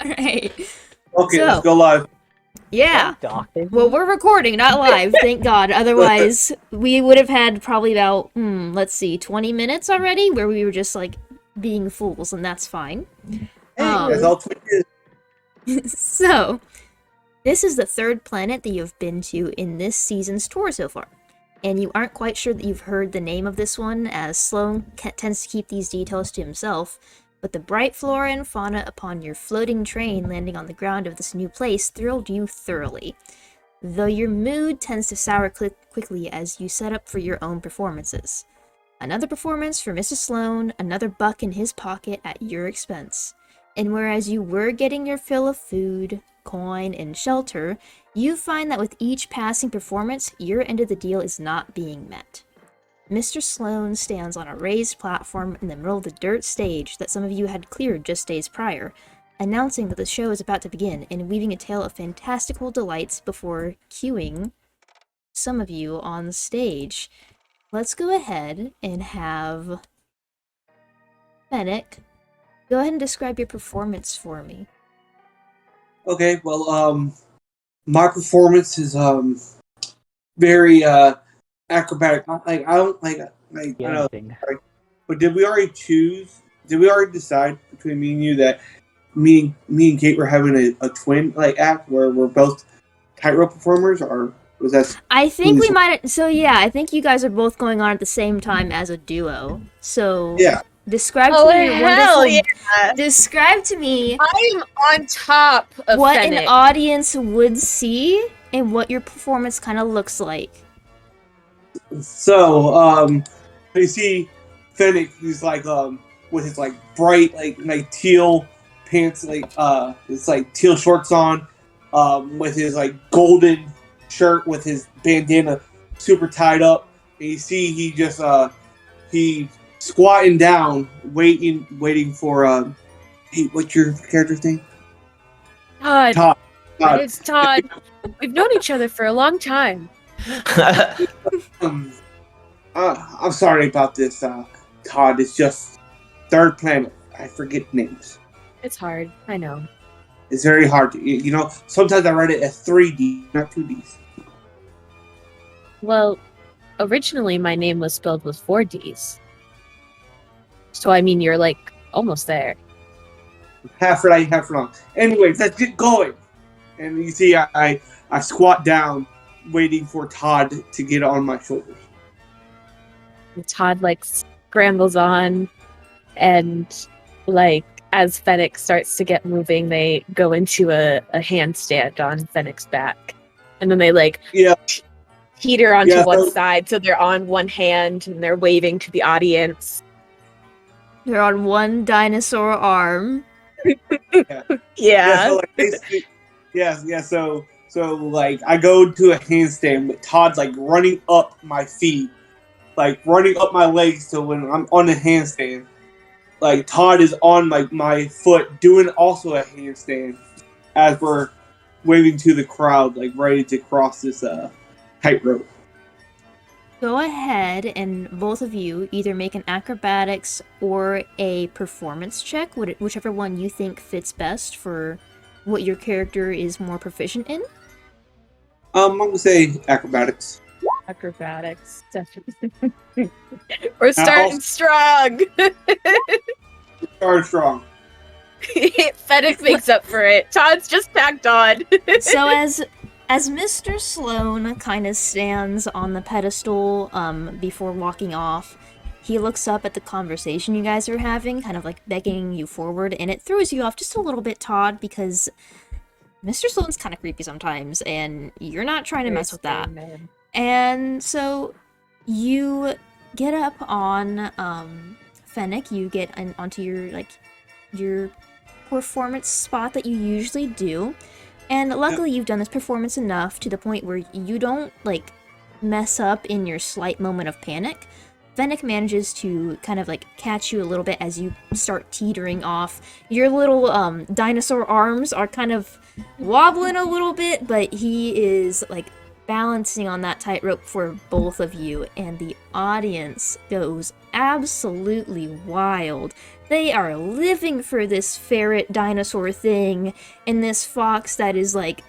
Alright. Okay, let's So, go live. yeah. Doctor. Well, we're recording, not live, thank God. Otherwise, we would have had probably about, let's see, 20 minutes already where we were just, like, being fools, and that's fine. Hey, that's all Twitch is. So, this is the third planet that you've been to in this season's tour so far. And you aren't quite sure that you've heard the name of this one, as Sloane tends to keep these details to himself, but the bright flora and fauna upon your floating train landing on the ground of this new place thrilled you thoroughly. Though your mood tends to sour quickly as you set up for your own performances. Another performance for Mr. Sloane, another buck in his pocket at your expense. And whereas you were getting your fill of food, coin, and shelter, you find that with each passing performance, your end of the deal is not being met. Mr. Sloane stands on a raised platform in the middle of the dirt stage that some of you had cleared just days prior, announcing that the show is about to begin and weaving a tale of fantastical delights before cueing some of you on the stage. Let's go ahead and have Fennick go ahead and describe your performance for me. Okay, well, my performance is very acrobatic. Like I don't like I know. But did we already choose? Did we already decide between me and you that me and Kate were having a twin act where we're both tightrope performers, or was that? I think we might. So yeah, I think you guys are both going on at the same time as a duo. So Yeah. Describe to me your wonderful. Yeah. Describe to me I'm on top of what Fennick. an audience would see and what your performance kind of looks like. So, you see Fennick, he's with his bright teal pants, it's teal shorts on, with his golden shirt with his bandana super tied up. And you see he just he squatting down, waiting for hey, what's your character's name? Todd. Todd. It's Todd. We've known each other for a long time. I'm sorry about this, Todd. It's just third planet. I forget names. It's hard. I know. It's very hard to, sometimes I write it as 3D, not 2Ds. Well, originally my name was spelled with 4 Ds. So, I mean, you're almost there. Half right, half wrong. Anyways, let's get going. And you see, I squat down, waiting for Todd to get on my shoulders. And Todd, scrambles on, and, as Fennick starts to get moving, they go into a handstand on Fennick's back. And then they, teeter onto one side, so they're on one hand, and they're waving to the audience. They're on one dinosaur arm. Yeah. So I go to a handstand with Todd running up my feet, running up my legs. So when I'm on the handstand, Todd is on my foot doing also a handstand as we're waving to the crowd, ready to cross this tightrope. Go ahead and both of you either make an acrobatics or a performance check, whichever one you think fits best for what your character is more proficient in. I'm gonna say acrobatics. Acrobatics, definitely. We're starting strong. Starting strong. Fennick makes up for it. Todd's just packed on. So as Mr. Sloane kind of stands on the pedestal before walking off, he looks up at the conversation you guys are having, kind of begging you forward, and it throws you off just a little bit, Todd, because Mr. Sloane's kind of creepy sometimes, and you're not trying to mess with that. And so you get up on Fennick, you get onto your performance spot that you usually do. And luckily you've done this performance enough to the point where you don't, mess up in your slight moment of panic. Fennick manages to kind of, catch you a little bit as you start teetering off. Your little, dinosaur arms are kind of wobbling a little bit, but he is, balancing on that tightrope for both of you, and the audience goes absolutely wild. They are living for this ferret dinosaur thing and this fox that is like,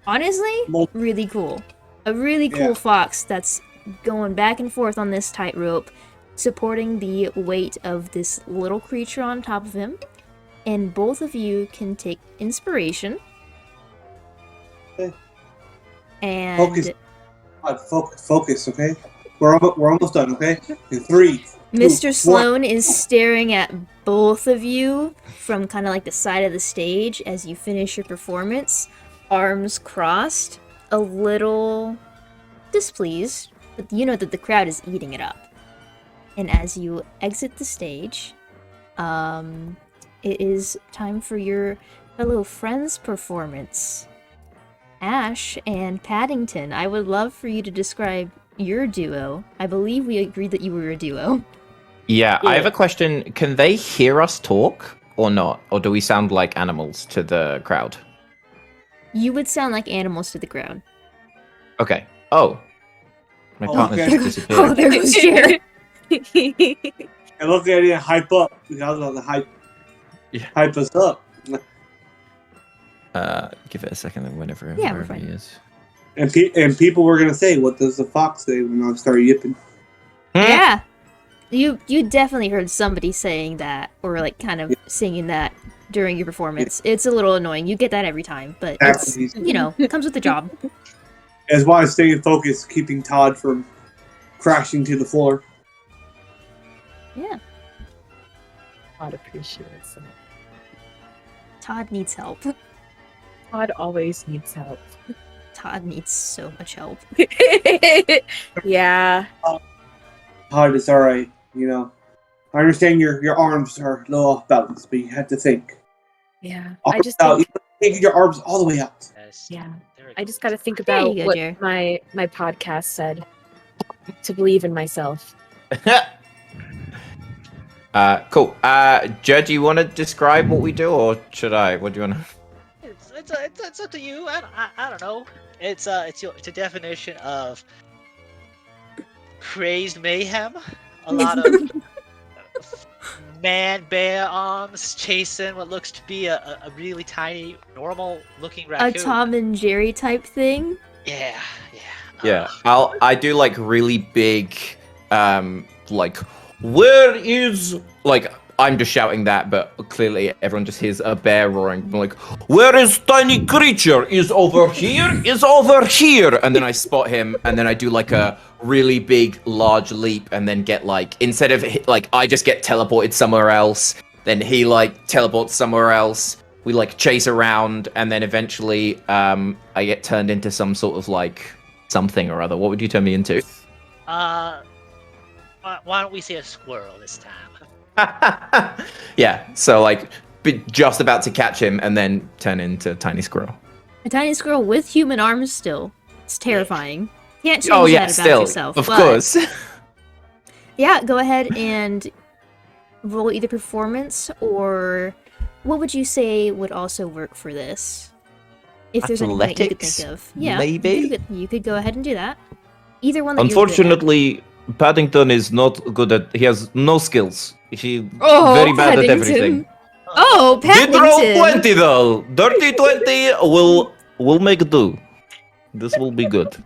honestly, really cool. A really cool fox that's going back and forth on this tightrope, supporting the weight of this little creature on top of him. And both of you can take inspiration. Okay. And Focus, okay? We're almost done, okay? In 3, Mr. 2, Sloane is staring at both of you from kind of like the side of the stage as you finish your performance, arms crossed, a little displeased, but you know that the crowd is eating it up. And as you exit the stage, it is time for your fellow friends' performance. Ash and Paddington, I would love for you to describe your duo. I believe we agreed that you were a duo. Yeah, I have a question. Can they hear us talk or not? Or do we sound like animals to the crowd? You would sound like animals to the crowd. Okay. Oh. My partner's okay. just Oh, disappeared. there goes Jared. I love the idea of hype up. We all know the hype. Yeah. Hype us up. Give it a second then whenever Yeah, we're wherever he fine. is. And people were gonna say, "What does the fox say?" When I start yipping. Yeah. You definitely heard somebody saying that, or like kind of singing that during your performance. It's a little annoying. You get that every time, but it's, you know, it comes with the job. That's why I stay in focus, keeping Todd from crashing to the floor. Yeah. Todd appreciates it. Todd needs help. Todd always needs help. Todd needs so much help. Yeah. Todd, it's all right. You know, I understand your arms are a little off balance, but you have to think. Yeah. Off I just out. think, You take your arms all the way out. yeah. I just got to think There about you go, what Jer. my podcast said. To believe in myself. Cool. Jed, do you want to describe what we do, or should I? What do you want to... It's up to you. I don't know. It's a definition of crazed mayhem. A lot of man-bear arms chasing what looks to be a really tiny, normal-looking A raccoon. Tom and Jerry type thing. Yeah. Yeah, I do like really big, like, where is, like, I'm just shouting that, but clearly everyone just hears a bear roaring. I'm like, where is tiny creature? Is over here? Is over here? And then I spot him, and then I do like a really big, large leap, and then get like, instead of like, I just get teleported somewhere else, then he like teleports somewhere else. We like chase around, and then eventually, I get turned into some sort of like something or other. What would you turn me into? Why don't we say a squirrel this time? Yeah, so like just about to catch him and then turn into tiny squirrel. A tiny squirrel with human arms still. It's terrifying. Can't change Oh yeah, that about still, yourself. of but course. Yeah, go ahead and roll either performance or what would you say would also work for this? If there's anything that you could Athletics, think of. Yeah, maybe? You could go ahead and do that. Either one that you're good at. Unfortunately, Paddington is not good at. He has no skills. He's Oh, very bad Paddington. at everything. Oh, Did roll Paddington! 20 though. Dirty 20 will make do. This will be good.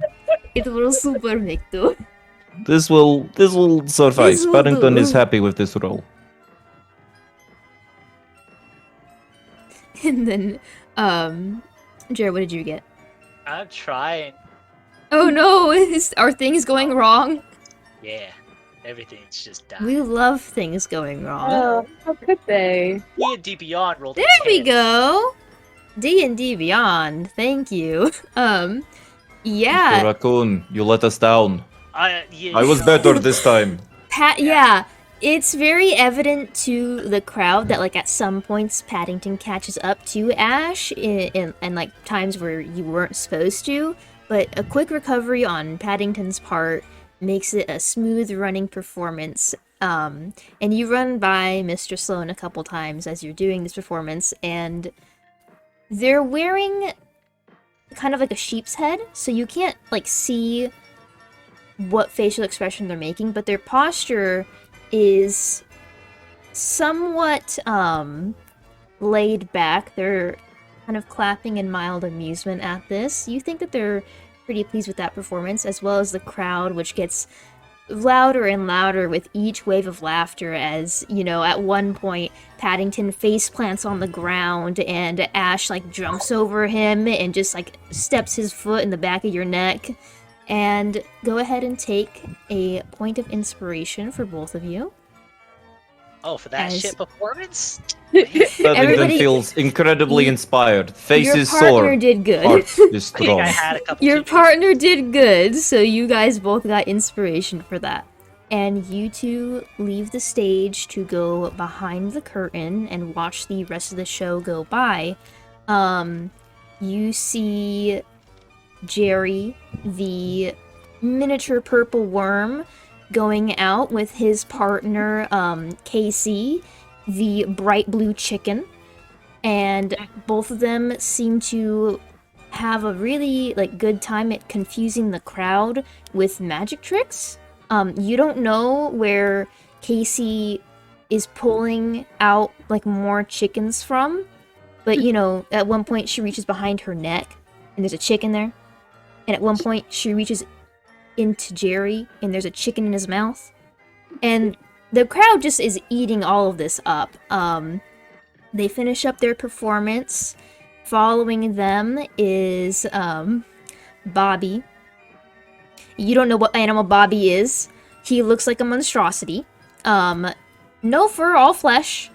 It will super make do. This will suffice. This will Paddington do. is happy with this roll. And then, Jared, what did you get? I'm trying. Oh no, are things going wrong? Yeah, everything's just dying. We love things going wrong. Oh, how could they? D&D Beyond rolled a There we 10. go. D&D Beyond. Thank you. Mr. Yeah. Raccoon, you let us down. Yeah, I was better this time. Yeah. It's very evident to the crowd that, like, at some points, Paddington catches up to Ash in like, times where you weren't supposed to. But a quick recovery on Paddington's part makes it a smooth running performance. And you run by Mr. Sloane a couple times as you're doing this performance, and they're wearing kind of like a sheep's head, so you can't like see what facial expression they're making, but their posture is somewhat laid back. They're kind of clapping in mild amusement at this. You think that they're pretty pleased with that performance, as well as the crowd, which gets louder and louder with each wave of laughter as, you know, at one point Paddington face plants on the ground and Ash like jumps over him and just like steps his foot in the back of your neck. And go ahead and take a point of inspiration for both of you. Oh, for that As- shit performance? Paddington Everybody- feels incredibly inspired. Face Your is partner sore. did good. Heart is I think strong. I had a couple Your too partner did good, so you guys both got inspiration for that. And you two leave the stage to go behind the curtain and watch the rest of the show go by. You see Jerry, the miniature purple worm, going out with his partner, Casey, the bright blue chicken. And both of them seem to have a really like good time at confusing the crowd with magic tricks. You don't know where Casey is pulling out like more chickens from, but you know, at one point she reaches behind her neck and there's a chicken there. And at one point she reaches into Jerry and there's a chicken in his mouth. And the crowd just is eating all of this up. They finish up their performance. Following them is Bobby. You don't know what animal Bobby is. He looks like a monstrosity. No fur, all flesh.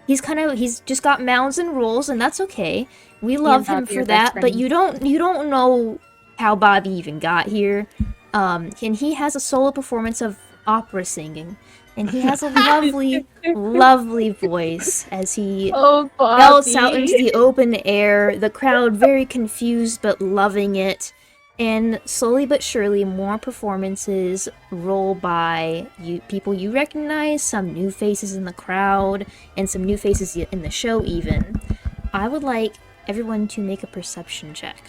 He's just got mounds and rolls, and that's okay. We love him Bobby for are best that, but you don't know how Bobby even got here. And he has a solo performance of opera singing. And he has a lovely, lovely voice as he Oh, belts out into the open air, the crowd very confused but loving it. And slowly but surely, more performances roll by. People you recognize, some new faces in the crowd, and some new faces in the show even. I would like everyone to make a perception check.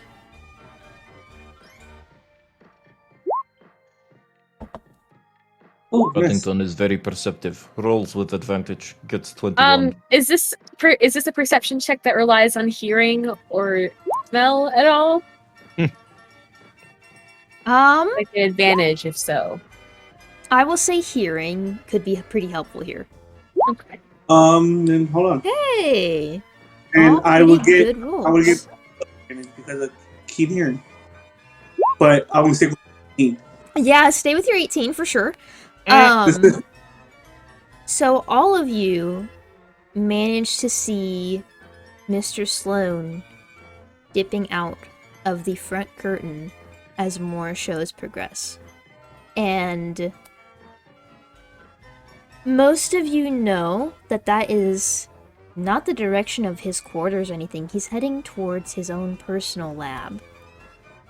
Oh, yes. Paddington is very perceptive. Rolls with advantage. Gets 21. Is this a perception check that relies on hearing or smell at all? Like an advantage, if so. I will say hearing could be pretty helpful here. Okay. Then hold on. Hey! And all I pretty would get good rolls. I would get because of keen hearing. But I want to stick with 18. Yeah, stay with your 18 for sure. So all of you managed to see Mr. Sloane dipping out of the front curtain as more shows progress. And most of you know that that is not the direction of his quarters or anything. He's heading towards his own personal lab,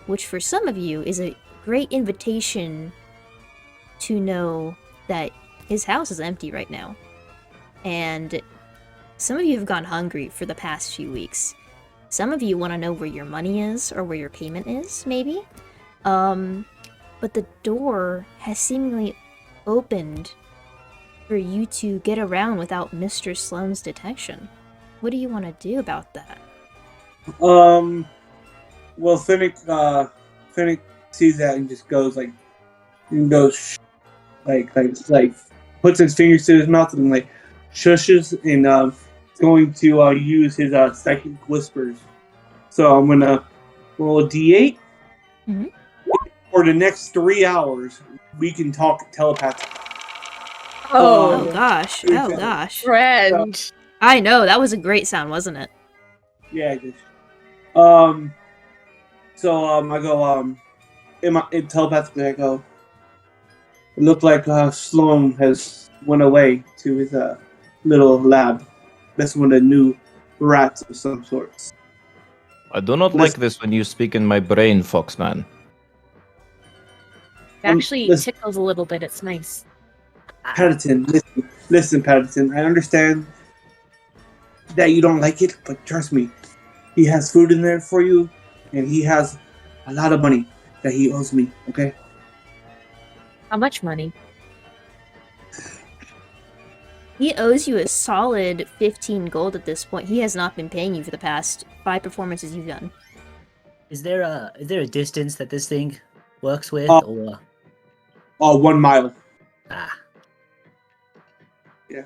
which for some of you is a great invitation to know that his house is empty right now. And some of you have gone hungry for the past few weeks. Some of you want to know where your money is or where your payment is, maybe. But the door has seemingly opened for you to get around without Mr. Sloane's detection. What do you want to do about that? Well, Fennick sees that and just goes like, puts his fingers to his mouth and like shushes and going to use his psychic whispers. So I'm gonna roll a d8. Mhm. For the next 3 hours, we can talk telepathically. Oh gosh, oh gosh. Friend. I know, that was a great sound, wasn't it? Yeah, I did. So I go in telepathically I go. It looked like Sloane has went away to his little lab. That's one of the new rats of some sorts. I do not like this when you speak in my brain, Foxman. It actually listen. tickles a little bit. It's nice. Paddington, listen, Paddington. I understand that you don't like it, but trust me, he has food in there for you, and he has a lot of money that he owes me. Okay. How much money? He owes you a solid 15 gold at this point. He has not been paying you for the past 5 performances you've done. Is there a distance that this thing works with, Uh, or 1 mile. ah? Yeah,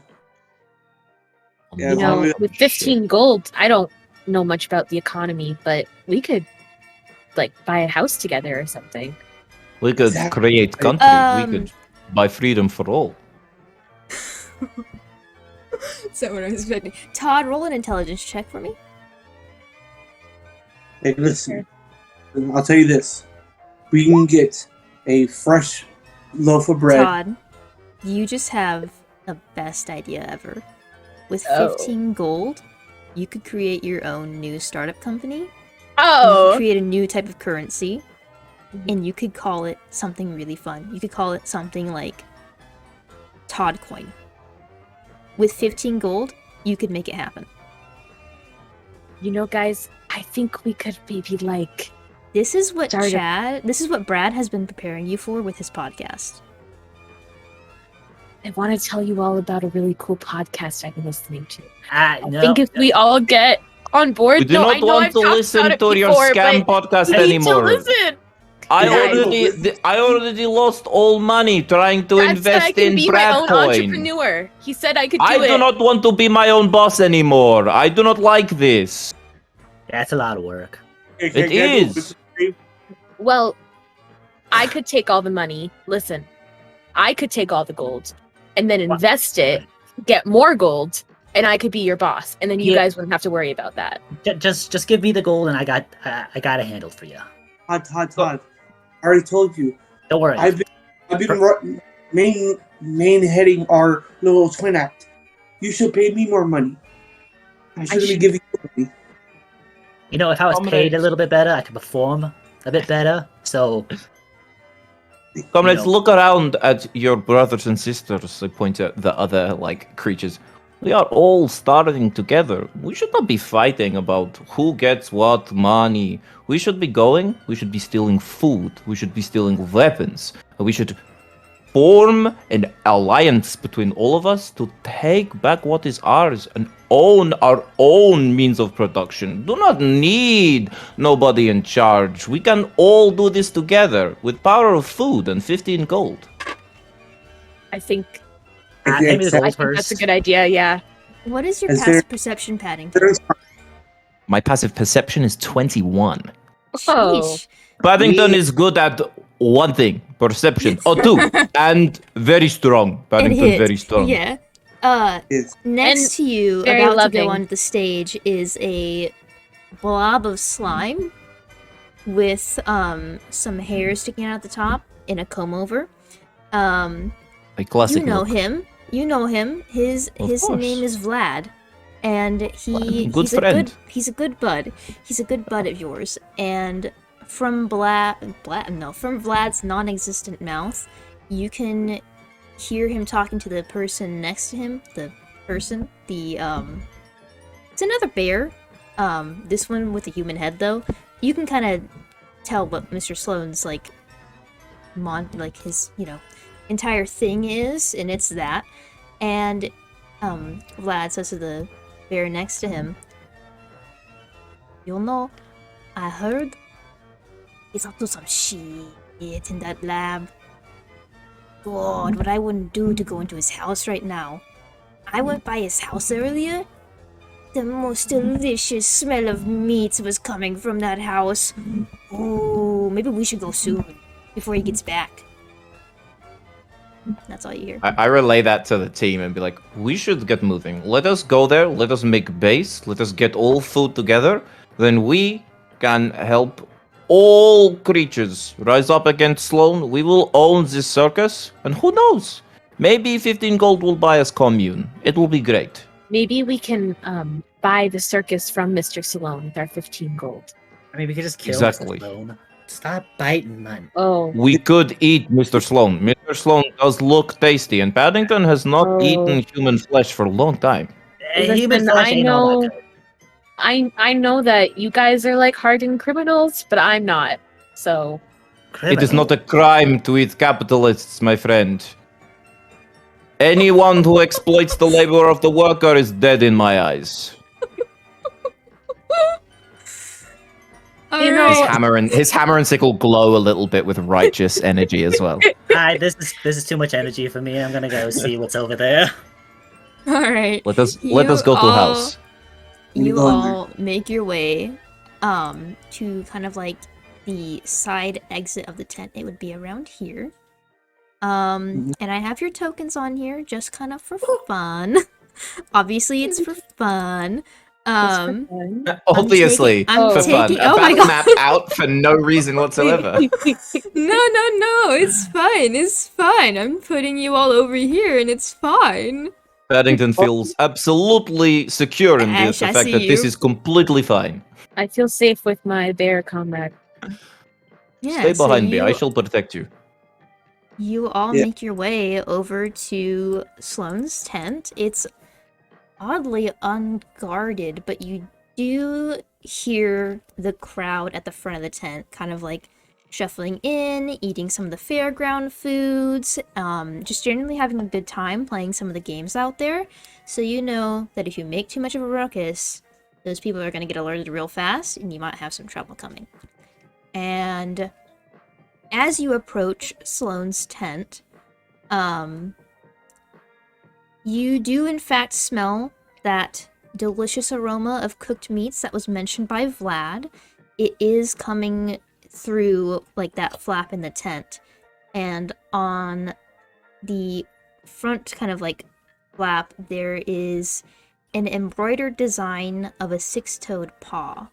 You as long know, as- with 15 gold, I don't know much about the economy, but we could like buy a house together or something. We could Exactly. create country. We Um, could buy freedom for all. Is that what I was expecting? Todd, roll an intelligence check for me. Hey, listen. I'll tell you this: we can get a fresh loaf of bread. Todd, you just have the best idea ever. With Oh. 15 gold, you could create your own new startup company. You Oh, could create a new type of currency, and you could call it something really fun. You could call it something like Todd Coin. With 15 gold, you could make it happen. you know, guys, I think we could maybe like. This is what Startup. this is what Brad has been preparing you for with his podcast. I want to tell you all about a really cool podcast I've been listening to. I I think if we all get on board, We do no, not I know want I've to talked listen about it to your before, scam but podcast you need anymore. to listen. I Yeah, already lost all money trying to Brad said I invest can in be my own Bradcoin. entrepreneur. He said I could do I it. do not want to be my own boss anymore. I do not like this. That's a lot of work. Hey, It can I do a is. business trip? Well, I could take all the money. Listen, I could take all the gold and then invest it, get more gold, and I could be your boss. And then you Yeah. guys wouldn't have to worry about that. Just give me the gold, and I got it handled for you. Todd. I already told you. Don't worry. I've been main heading our little twin act. You should pay me more money. I shouldn't be should- giving you money. You know, if I was Comrades. paid a little bit better, I could perform a bit better. So Comrades, know. look around at your brothers and sisters. I point at the other creatures. We are all starting together. We should not be fighting about who gets what money. We should be going. We should be stealing food. We should be stealing weapons. We should form an alliance between all of us to take back what is ours and own our own means of production. Do not need nobody in charge. We can all do this together with power of food and 15 gold. I think maybe the Exactly. I gold think that's a first. good idea. Yeah. What is your Is passive there- perception, Paddington? There's- My passive perception is 21. Oh. Sheesh. Paddington We- is good at one thing, perception. Oh, two. And very strong. Paddington, hits. very strong. Yeah. Yes. Next And to you, very about to loving. go onto the stage, is a blob of slime with some hair sticking out at the top in a comb over. A classic You know look. him. You know him. His Of his course. name is Vlad, and Good he's friend. he's a good bud. He's a good bud of yours. And from from Vlad's non-existent mouth, you can hear him talking to the person next to him. It's another bear. This one with a human head though. You can kind of tell what Mr. Sloane's his entire thing is, and it's that. And Vlad says to the bear next to him, I heard he's up to some shit in that lab. God, what I wouldn't do to go into his house right now. I went by his house earlier. The most delicious smell of meat was coming from that house. Oh, maybe we should go soon, before he gets back. That's all you hear. I relay that to the team and be like, we should get moving. Let us go there. Let us make base. Let us get all food together. Then we can help all creatures rise up against Sloane. We will own this circus. And who knows? Maybe 15 gold will buy us commune. It will be great. Maybe we can buy the circus from Mr. Sloane with our 15 gold. I mean, we could just kill Exactly. Sloane. Stop biting, man. Oh. We could eat Mr. Sloane. Mr. Sloane does look tasty, and Paddington has not Oh. eaten human flesh for a long time. Listen, Human flesh I ain't all that know- good. I know that you guys are like hardened criminals, but I'm not. So It is not a crime to eat capitalists, my friend. Anyone who exploits the labor of the worker is dead in my eyes. You know- His hammer and sickle glow a little bit with righteous energy as well. This is too much energy for me. I'm gonna go see what's over there. All right. Let us go to house. You Go on. all make your way to kind of like the side exit of the tent. It would be around here. And I have your tokens on here just kind of for fun. Obviously it's for fun. Obviously, I'm for fun. taking- A oh my battle God. map out for no reason whatsoever. No, it's fine. It's fine. I'm putting you all over here and it's fine. Paddington feels absolutely secure in the Ash, I fact see that this you. is completely fine. I feel safe with my bear comrade. Yeah, Stay so behind me. I you- shall protect you. You all Yeah. make your way over to Sloane's tent. It's oddly unguarded, but you do hear the crowd at the front of the tent kind of like shuffling in, eating some of the fairground foods, just generally having a good time playing some of the games out there. So you know that if you make too much of a ruckus, those people are going to get alerted real fast and you might have some trouble coming. And as you approach Sloane's tent, you do in fact smell that delicious aroma of cooked meats that was mentioned by Vlad. It is coming through like that flap in the tent, and on the front kind of like flap there is an embroidered design of a six-toed paw.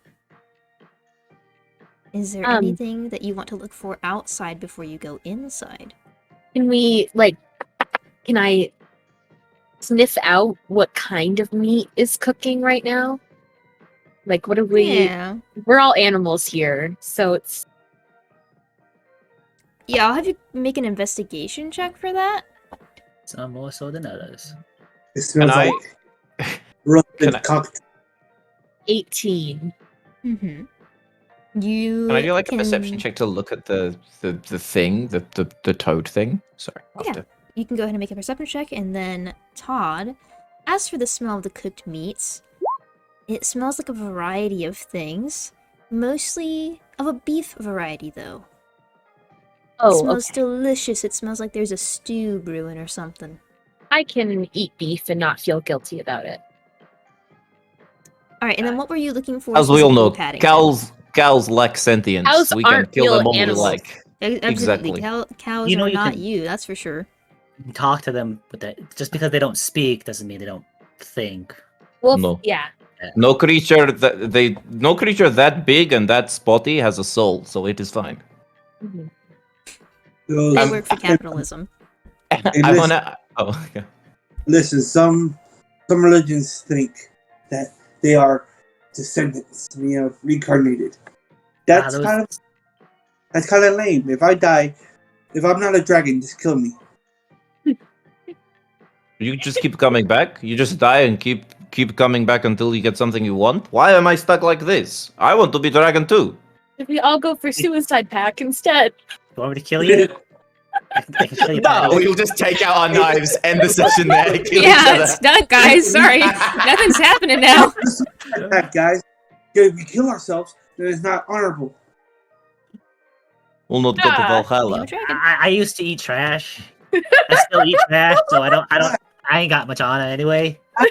Is there anything that you want to look for outside before you go inside? Can I sniff out what kind of meat is cooking right now? Like, what are we? Yeah. We're all animals here, so it's. Yeah, I'll have you make an investigation check for that. Some more so than others. It smells Can I- like roasted Can I- cocktail. 18. Mm-hmm. You Can I do like a perception check to look at the thing, the toad thing? Sorry. Yeah. You can go ahead and make a perception check, and then Todd, as for the smell of the cooked meats, it smells like a variety of things, mostly of a beef variety though. It Oh, smells okay. delicious. It smells like there's a stew brewing or something. I can eat beef and not feel guilty about it. All right, and then what were you looking for? As we all know, specifically, Paddington? cows lack sentience. Cows We can aren't kill real them all we animals. like. Absolutely. exactly. Cows You know are you not can- you, that's for sure. Talk to them with that. Just because they don't speak doesn't mean they don't think. Well, No. yeah. No creature that big and that spotty has a soul, so it is fine. Mhm. Those- They work for capitalism. I listen- wanna. Oh, okay. Listen, some religions think that they are descendants, reincarnated. That's those- kind of lame. If I die, if I'm not a dragon, just kill me. You just keep coming back. You just die and keep coming back until you get something you want. Why am I stuck like this? I want to be dragon too. If we all go for suicide pack instead. You want me to kill you? I can kill you. No, we'll just take out our knives, end the session there, kill each Yeah, other. it's done, guys. Sorry. Nothing's happening now. That guys, if we kill ourselves, then it's not honorable. We'll not go to Ah, You a Valhalla. dragon. I used to eat trash. I still eat trash, so I ain't got much on it anyway. I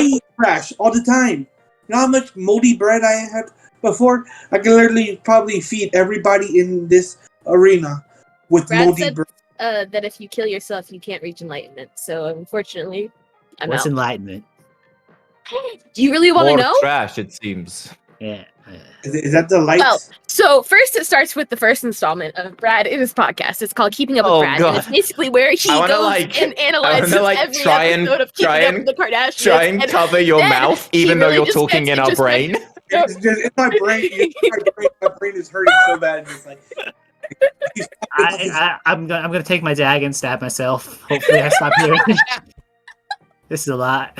eat trash all the time. You know how much moldy bread I had before? I can literally probably feed everybody in this arena with Brad moldy said- bread. That if you kill yourself, you can't reach enlightenment. So unfortunately, I'm What's out. enlightenment? Do you really want to More know? trash, it seems. Yeah. Is that the lights? Well, so first it starts with the first installment of Brad in his podcast. It's called Keeping Up with Oh, Brad, and it's God. basically where he I wanna, goes like- and analyzes every try and- episode of Keeping try Up and- with the Kardashians. Try and cover your then mouth, he even though really you're just talking gets in our into brain. it's just in my brain. My brain is hurting so bad. It's like I'm gonna take my dagger and stab myself. Hopefully, I stop hearing. This is a lot.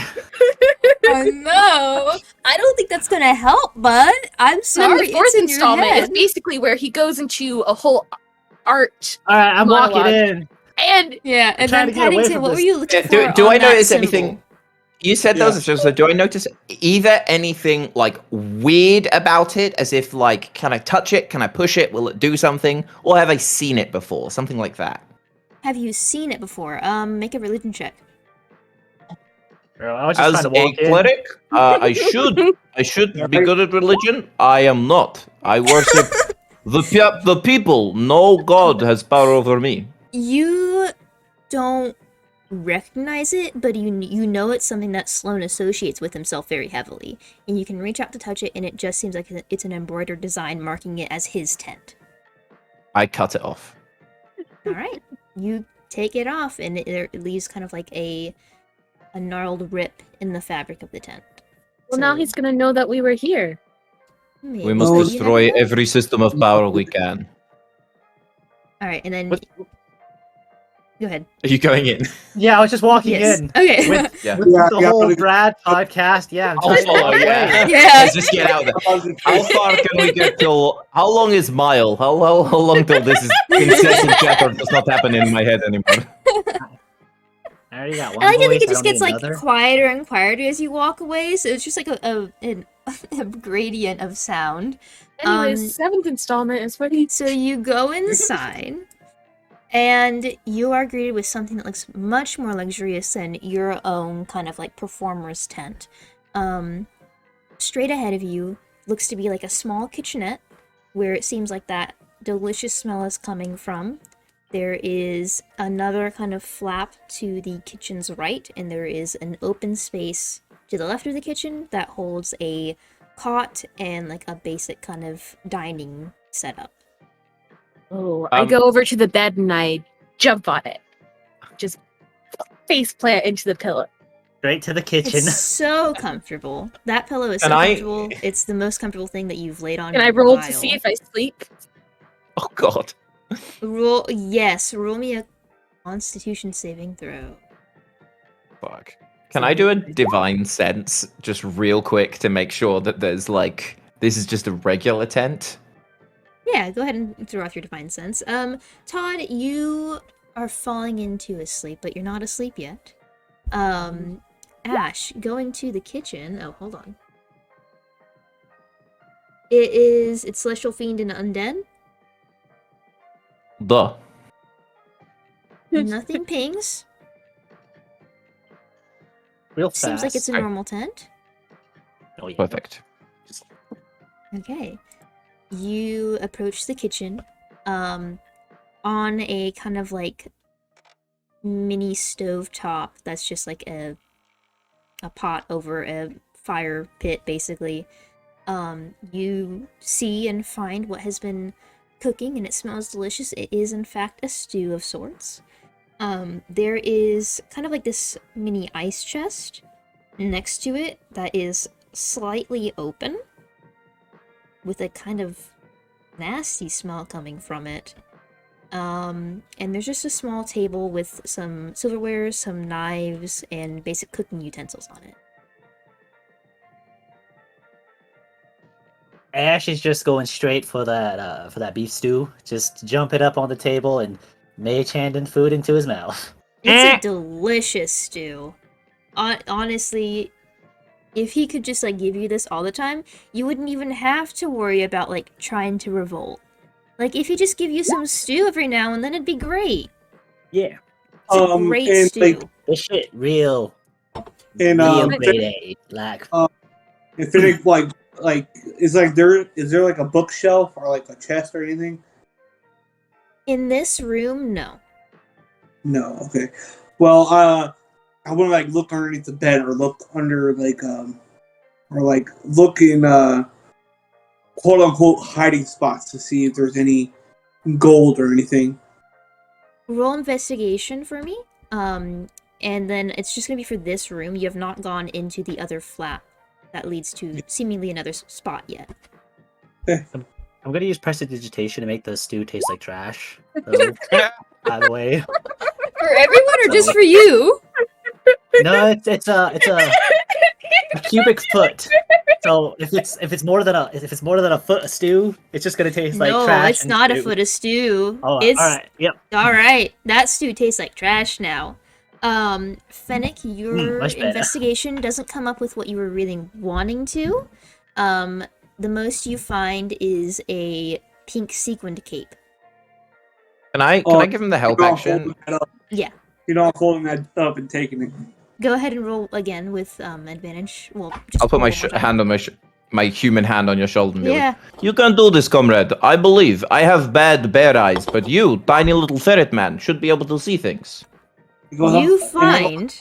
I know. I don't think that's gonna help, bud. I'm And then sorry. the fourth It's in your installment is head. basically where he goes into a whole art. All right, I'm walking Monologue. in. And Yeah, and trying then to get away Paddington, from what were this. you looking for Do on I that notice symbol? anything? You said Yeah. those, so do I notice either anything like weird about it, as if like, can I touch it? Can I push it? Will it do something? Or have I seen it before? Something like that. Have you seen it before? Make a religion check. Bro, I was just As trying to a walk in. cleric, I should be good at religion. I am not. I worship the people. No god has power over me. You don't recognize it, but you know it's something that Sloane associates with himself very heavily, and you can reach out to touch it, and it just seems like it's an embroidered design marking it as his tent. I cut it off. All right, you take it off, and it leaves kind of like a gnarled rip in the fabric of the tent. well, now So, he's gonna know that we were here. maybe We must No, you destroy never know. every system of power we can. All right, and then What- go ahead. Are you going in? Yeah, I was just walking Yes. in. Okay. With, Yeah. with Yeah, the yeah, whole but- Brad podcast. Yeah, I'm I'll trying to follow, get away. yeah. Yeah. Let's just get out there. How far can we get till? How long is mile? How long till this is incessant chatter does not happen in my head anymore? I already got I one like to voice. think it I just don't gets need like another. quieter and quieter as you walk away, so it's just like a gradient of sound. Anyways, seventh installment is what he. So you go inside, and you are greeted with something that looks much more luxurious than your own kind of like performer's tent. Straight ahead of you looks to be like a small kitchenette, where it seems like that delicious smell is coming from. There is another kind of flap to the kitchen's right, and there is an open space to the left of the kitchen that holds a cot and like a basic kind of dining setup. Oh, I Um, go over to the bed and I jump on it. Just face plant into the pillow. Straight to the kitchen. It's so comfortable. That pillow is so And I- comfortable. It's the most comfortable thing that you've laid on. Can in I a roll to while. see if I sleep? Oh god. Roll? Yes. Roll me a Constitution saving throw. Fuck. Can I do a divine sense just real quick to make sure that there's like this is just a regular tent? Yeah, go ahead and throw off your divine sense. Todd, you are falling into a sleep, but you're not asleep yet. Ash, going to the kitchen. Oh, hold on. It's Celestial Fiend and Undead. Duh. Nothing pings. Real fast. Seems like it's a Okay. normal tent. Oh, yeah. Perfect. Okay. You approach the kitchen, on a kind of like mini stove top that's just like a pot over a fire pit, basically. You see and find what has been cooking, and it smells delicious. It is, in fact, a stew of sorts. There is kind of like this mini ice chest next to it that is slightly open, with a kind of nasty smell coming from it. And there's just a small table with some silverware, some knives, and basic cooking utensils on it. Ash is just going straight for that beef stew. Just jump it up on the table and mage handing food into his mouth. It's a delicious stew. Honestly, if he could just like give you this all the time, you wouldn't even have to worry about like trying to revolt. Like if he just give you some stew every now and then, it'd be great. Yeah, It's a great and, stew. like, this shit real and real Fennick, grade A. Like and Fennick, like is there like a bookshelf or like a chest or anything? In this room, no. No. Okay. Well, I want to like look underneath the bed or look under like or like look in quote unquote hiding spots to see if there's any gold or anything. Roll investigation for me. And then it's just gonna be for this room. You have not gone into the other flap that leads to seemingly another spot yet. I'm gonna use prestidigitation to make the stew taste like trash. Though, by the way, For everyone or just for you? no, it's a a cubic foot. So if it's more than a foot of stew, it's just gonna taste like No, trash. it's and not a stew. foot of stew. Oh, It's all right. Yep. all right. That stew tastes like trash now. Fennick, your much better. investigation doesn't come up with what you were really wanting to. The most you find is a pink sequined cape. Can I give him the help action? Yeah. You're not holding that up and taking it. Go ahead and roll again with advantage. Well, just I'll put my roll one more time. hand on my human hand on your shoulder and be Yeah. like, "You can do this, comrade. I believe. I have bad bear eyes, but you, tiny little ferret man, should be able to see things." You find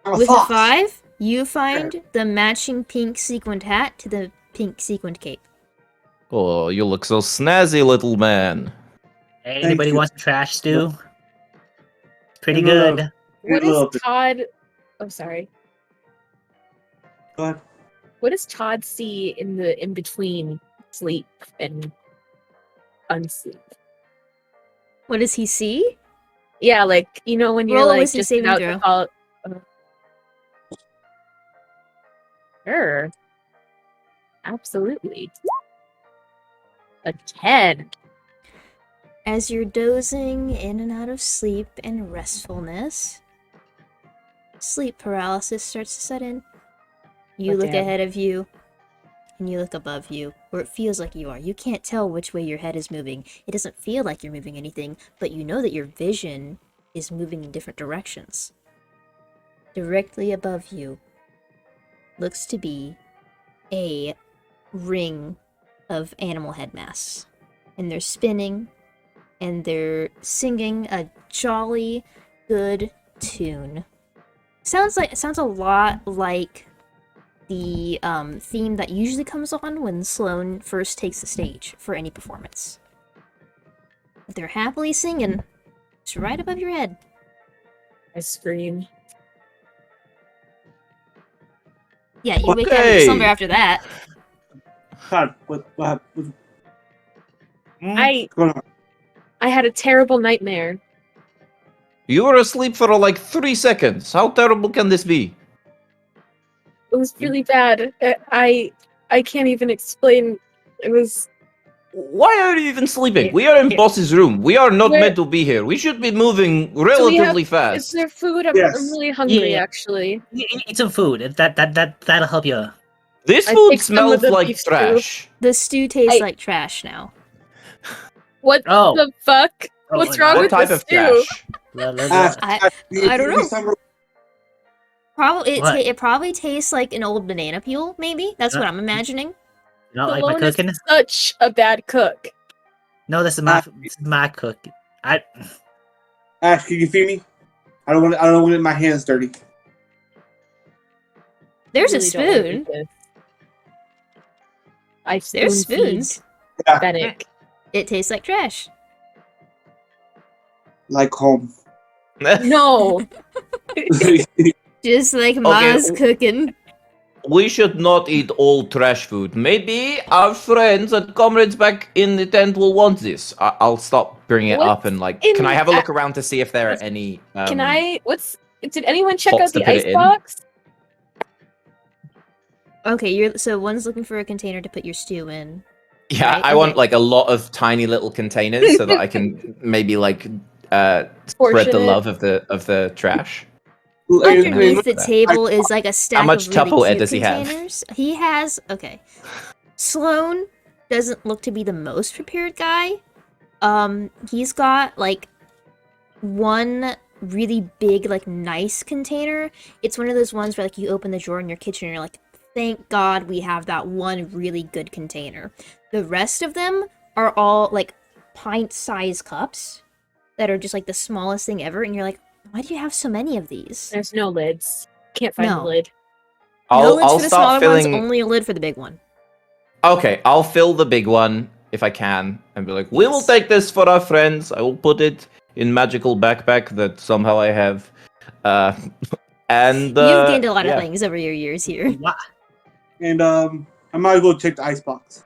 I'm with a fox. 5, you find the matching pink sequined hat to the pink sequined cape. Oh, you look so snazzy, little man. Hey, anybody you. wants trash stew? Pretty No, no, no. good. What A little is bit. Todd? Oh, sorry. Go ahead. What does Todd see in between sleep and unsleep? What does he see? Yeah, like when you're Roll a like wisdom just saving about throw. to call. Sure. Absolutely. A 10. As you're dozing in and out of sleep and restfulness, sleep paralysis starts to set in. You Oh, look damn. ahead of you, and you look above you, or it feels like you are. You can't tell which way your head is moving. It doesn't feel like you're moving anything, but you know that your vision is moving in different directions. Directly above you looks to be a ring of animal head masks, and they're spinning, and they're singing a jolly good tune. Sounds a lot like the theme that usually comes on when Sloane first takes the stage for any performance. But they're happily singing. It's right above your head. I scream. Yeah, you wake out of Okay. your slumber after that. God, what happened? I What's going on? I had a terrible nightmare. You were asleep for like 3 seconds. How terrible can this be? It was really bad. I can't even explain. It was. Why are you even sleeping? Yeah. We are in boss's room. We are not Where- meant to be here. We should be moving Do we have- relatively Is fast. there food? I'm Yes. really hungry, Yeah. actually. Eat some food. That'll help you. This I food take some of smells the like beef stew. trash. The stew tastes I- like trash now. What Oh. the fuck? Oh, What's my wrong God. What with type the of stew? trash? I don't know. Probably What? it probably tastes like an old banana peel. Maybe that's what I'm imagining. You don't like my Sloane is cooking? such a bad cook. No, this is my cooking. Ash, can you feed me? I don't want to get my hands dirty. There's I a really don't wanna spoon. eat this. I There's spoon-feed spoons. Yeah. Fennick. It tastes like trash. Like home. No. Just like Ma's cooking. We should not eat all trash food. Maybe our friends and comrades back in the tent will want this. I'll stop bringing it What's up and like. in Can I have a that- look around to see if there are any? Can I? Did anyone check pots out to the put it ice in? box? Okay, so one's looking for a container to put your stew in. Yeah, Right, I want okay. like a lot of tiny little containers so that I can maybe like spread Portion the it. love of the trash. Underneath the that. table is like a stack much of really Tupperware cute does he have? containers. He has Sloane doesn't look to be the most prepared guy. He's got like one really big, like nice container. It's one of those ones where like you open the drawer in your kitchen and you're like, thank God we have that one really good container. The rest of them are all like pint-sized cups that are just like the smallest thing ever, and you're like, why do you have so many of these? There's no lids. Can't find No. the lid. No lids I'll for the start smaller filling. ones, only a lid for the big one. Okay, I'll fill the big one if I can, and be like, "We will Yes. take this for our friends. I will put it in magical backpack that somehow I have." And You've gained a lot yeah. of things over your years here. What? And I might as well check the icebox.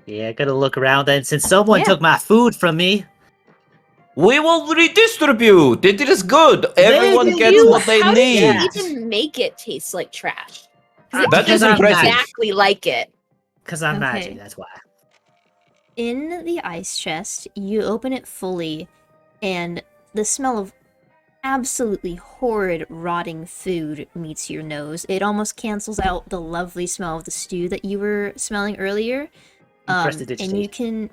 Yeah, gotta look around then. Since someone Yeah. took my food from me, We will redistribute. It is good. Everyone Thank gets you. what they How need. did you even make it taste like trash? It That is tastes impressive. exactly like it. Because I'm Okay. magic, that's why. In the ice chest, you open it fully, and the smell of absolutely horrid rotting food meets your nose. It almost cancels out the lovely smell of the stew that you were smelling earlier. And you can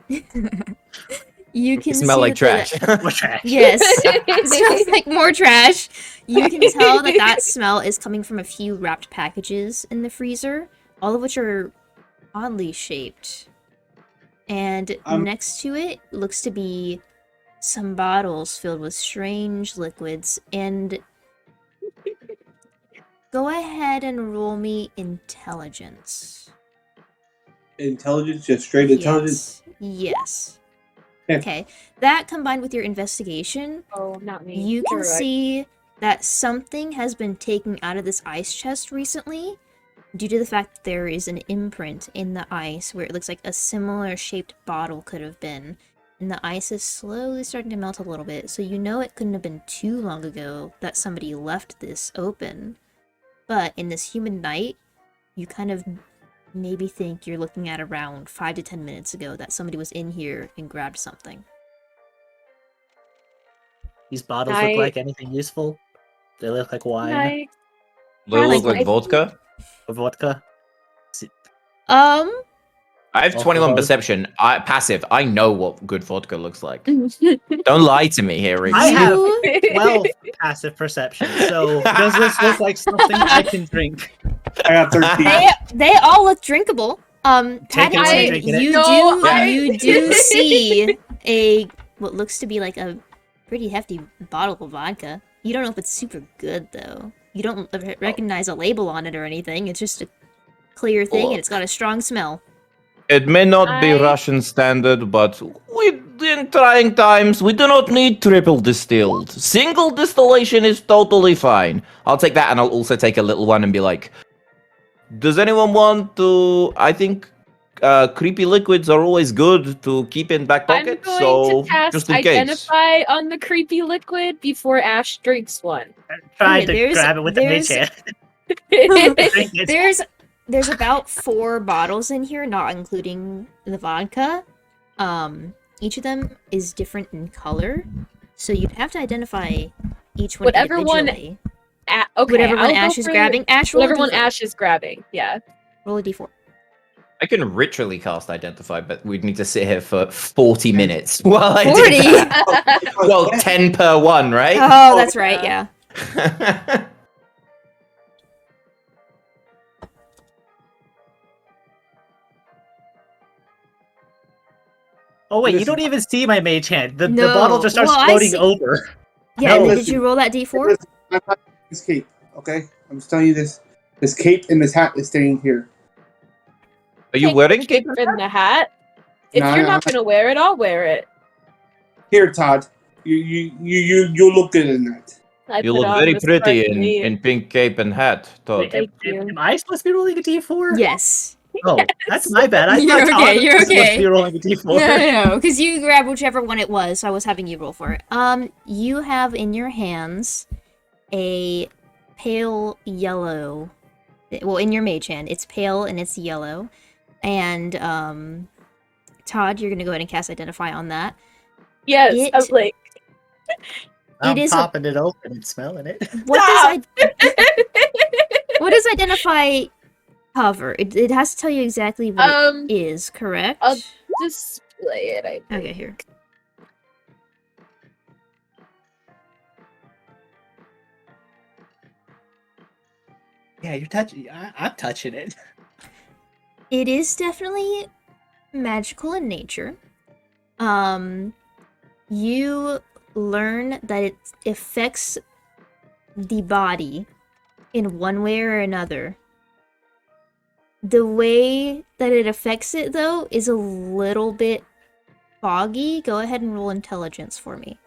you can Smell see like that trash. What trash? Yes, it smells like more trash. You can tell that that smell is coming from a few wrapped packages in the freezer, all of which are oddly shaped. And next to it looks to be some bottles filled with strange liquids. And go ahead and roll me intelligence. Intelligence, just straight intelligence. Yes. Yeah. Okay. That combined with your investigation, Oh, not me. you can You're right. see that something has been taken out of this ice chest recently due to the fact that there is an imprint in the ice where it looks like a similar shaped bottle could have been. And the ice is slowly starting to melt a little bit, so you know it couldn't have been too long ago that somebody left this open. But in this humid night, you kind of maybe think you're looking at around 5 to 10 minutes ago that somebody was in here and grabbed something. These bottles look like anything useful? They look like wine I, They look Like- like vodka. or vodka. I have 21 Alcohol. perception. Passive. I know what good vodka looks like. Don't lie to me here, Rhys. I have You- 12 passive perception, so does this look like something I can drink? I got 13. They all look drinkable. Take it when Paddington, you're drinking it. you No, do I- you do see a what looks to be like a pretty hefty bottle of vodka. You don't know if it's super good though. You don't recognize a label on it or anything. It's just a clear thing, and it's got a strong smell. It may not be I- Russian standard, but in trying times, we do not need triple distilled. Single distillation is totally fine. I'll take that, and I'll also take a little one and be like, does anyone want to... I think creepy liquids are always good to keep in back I'm pocket, going so to cast just in case. identify on the creepy liquid before Ash drinks one. Tried Okay, to there's- grab it with the mage there's- hand. Drink it. There's about 4 bottles in here, not including the vodka. Each of them is different in color, so you'd have to identify each one Whatever one- individually. Okay, Whatever one I'll go Ash is for grabbing. Ash, roll Whatever a one D4. Ash is grabbing, yeah. Roll a d4. I can ritually cast Identify, but we'd need to sit here for 40 minutes while I 40? did that. Well, 10 per one, right? Oh, that's right, yeah. Oh wait, you Listen. don't even see my mage hand. The No. bottle just starts Well, I floating see- over. Yeah, No, did listen. you roll that d4? I'm not this cape, okay? I'm just telling you this. This cape and this hat is staying here. Are you Take wearing the cape? cape in the hat. If Nah, you're not gonna wear it, I'll wear it. Here, Todd. You look good in that. I You put look on very the pretty sparkly- in pink cape and hat, Todd. Wait, Thank am, you. am I supposed to be rolling a d4? Yes. Oh, that's my bad. I You're thought Todd okay, you're was supposed okay. to be rolling a d4. No, because you grabbed whichever one it was, so I was having you roll for it. You have in your hands a pale yellow. Well, in your mage hand, it's pale and it's yellow. And, Todd, you're gonna go ahead and cast Identify on that. Yes, It- I'm like. I'm is a- popping it open and smelling it. What does Identify cover? It has to tell you exactly what it is, correct? I'll display it. I think. Okay, here. Yeah, you're touching. I'm touching it. It is definitely magical in nature. You learn that it affects the body in one way or another. The way that it affects it, though, is a little bit foggy. Go ahead and roll intelligence for me.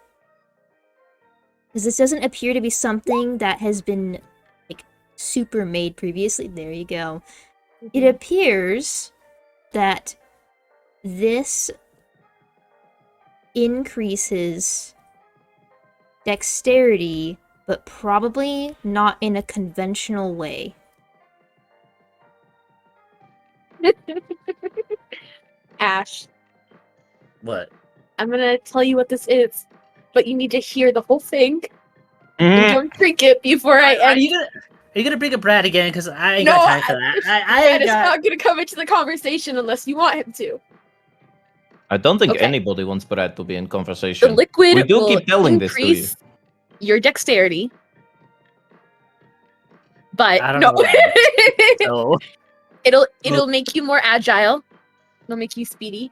Because this doesn't appear to be something that has been, like, super made previously. There you go. It appears that this increases dexterity, but probably not in a conventional way. Ash, What? I'm gonna tell you what this is, but you need to hear the whole thing and Mhm. don't drink it before I Are end. you gonna bring up Brad again? Because I ain't No, got time for that. I Brad ain't is got. not gonna come into the conversation unless you want him to. I don't think Okay. anybody wants Brad to be in The conversation. liquid We do will keep telling this to you. increase your dexterity, but I don't no, know what that So it'll make you more agile. It'll make you speedy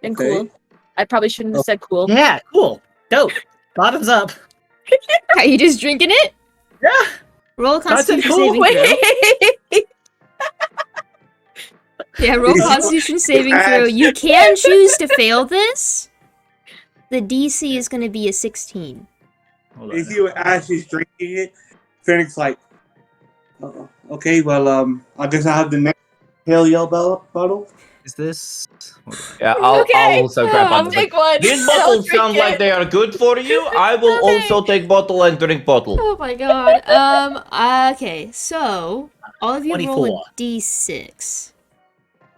and cool. Okay. I probably shouldn't have said cool. yeah, cool, dope. Bottoms up. Are you just drinking it? Yeah. Roll a Content Constitution cool. saving throw. Wait. Yeah, roll Is- Constitution saving throw. You can choose to fail this. The DC is going to be a 16. Hold You on. see what Ash is drinking it. Fennick's like, okay, well, I guess I have the next pale yellow bottle. Is this? Hold on. Yeah, I'll Okay, also grab I'll bottles. take one. These and I'll bottles drink sound like it. they are good for you. I will Okay. also take bottle and drink bottle. Oh my god. Okay, so all of you roll a 24. D6.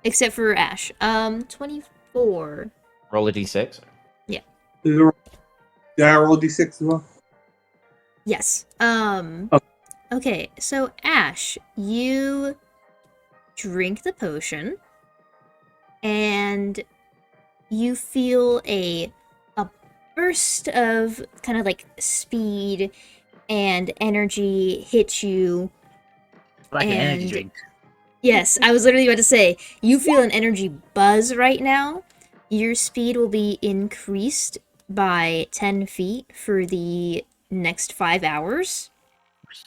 Except for Ash. 24. Roll a d6. Did I roll D6 as well? Yes. Oh. Okay, so Ash, you drink the potion and you feel a burst of kind of like speed and energy hit you. Like an energy And- drink. Yes, I was literally about to say, you feel an energy buzz right now. Your speed will be increased by 10 feet for the next 5 hours.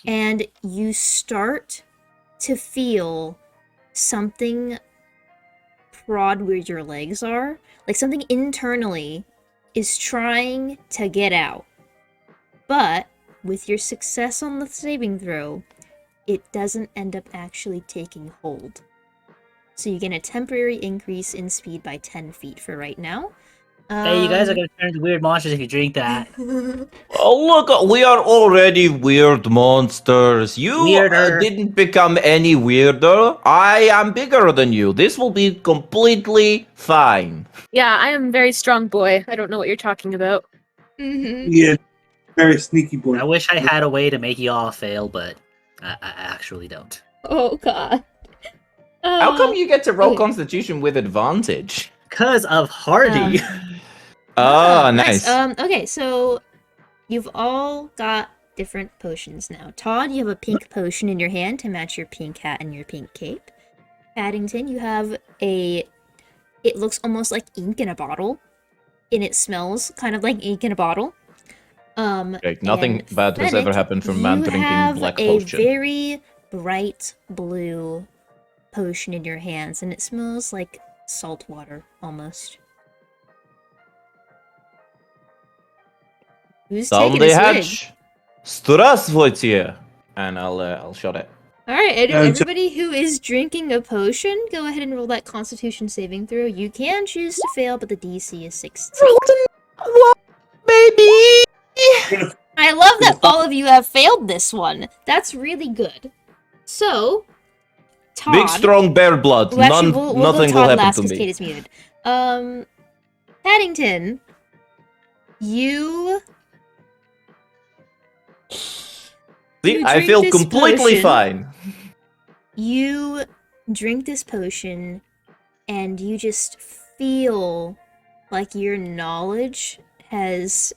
And you start to feel something prod where your legs are. Like something internally is trying to get out. But with your success on the saving throw, it doesn't end up actually taking hold. So you get a temporary increase in speed by 10 feet for right now. Hey, you guys are gonna turn into weird monsters if you drink that. Oh, look, we are already weird monsters. You Weirder. didn't become any weirder. I am bigger than you. This will be completely fine. Yeah, I am a very strong boy. I don't know what you're talking about. Mhm. Yeah, very sneaky boy. I wish I had a way to make you all fail, but I actually don't. Oh god. How come you get to roll okay. Constitution with advantage? Cause of Hardy. Oh, nice. Okay, so you've all got different potions now. Todd, you have a pink potion in your hand to match your pink hat and your pink cape. Paddington, you have it looks almost like ink in a bottle, and it smells kind of like ink in a bottle. Okay, nothing and bad has ever Fennick, happened from man you drinking have black a potion. very bright blue potion in your hands, and it smells like salt water almost. Who's taking Someday a swig? hatch. Здравствуйте. And I'll shut it. All right, Yeah, it's- everybody who is drinking a potion, go ahead and roll that Constitution saving throw. You can choose to fail, but the DC is 16. What, baby? I love that all of you have failed this one. That's really good. So, Todd. Big strong bear blood. Well, actually, we'll go Nothing Todd will happen last to because me. Kate is muted. Paddington, you. See, you I drink feel this completely potion. fine. You drink this potion, and you just feel like your knowledge has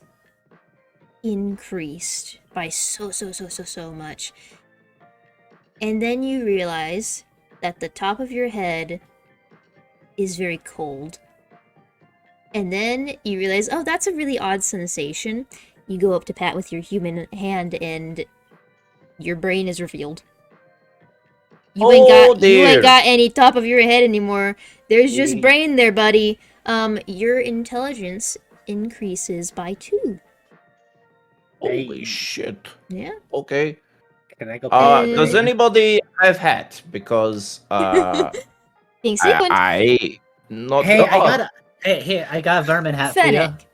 increased by so much. And then you realize that the top of your head is very cold. And then you realize, oh, that's a really odd sensation. You go up to pat with your human hand, and your brain is revealed. You ain't dear. got any top of your head anymore. There's just Sweet. brain there, buddy. Your intelligence increases by 2. Holy Hey. shit. Yeah. Okay. Can I go? Does Hey. anybody have hat? Because Being sequined. I not. Hey, I oh, got a. Hey, here, I got a vermin hat for you. Fennick,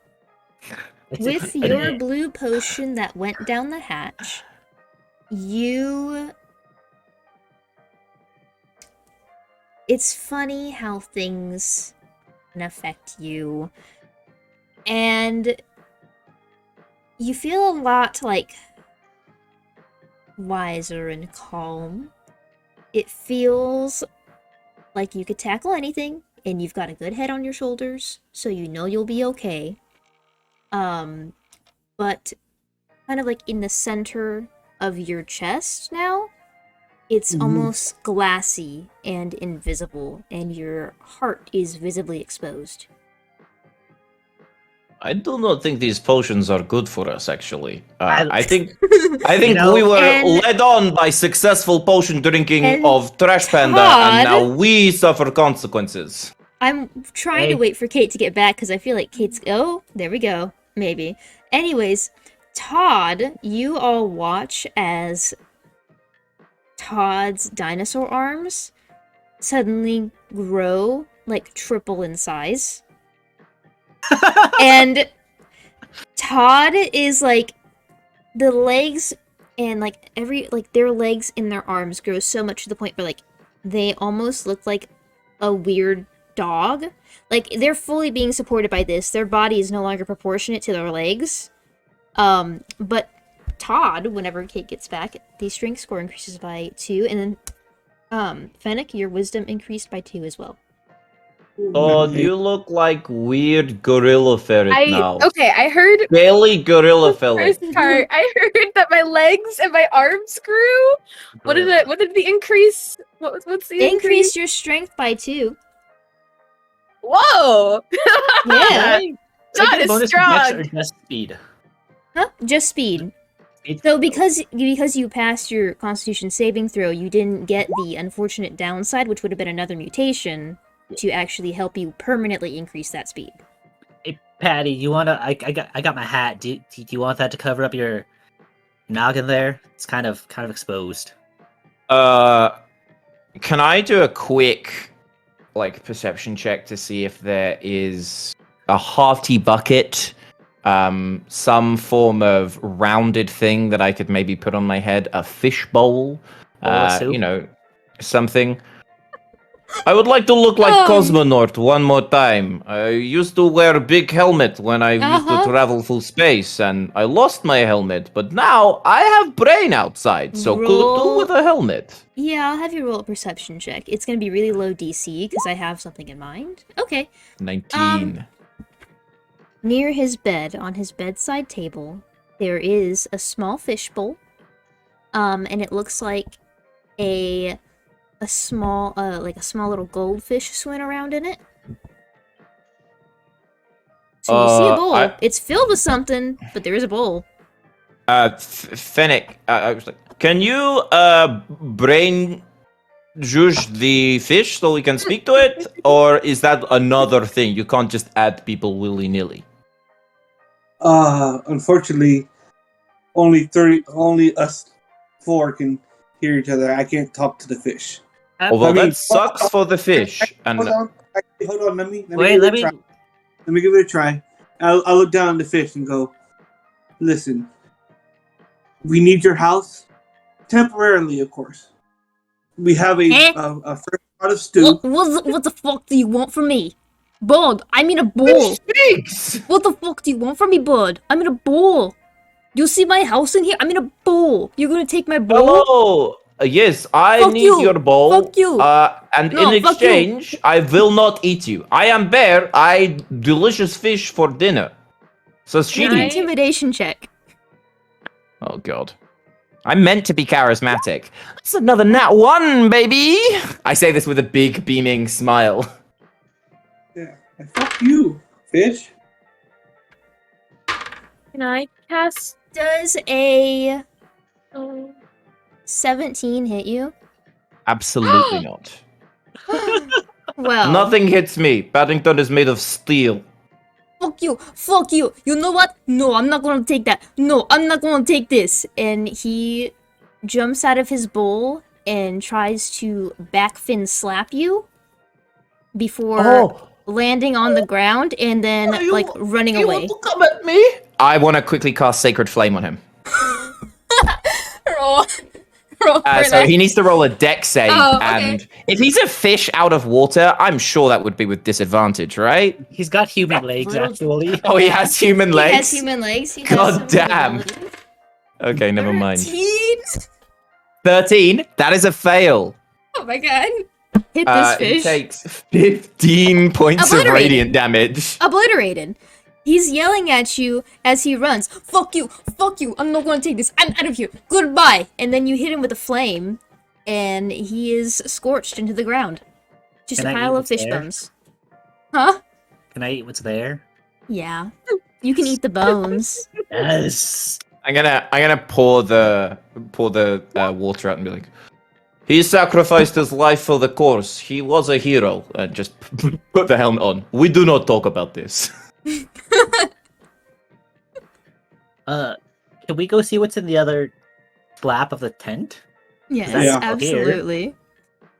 with your blue potion that went down the hatch, you it's funny how things can affect you. And you feel a lot, like, wiser and calm. It feels like you could tackle anything, and you've got a good head on your shoulders, so you know you'll be okay. But kind of like in the center of your chest now, it's almost glassy and invisible, and your heart is visibly exposed. I do not think these potions are good for us. Actually, I- I think You know, we were and- led on by successful potion drinking and of Trash Panda, Todd- and now we suffer consequences. I'm trying to Hey. wait for Kate to get back because I feel like Kate's. Oh, there we go. Maybe. Anyways, Todd, you all watch as Todd's dinosaur arms suddenly grow like triple in size. And Todd is like the legs and like their legs in their arms grow so much to the point where like they almost look like a weird dog. Like they're fully being supported by this. Their body is no longer proportionate to their legs. But Todd, whenever Kate gets back, the strength score increases by 2, and then Fennick, your wisdom increased by 2 as well. Oh, you look like weird gorilla ferret now. I heard Scaly gorilla the ferret. first part. I heard that my legs and my arms grew. What did it? What did the increase? What's the increase? Increase your strength by 2. Whoa! Yeah. Todd Like, is bonus strong. dex or just speed? Huh? Just speed. Speed? So because you passed your Constitution saving throw, you didn't get the unfortunate downside, which would have been another mutation, to actually help you permanently increase that speed. Hey, Patty, you wanna? I got my hat. Do you want that to cover up your noggin there? It's kind of exposed. Can I do a quick, like, perception check to see if there is a hearty bucket, some form of rounded thing that I could maybe put on my head, a fish bowl, Soup? you know, something. I would like to look like Cosmonaut one more time. I used to wear a big helmet when I used to travel through space, and I lost my helmet, but now I have brain outside, so could do Roll- with a helmet. Yeah, I'll have you roll a perception check. It's gonna be really low DC, because I have something in mind. Okay. 19. Near his bed, on his bedside table, there is a small fishbowl. And it looks like a small little goldfish swimming around in it. So you see a bowl. It's filled with something, but there is a bowl. Fennick, I was like, can you brain juice the fish so we can speak to it, or is that another thing? You can't just add people willy nilly. Unfortunately, only us 4 can hear each other. I can't talk to the fish. Although I mean, that sucks for the fish. And Hold on. Actually, hold on. Let me Let me give it a try. I'll look down at the fish and go, listen, we need your house. Temporarily, of course. We have a fresh pot of stew. What the fuck do you want from me? Bud, I'm in a bowl. Thanks. What the fuck do you want from me, bud? I'm in a bowl. You see my house in here? I'm in a bowl. You're gonna take my bowl? Oh, yes, I Fuck need you. your bowl. Fuck you. And No, in fuck you. exchange, I will not eat you. I am bear. I delicious fish for dinner. Make an Sashimi. intimidation check. Oh god. I'm meant to be charismatic. That's another nat 1, baby. I say this with a big beaming smile. Yeah. Fuck you, fish. Can I cast? Does a Oh, 17 hit you? Absolutely not. Well, Nothing hits me. Paddington is made of steel. Fuck you! Fuck you! You know what? No, I'm not gonna take that. No, I'm not gonna take this. And he jumps out of his bowl and tries to back fin slap you before landing on the ground and then running away. Want to come at me? I want to quickly cast Sacred Flame on him. Roll. roll for So that? he needs to roll a dex save, Oh, okay. and if he's a fish out of water, I'm sure that would be with disadvantage, right? He's got human legs, Little- actually. Oh, he has human He legs. has human legs. He God has some damn. ability. Okay, never mind. 13? 13. That is a fail. Oh my god. Hit this He fish. takes 15 points of Obliterated. radiant damage. Obliterated. He's yelling at you as he runs. Fuck you! Fuck you! I'm not gonna take this. I'm out of here. Goodbye. And then you hit him with a flame, and he is scorched into the ground. Just Can a I eat pile of what's fish there? bones. Huh? Can I eat what's there? Yeah. You can eat the bones. Yes. I'm gonna pour the water out and be like, he sacrificed his life for the course. He was a hero. Just put the helmet on. We do not talk about this. Can we go see what's in the other flap of the tent? Yes, Yeah. absolutely.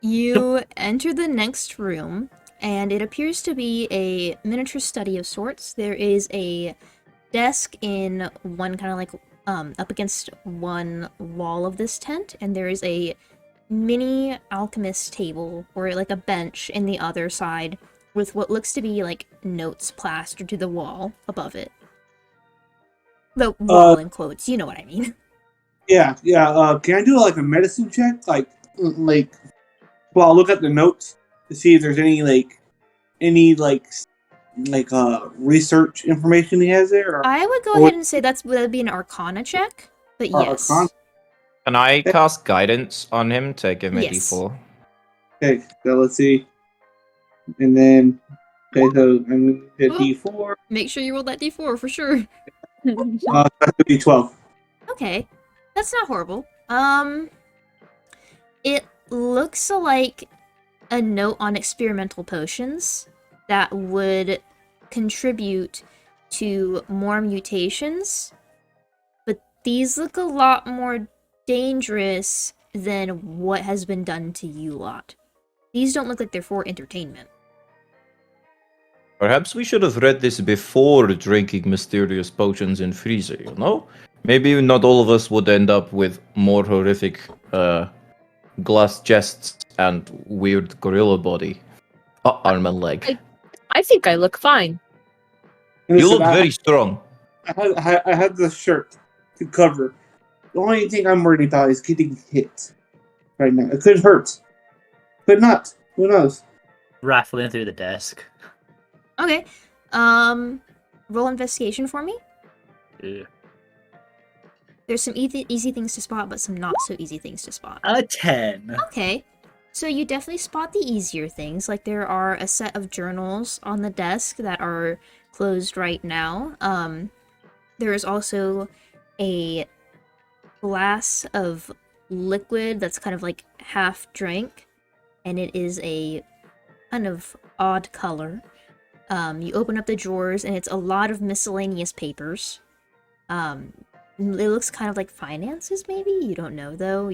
You enter the next room, and it appears to be a miniature study of sorts. There is a desk in one kind of like up against one wall of this tent, and there is a mini alchemist table or like a bench in the other side with what looks to be like notes plastered to the wall above it. The wall in quotes, you know what I mean. Yeah. Can I do like a medicine check? Well, I'll look at the notes to see if there's any research information he has there. Or, I would go Or- ahead and say that'd be an Arcana check, but yes. Arcana? Can I cast guidance on him to give me Yes. a d4? Okay, so let's see. And then, okay, so I'm gonna hit Oh. D4. Make sure you roll that d4 for sure. That's gonna be 12. Okay, that's not horrible. It looks like a note on experimental potions that would contribute to more mutations, but these look a lot more dangerous than what has been done to you lot. These don't look like they're for entertainment. Perhaps we should have read this before drinking mysterious potions in freezer, you know? Maybe not all of us would end up with more horrific glass chests and weird gorilla body. Arm and leg. I think I look fine. You Listen, look very strong. I have the shirt to cover. The only thing I'm worried about is getting hit right now. It could hurt. Could not. Who knows? Raffling through the desk. Okay, roll investigation for me. Ugh. There's some easy things to spot, but some not so easy things to spot. A 10. Okay, so you definitely spot the easier things, like there are a set of journals on the desk that are closed right now. There is also a glass of liquid that's kind of like half drank, and it is a kind of odd color. You open up the drawers, and it's a lot of miscellaneous papers. It looks kind of like finances, maybe? You don't know, though.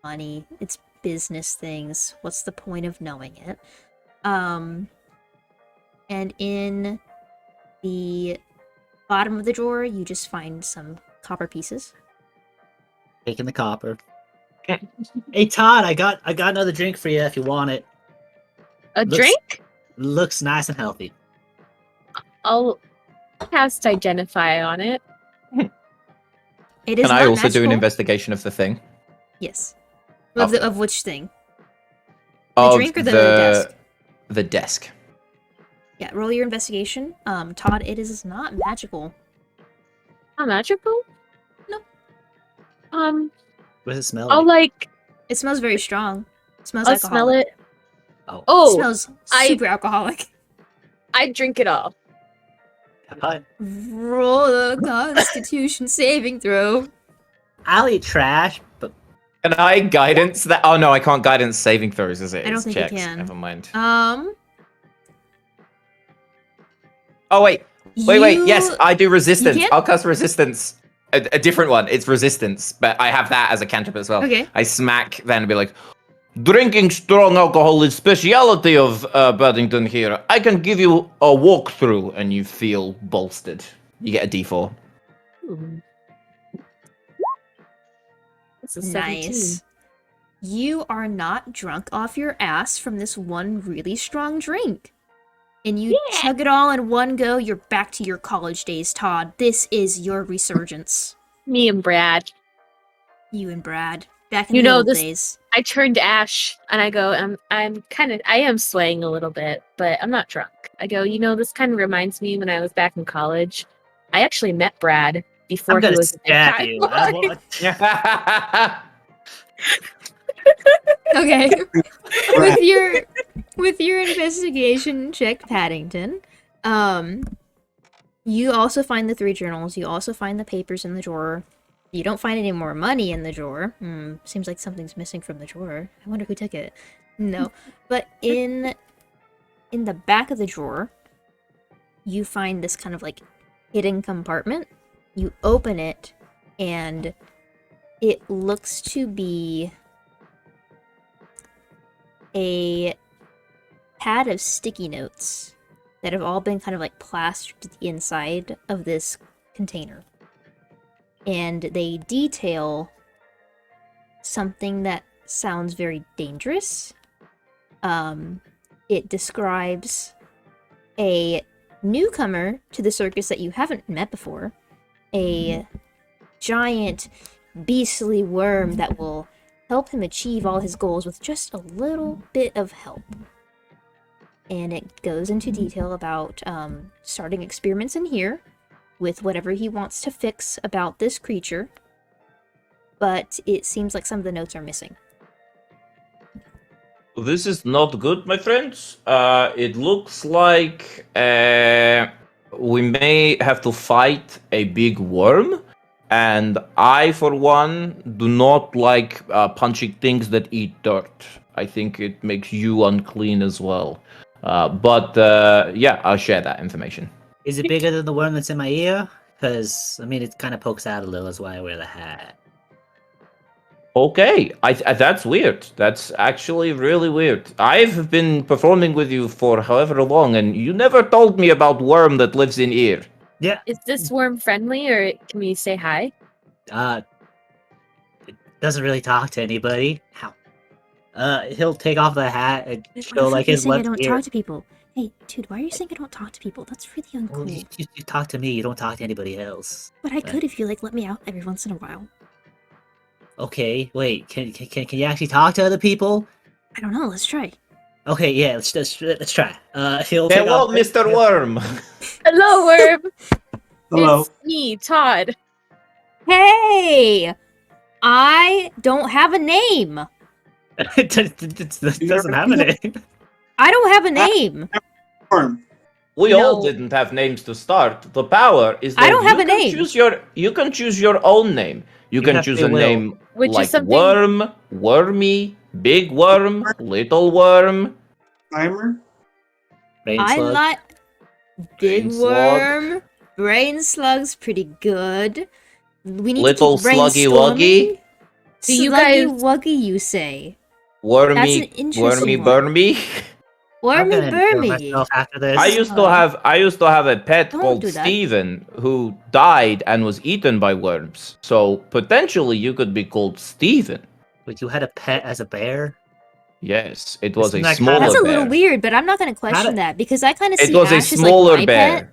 Money. It's business things. What's the point of knowing it? And in the bottom of the drawer, you just find some copper pieces. Taking the copper. Hey Todd, I got another drink for you if you want it. A Looks- drink? Looks nice and healthy. I'll cast Identify on it. It is Can I not also do an magical. investigation of the thing? Yes. Okay. Of which thing? The Of drink or the desk? The desk. Yeah, roll your investigation. Todd, it is not magical. Not magical? No. What does it smell I'll like? like. It smells very strong. It smells I'll alcoholic. smell it. Oh, It Oh, smells I- super alcoholic. I drink it all. hi. Roll a Constitution saving throw. I'll eat trash, but Can I guidance that? Oh no, I can't guidance saving throws, is it? I don't It's think you checks. can. Never mind. Oh wait. Yes, I do resistance. can? I'll cast resistance. A different one. It's resistance, but I have that as a cantrip as well. Okay. I smack then and be like, drinking strong alcohol is speciality of Paddington here. I can give you a walkthrough, and you feel bolstered. You get a D4. Ooh. It's a Nice. 17. you are not drunk off your ass from this one really strong drink. And you chug it all in one go, you're back to your college days, Todd. This is your resurgence. Me and Brad. You and Brad. Back in You the know, old this- days. I turn to Ash and I go, I am swaying a little bit, but I'm not drunk. I go, this kind of reminds me when I was back in college. I actually met Brad before I'm he gonna was stab you. Okay. with your investigation check, Paddington, you also find the 3 journals. You also find the papers in the drawer. You don't find any more money in the drawer. Seems like something's missing from the drawer. I wonder who took it. No, but in the back of the drawer, you find this kind of like hidden compartment. You open it, and it looks to be a pad of sticky notes that have all been kind of like plastered to the inside of this container. And they detail something that sounds very dangerous. It describes a newcomer to the circus that you haven't met before. A giant, beastly worm that will help him achieve all his goals with just a little bit of help. And it goes into detail about starting experiments in here with whatever he wants to fix about this creature. But it seems like some of the notes are missing. This is not good, my friends. It looks like we may have to fight a big worm. And I, for one, do not like punching things that eat dirt. I think it makes you unclean as well. But I'll share that information. Is it bigger than the worm that's in my ear? Because, it kind of pokes out a little, that's why I wear the hat. Okay, that's weird. That's actually really weird. I've been performing with you for however long, and you never told me about worm that lives in ear. Yeah. Is this worm friendly, or can we say hi? It doesn't really talk to anybody. How? He'll take off the hat and show like his saying I left don't ear. talk to people. Hey, dude, why are you saying I don't talk to people? That's really Well, uncool. you talk to me, you don't talk to anybody else. But I could if you let me out every once in a while. Okay, wait, can you actually talk to other people? I don't know. Let's try. Okay, yeah, let's try. He'll take Hello, off- Mr. Worm. Hello, worm. Hello. It's me, Todd. Hey, I don't have a name. It doesn't have a name. I don't have a name. Worm. We all No. didn't have names to start. The power is that I don't have you a can name. You can choose your own name. You can have choose free a will. name Which is like something- Worm, Wormy, Big Worm, Little Worm. Timer. Rain I slug. like Big Brain slug. Worm. Brain slug's pretty good. We need Little to keep sluggy brainstorming. wuggy. Do you Sluggy guys- wuggy, you say? Wormy, That's an interesting Wormy, one. Burmy. I'm Wormy gonna kill Burmy. myself after this. I used to have a pet Don't called do that. Steven who died and was eaten by worms. So potentially you could be called Steven. Wait, you had a pet as a bear? Yes, it was Isn't a that smaller That's a bear. little weird, but I'm not going to question did- that because I kind of It see was a Ash as smaller like my bear. pet.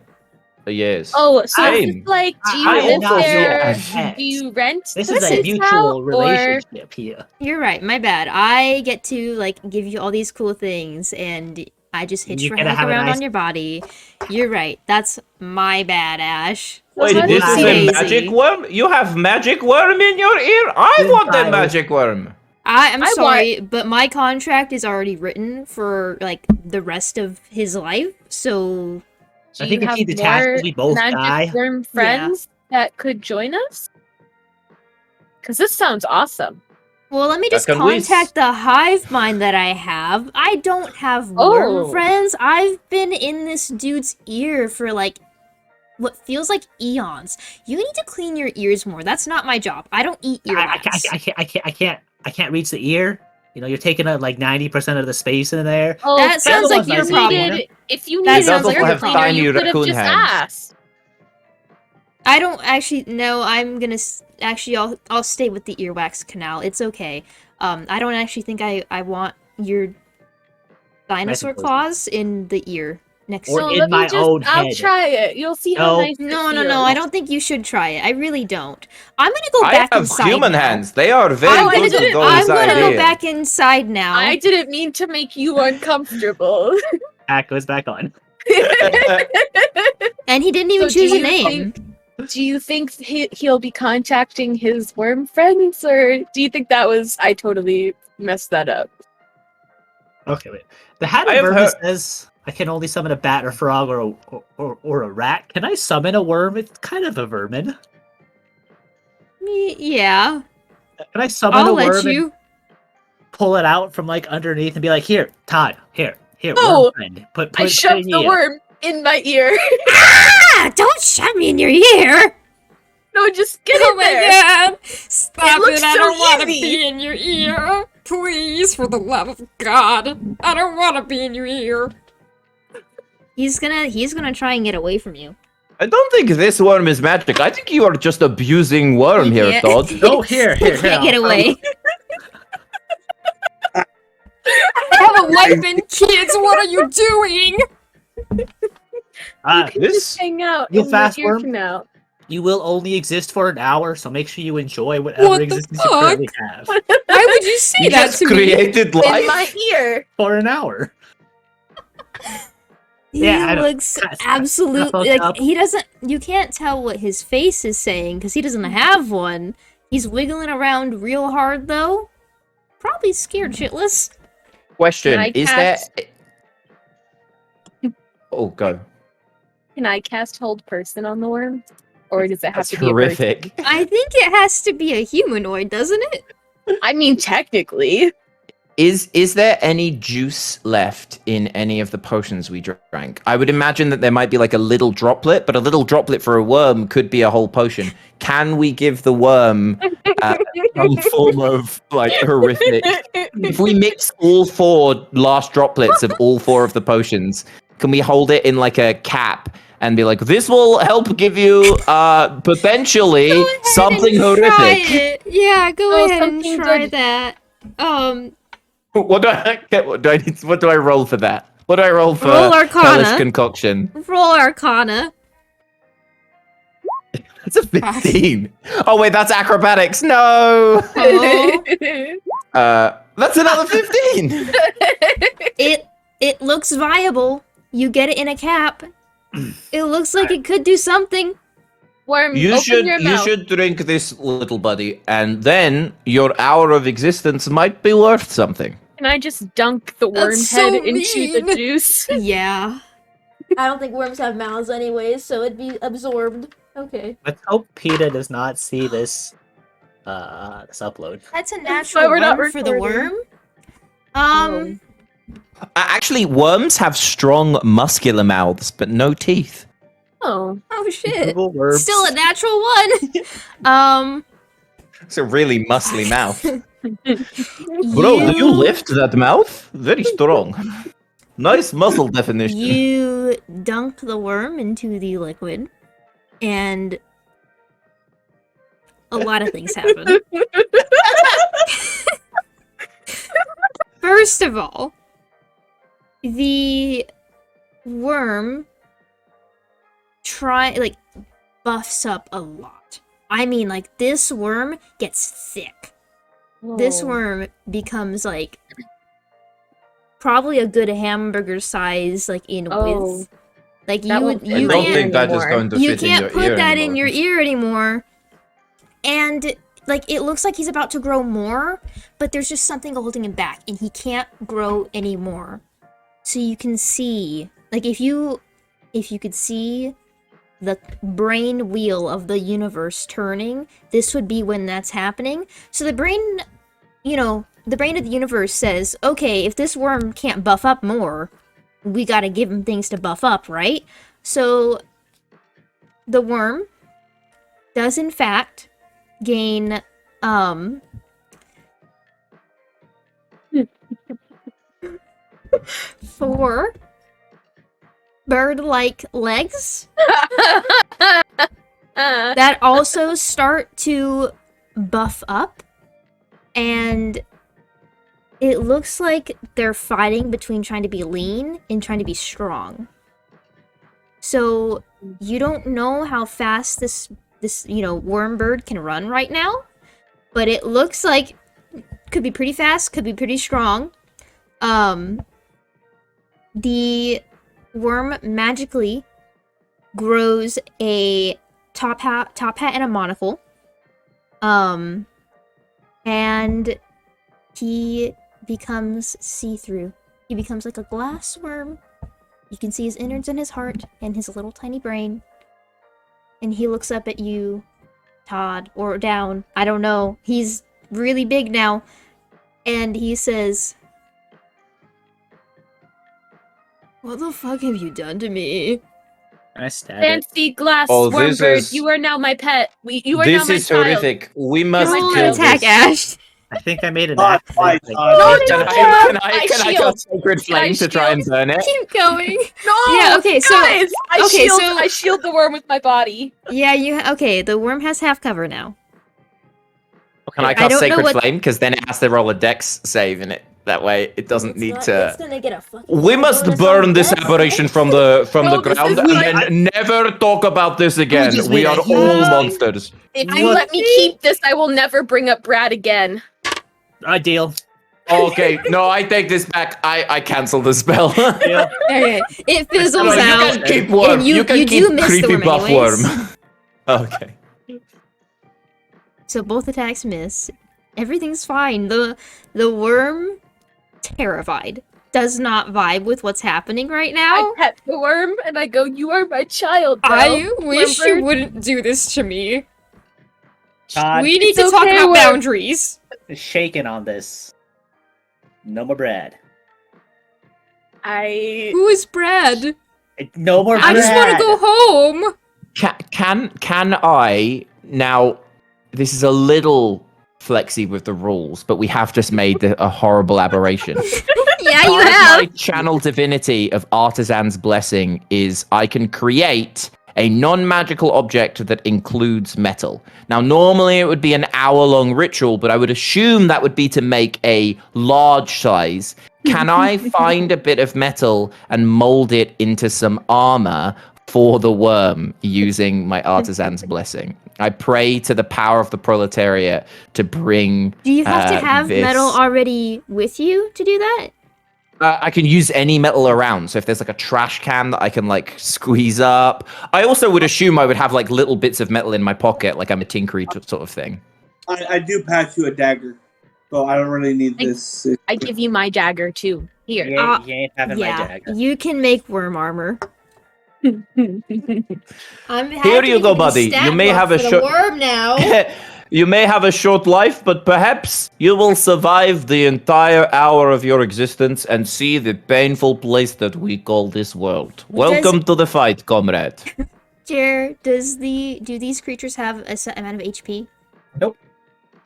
Yes. Oh, so Same. it's like, do you I live also there? see Ash. Do you rent This the is a place mutual out, or- relationship here. You're right, my bad. I get to like give you all these cool things, and I just hitch You your gotta heck have a around nice- on your body. You're right. That's my bad, Ash. Wait, What this is is it? a Daisy. magic worm? You have magic worm in your ear? I This want guy a is- magic worm. I'm I sorry, but my contract is already written for like the rest of his life. So Do I think you if he have detaches, more we both magic die. worm friends that could join us? Because this sounds awesome. well, let me just can we contact the hive mind that I have. I don't have worm Oh. friends. I've been in this dude's ear for like what feels like eons. You need to clean your ears more. That's not my job. I don't eat earwax. I can't reach the ear. You know, you're taking up like 90% of the space in there. Oh, That sounds like your problem. If you That needed sounds a like your ear problem. cleaner, you Tiny could have raccoon just hands. asked. I don't actually. No, I'm gonna actually. I'll stay with the earwax canal. It's okay. I don't actually think I want your dinosaur poison. claws in the ear next Or to So me. in let me my own I'll head. try it. You'll see how No. nice it No, feels. I don't think you should try it. I really don't. I'm gonna go I back have inside human now. hands. They are very I'm gonna good go, at going I'm gonna inside go in. back inside now. I didn't mean to make you uncomfortable. Hat goes back on. And he didn't even So do choose a you name. Do you think he'll be contacting his worm friends, or do you think that was I totally messed that up? Okay, wait. The Hat I of have Vermis heard- says I can only summon a bat or frog or a rat. Can I summon a worm? It's kind of a vermin. Yeah, Can I summon I'll a let worm and you. pull it out from like underneath and be like, here, Todd, here, Oh, worm friend. Put I it shoved in the here." worm in my ear. Ah! Don't shove me in your ear! No, just get Oh in my there. god! Stop looks it! I so don't want to easy. be in your ear! Please, for the love of God! I don't want to be in your ear! He's gonna try and get away from you. I don't think this worm is magic. I think you are just abusing worm You here, can't- Todd. Oh, here, He here, can't get I'll- away. I have a wife and kids. What are you doing? Ah, You can this- just hang out you in fast the ear worm? for now. you will only exist for an hour, so make sure you enjoy whatever What the existence you currently have Why would you say You that just to me? created In life. my ear. for an hour. He Yeah, I know. looks Kinda fucked absolutely like up. he doesn't. You can't tell what his face is saying because he doesn't have one. He's wiggling around real hard though. Probably scared shitless. Question: Can I is cast- there? Oh, go. Can I cast hold person on the worm? Or does it have That's to be a person? horrific. I think it has to be a humanoid, doesn't it? I mean, technically. Is there any juice left in any of the potions we drank? I would imagine that there might be like a little droplet, but a little droplet for a worm could be a whole potion. Can we give the worm some form of like horrific? If we mix all 4 last droplets of all 4 of the potions, can we hold it in like a cap and be like, this will help give you potentially Go ahead something and try horrific? it. Yeah, go Oh, ahead and something try good. that. What do I get? What do I roll for that? What do I roll for Roll Arcana. hellish concoction? Roll Arcana. It's a 15. Oh wait, that's acrobatics. No. Oh. That's another 15. It looks viable. You get it in a cap. It looks like it could do something. Worm, You open your mouth. should drink this, little buddy, and then your hour of existence might be worth something. Can I just dunk the worm That's head so into the mean. juice? Yeah. I don't think worms have mouths anyways, so it'd be absorbed. Okay. Let's hope PETA does not see this this upload. That's a why natural we're not worm for the recording. worm. Actually, worms have strong muscular mouths, but no teeth. Oh. Oh shit. Google worms. Still a natural one. It's a really muscly mouth. Bro, do you lift that mouth? Very strong. Nice muscle definition. You dunk the worm into the liquid, and a lot of things happen. First of all, the worm buffs up a lot. I mean, like, this worm gets thick. This Oh. worm becomes like probably a good hamburger size, like in Oh. width. Like That you, won't I fit you my don't ear think can't, that is anymore. going to you fit in can't your put ear that anymore. in your ear anymore. And like it looks like he's about to grow more, but there's just something holding him back, and he can't grow anymore. So you can see, like if you could see the brain wheel of the universe turning, this would be when that's happening. So the brain, the brain of the universe says, okay, if this worm can't buff up more, we gotta give him things to buff up, right? So the worm does in fact gain, 4 bird-like legs that also start to buff up, and It looks like they're fighting between trying to be lean and trying to be strong. So you don't know how fast this worm bird can run right now, but it looks like could be pretty fast, could be pretty strong. The worm magically grows a top hat and a monocle. And he becomes see-through. He becomes like a glass worm. You can see his innards and his heart and his little tiny brain. And he looks up at you, Todd, or down. I don't know. He's really big now. And he says, "What the fuck have you done to me?" I stab it. Fancy glass Oh, worm this bird. is- You are now my pet. You are now This my is child. horrific. We must my Roll kill an child. attack, this. Ash. I think I made an Todd, accident. Todd, Like, Todd. No, Can no, I shield. cast Sacred Flame to try and shield. burn it? Keep going. No. Yeah, okay, so- guys, okay, so- I shield the worm with my body. Yeah, okay, the worm has half cover now. Can I I cast don't know Sacred what- Flame? Because then it has to roll a Dex save in it. That way, it doesn't need to. gonna get a fucking We must burn this aberration from the No, this ground, is and like- then never talk about this again. just We made a are huge all thing. monsters. If you What? let me keep this, I will never bring up Brad again. deal. Okay, no, I take this back. I cancel the spell. Deal. Okay, it fizzles No, you out. can keep worm. and you can do keep miss the creepy worm buff anyways. worm. Okay. So both attacks miss. Everything's fine. The worm, terrified, does not vibe with what's happening right I now. pet the worm and I go, "You are my child, bro." wish Worm bird. wouldn't do this to me. Todd We need It's to talk okay, about worm. boundaries. is shaking on this. No more Brad. Who is Brad? No more I Brad. just want to go home. Can I now? This is a little flexy with the rules, but we have just made a horrible aberration. Yeah, you Part of have. my channel divinity of Artisan's Blessing is I can create a non-magical object that includes metal. Now, normally it would be an hour-long ritual, but I would assume that would be to make a large size. Can I find a bit of metal and mold it into some armor for the worm using my Artisan's Blessing? I pray to the power of the proletariat to bring Do you have to have this. metal already with you to do that? I can use any metal around. So if there's like a trash can that I can like squeeze up. I also would assume I would have like little bits of metal in my pocket, like I'm a tinkery sort of thing. I do pass you a dagger, so I don't really need this. I give you my dagger too. Here. You ain't having my Yeah, dagger. you can make worm armor. I'm Here you go, buddy. You may have a short. worm now. You may have a short life, but perhaps you will survive the entire hour of your existence and see the painful place that we call this world. Welcome to the fight, comrade. Jer, do these creatures have a set amount of HP? Nope.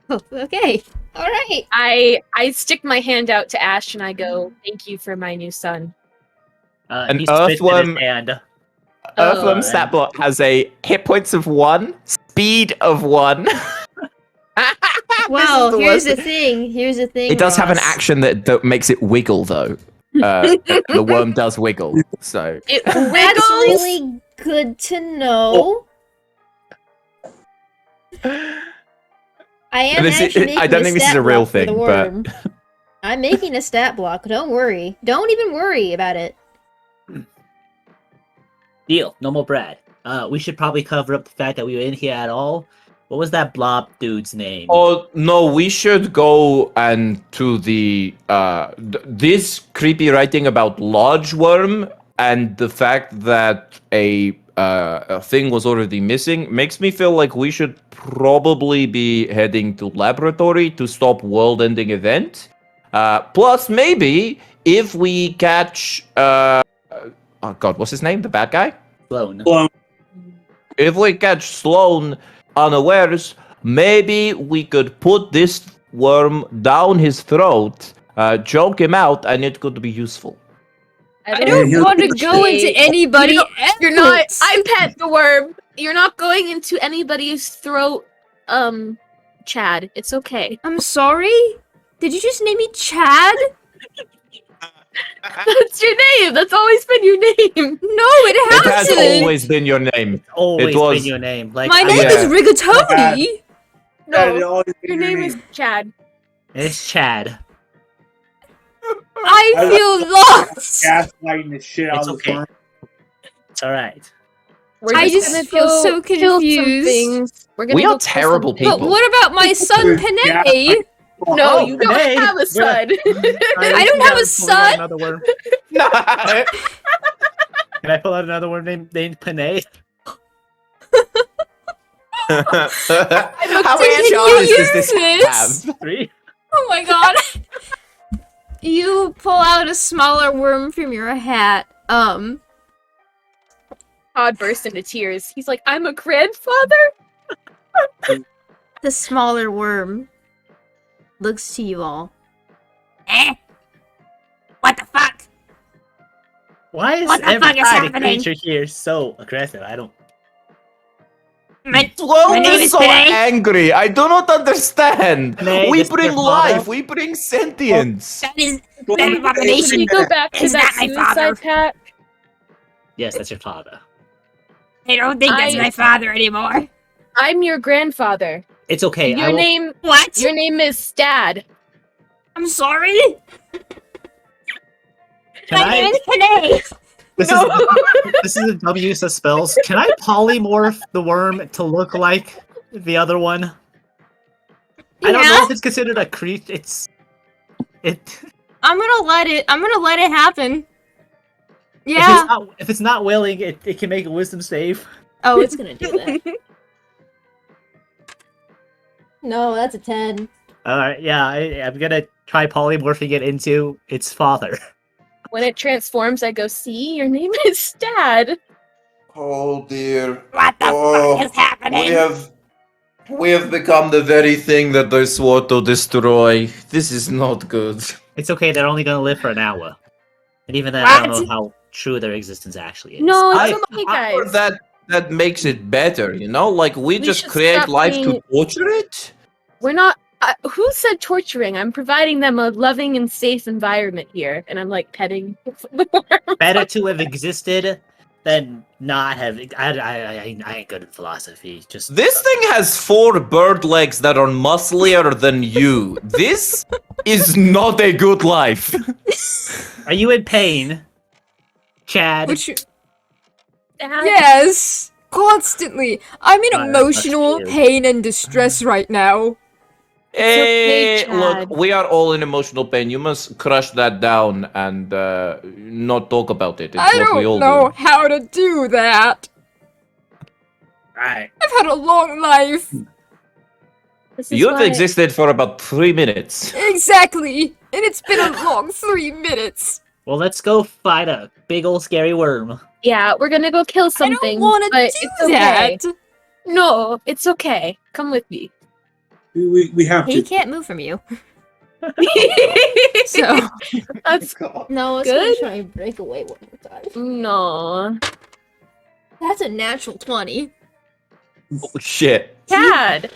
Oh, okay. All right. I stick my hand out to Ash and I go, "Thank you for my new son." An He spit in his earthworm- hand. Earthworm Oh. stat block has a hit points of 1, speed of 1. Well, the here's worst. the thing. Here's the thing. It does have an Ross. action that makes it wiggle, though. The worm does wiggle, so It That's wiggles. really good to know. I am This is- actually making I don't think this is stat a real block for the thing, but- worm. I'm making a stat block. Don't worry. Don't even worry about it. Deal. No more Brad. We should probably cover up the fact that we were in here at all. What was that blob dude's name? Oh no, we should go and to the this creepy writing about large worm and the fact that a thing was already missing makes me feel like we should probably be heading to laboratory to stop world-ending event. Plus, maybe if we catch oh god, what's his name? The bad guy? Sloane. Sloane. If we catch Sloane unawares, maybe we could put this worm down his throat, choke him out, and it could be useful. I don't want to go into anybody You else. You're not. I'm Pet the worm. You're not going into anybody's throat, Chad. It's okay. I'm sorry. Did you just name me Chad? That's your name. That's always been your name. No, it It has hasn't. always been your name. Always was- been your name. Like My I- name Yeah. is Rigatoni. No, your name is Chad. It's Chad. I feel lost. Gaslighting the shit out It's of okay. the It's all right. We're I just just gonna feel go so kill some confused. things. We're gonna We go are kill some terrible things. But people. what about my son Panay? No, Oh, you don't Renee, have a son. I don't have a son. Another worm. How Can I pull out another worm named Panay? many charges does this this? have? 3. Oh my god. You pull out a smaller worm from your hat. Todd burst into tears. He's like, I'm a grandfather? The smaller worm looks to you all. What the fuck? Why is What the every fuck is kind of happening? creature here so aggressive? I don't. My Sloane name is is so Panay. angry. I do not understand. Panay, We this is bring your father? life. We bring sentience. That is Well, that Can abomination. we go back to Is that that my father? suicide pact? Yes, that's your father. I don't think that's I- my father anymore. I'm your grandfather. It's okay. I Your will- name What? your name is Stad. I'm sorry. Can My name I? is Panay. This No. is this is a dumb use of spells. Can I polymorph the worm to look like the other one? I don't know Yeah? if it's considered a creature. It. I'm gonna let it happen. If Yeah. if it's not willing, it can make a wisdom save. Oh, it's gonna do that. No, that's a 10. Alright, yeah, I'm gonna try polymorphing it into its father. When it transforms, I go, see, your name is Stad. Oh dear. What the Oh, fuck is happening? We have become the very thing that they swore to destroy. This is not good. It's okay, they're only gonna live for an hour. And even then, I don't What? know how true their existence actually is. No, I- it's okay, guys. That makes it better, you know? Like we just should create stop life being- to torture it? We're not. Who said torturing? I'm providing them a loving and safe environment here, and I'm like petting the worm. Better to have existed than not have. I ain't good at philosophy. Just This thing has 4 bird legs that are musclier than you. This is not a good life. Are you in pain, Chad? Yes, constantly. I'm in That's emotional cute. pain and distress right now. okay, Look, Chad. we are all in emotional pain. You must crush that down and not talk about it. It's I what we all don't know do. how to do that. Alright. I've had a long life. This is You've why- existed for about 3 minutes. Exactly. And it's been a long 3 minutes. Well, let's go fight a big old scary worm. Yeah, we're gonna go kill I something. don't want to but do it's okay. that. No, it's okay. Come with me. We have He to. can't move from you. so So that's no, it's Good. gonna try and break away one more time. no. That's a natural 20. Oh, shit. Chad,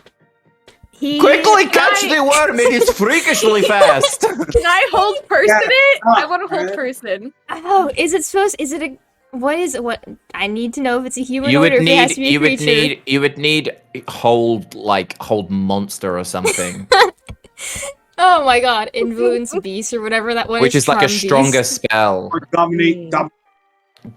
He Quickly catch the worm, it is freakishly fast. can I hold person Yeah, it? I stop, want to hold man. person. Oh, is it supposed? Is it a? What is it? What I need to know if it's a humanoid You or would if it has to need be a creature. you would need hold monster or something. Oh my god, influence beast or whatever that one Which is like a Charm stronger beast. spell. Or dominate.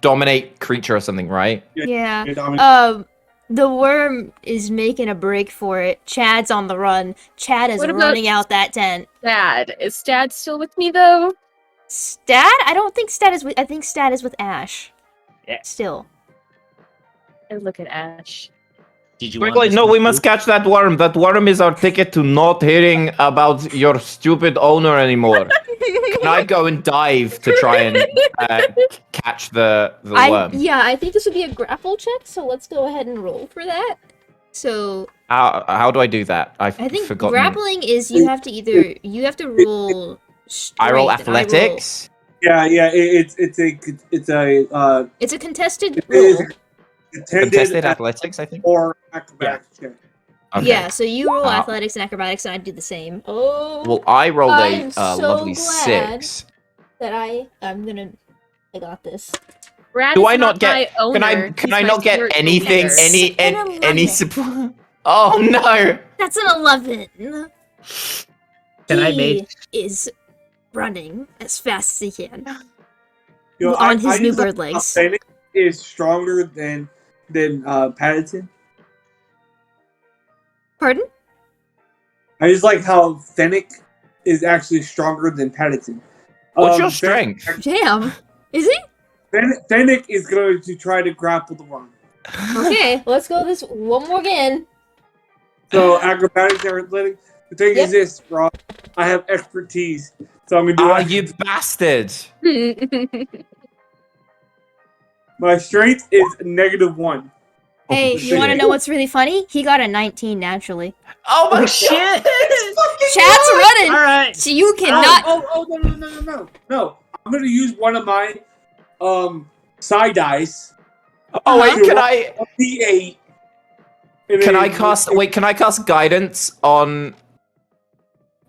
Dominate creature or something, right? Yeah. Dominate. The worm is making a break for it. Chad's on the run. Chad is What about- running out that tent. Stad, is Stad still with me though? Stat? I don't think Stat is with. I think Stat is with Ash. Yeah. Still. I look at Ash. Did you want Quickly, this no, one we too? must catch that worm. That worm is our ticket to not hearing about your stupid owner anymore. Can I go and dive to try and catch the worm? Yeah, I think this would be a grapple check. So let's go ahead and roll for that. So How do I do that? I've I think forgotten. grappling is you have to roll. I roll strength, and athletics. Yeah, it's a It's a contested it is roll. intended Contested athletics, I think. or acrobatics. Yeah. Okay. Yeah, so you roll Uh, athletics and acrobatics, and I do the same. Oh, Well, I rolled I'm a so lovely glad. 6. that I got this. Brad Do is I not get? my owner. Can He's I my not get spiritual anything? leader. Any support? Oh no! That's an 11. Can I He make? is running as fast as he can. You know, On his new just like bird legs. how Fennick is stronger than Paddington. Pardon? I just like how Fennick is actually stronger than Paddington. What's your strength? Damn. Is he? Fennick is going to try to grapple the worm. Okay, let's go this one more again. So acrobatics and athletic. The thing Yep. is this, bro. I have expertise, so I'm gonna do Oh, it. you bastard! My strength is -1. Hey, you want to know what's really funny? He got a 19 naturally. Oh my Shit! Chad's running! All right. So you cannot. No. I'm gonna use one of my side dice. Oh wait, to can roll I? a D8. and Can then- I cast? Wait, can I cast guidance on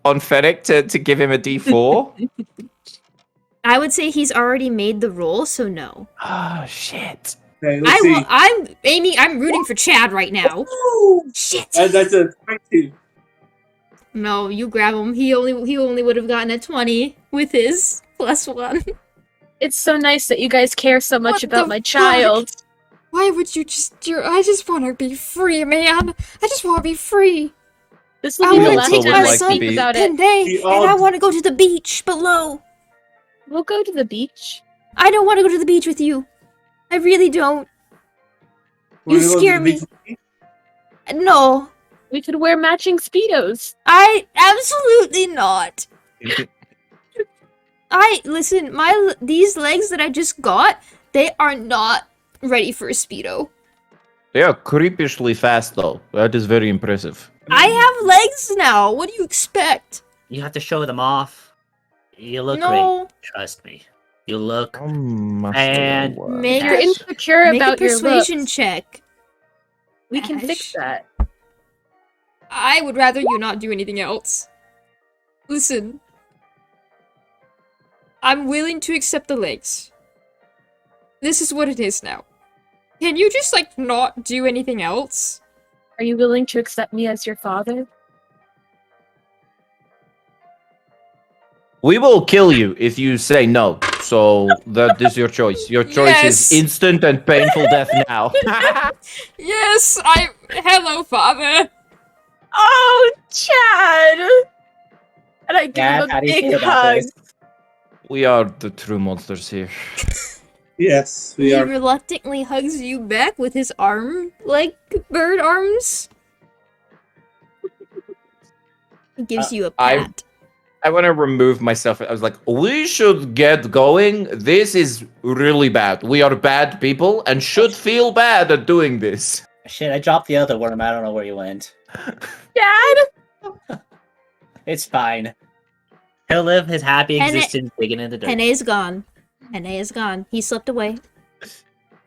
Fennick to give him a D4? I would say he's already made the roll, so no. Oh shit! Okay, let's see. I'm rooting for Chad right now. Woo! Shit. That's a 22. No, you grab him. He only would have gotten a 20 with his +1. It's so nice that you guys care so much What about the my fuck? child. Why would you I just want to be free, man. I just want to be free. This will I be the want want last to also take time would my I like to son speak be- about it. Penday, We and all- I want to go to the beach below. We'll go to the beach. I don't want to go to the beach with you. I really don't. You Wanna go to scare the me. beach? No, We could wear matching Speedos. I absolutely not. Listen, these legs that I just got, they are not ready for a Speedo. They are creepishly fast, though. That is very impressive. I have legs now. What do you expect? You have to show them off. You look No. great. Trust me. You look. And Make If you're a, insecure make a about your persuasion looks, check. we can Ash. fix that. I would rather you not do anything else. Listen. I'm willing to accept the legs. This is what it is now. Can you just, like, not do anything else? Are you willing to accept me as your father? we will kill you if you say no. So that is your choice. Your choice is Yes. instant and painful death now. Yes, hello, father. Oh, Chad! And I give Dad, him how a do you big feel about hug. this? We are the true monsters here. Yes, we He are. reluctantly hugs you back with his arm, like bird arms. He gives you a I- pat. I want to remove myself. I was like, we should get going. This is really bad. We are bad people and should feel bad at doing this. Shit, I dropped the other worm. I don't know where you went. Dad! It's fine. He'll live his happy And it- existence digging in the dirt. Hene is gone. Hene is gone. He slipped away.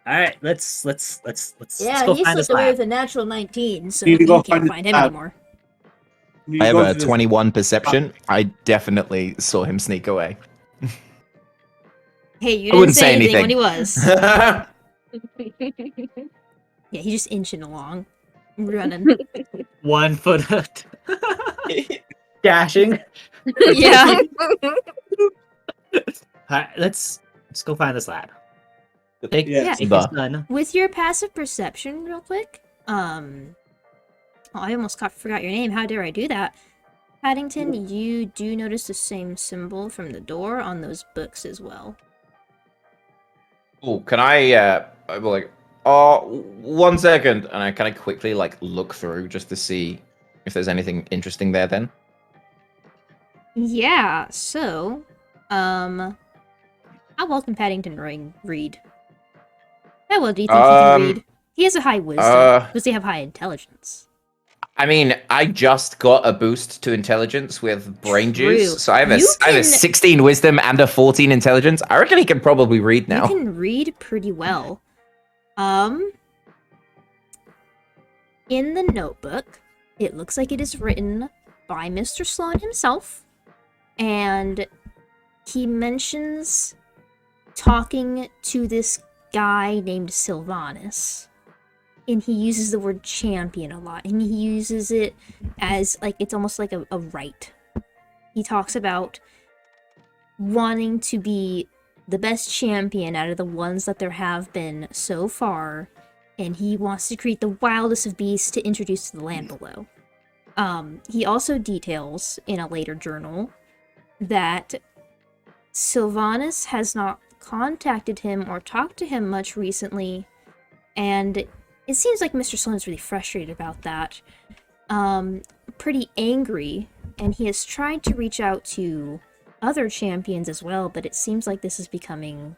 All right, let's Yeah, go he find this slipped away lab. with a natural 19, so Need to you go can't find find his him lab. anymore. You I have go a to this- 21 perception. I definitely saw him sneak away. Hey, you I didn't wouldn't say say anything when anything. he was. Yeah, he's just inching along. Running. 1 foot dashing. Yeah. All right, let's go find this lab. Take, Yeah. take Bah. his gun. With your passive perception, real quick. Oh, I almost forgot your name. How dare I do that? Paddington, you do notice the same symbol from the door on those books as well. Oh, can I? I'm like, 1 second, and I kind of quickly like look through just to see if there's anything interesting there. Then. Yeah, so, how well can Paddington read? How well do you think he can read? He has a high wisdom. Does he have high intelligence? I mean, I just got a boost to intelligence with brain True. juice, so I have You I have a can- 16 wisdom and a 14 intelligence. I reckon he can probably read now. You can read pretty well. In the notebook, It looks like it is written by Mr. Sloane himself, and he mentions talking to this guy named Sylvanus. And he uses the word champion a lot, and he uses it as, like, it's almost like a right. He talks about wanting to be the best champion out of the ones that there have been so far, and he wants to create the wildest of beasts to introduce to the land below. He also details in a later journal that Sylvanus has not contacted him or talked to him much recently, and it seems like Mr. Sloane's really frustrated about that. Pretty angry, and he has tried to reach out to other champions as well, but it seems like this is becoming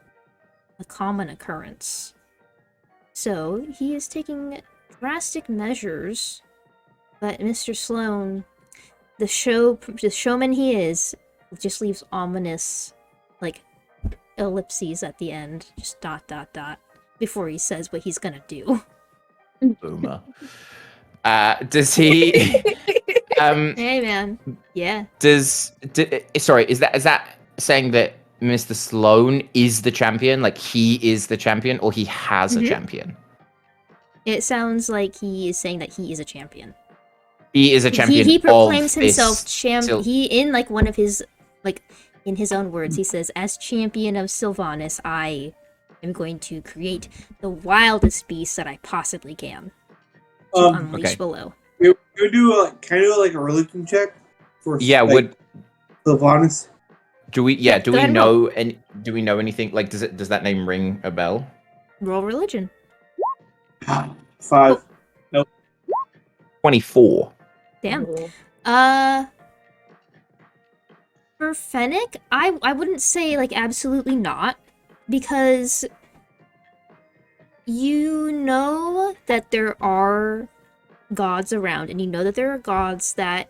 a common occurrence. So, he is taking drastic measures, but Mr. Sloane, the showman he is, just leaves ominous, like, ellipses at the end, just ... before he says what he's gonna do. Boomer. Does he? Hey, man. Yeah. Sorry, is that saying that Mr. Sloane is the champion? Like he is the champion, or he has a champion? It sounds like he is saying that he is a champion. He is a champion. He proclaims of himself this champion. He, in like one of his, like, in his own words, he says, "As champion of Sylvanus, I am going to create the wildest beast that I possibly can to unleash Okay. below." You do kind of like a religion check for would Sylvanus. do we? Yeah, Do go we ahead and know? And do we know anything? Like, does that name ring a bell? Roll religion. 5. 24. Damn. For Fennick, I wouldn't say, like, absolutely not, because you know that there are gods around, and you know that there are gods that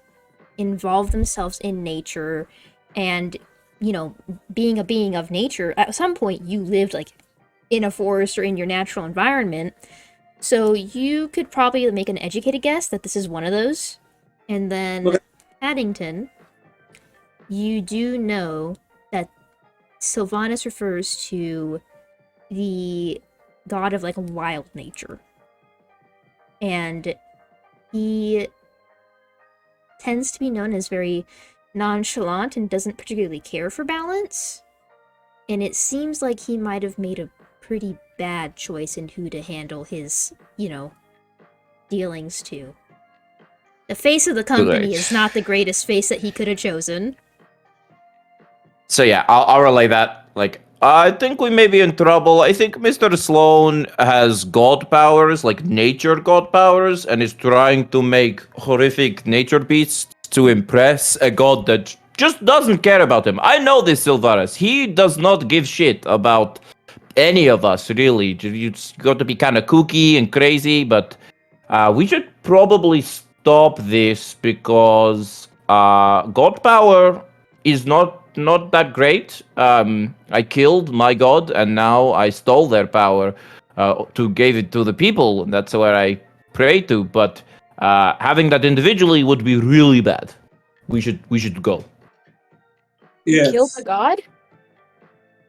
involve themselves in nature, and, you know, being a being of nature, at some point you lived, like, in a forest or in your natural environment, so you could probably make an educated guess that this is one of those. And then Okay. Paddington, you do know that Sylvanus refers to the god of, like, wild nature. And he tends to be known as very nonchalant and doesn't particularly care for balance. And it seems like he might have made a pretty bad choice in who to handle his, you know, dealings to. The face of the company Correct. is not the greatest face that he could have chosen. So yeah, I'll relay that. Like, I think we may be in trouble. I think Mr. Sloane has god powers, like nature god powers, and is trying to make horrific nature beasts to impress a god that just doesn't care about him. I know this Sylvanus. He does not give shit about any of us, really. You just got to be kind of kooky and crazy, but we should probably stop this because god power is not that great. I killed my god, and now I stole their power to give it to the people. And that's where I pray to. But having that individually would be really bad. We should go. Yes. Kill the god?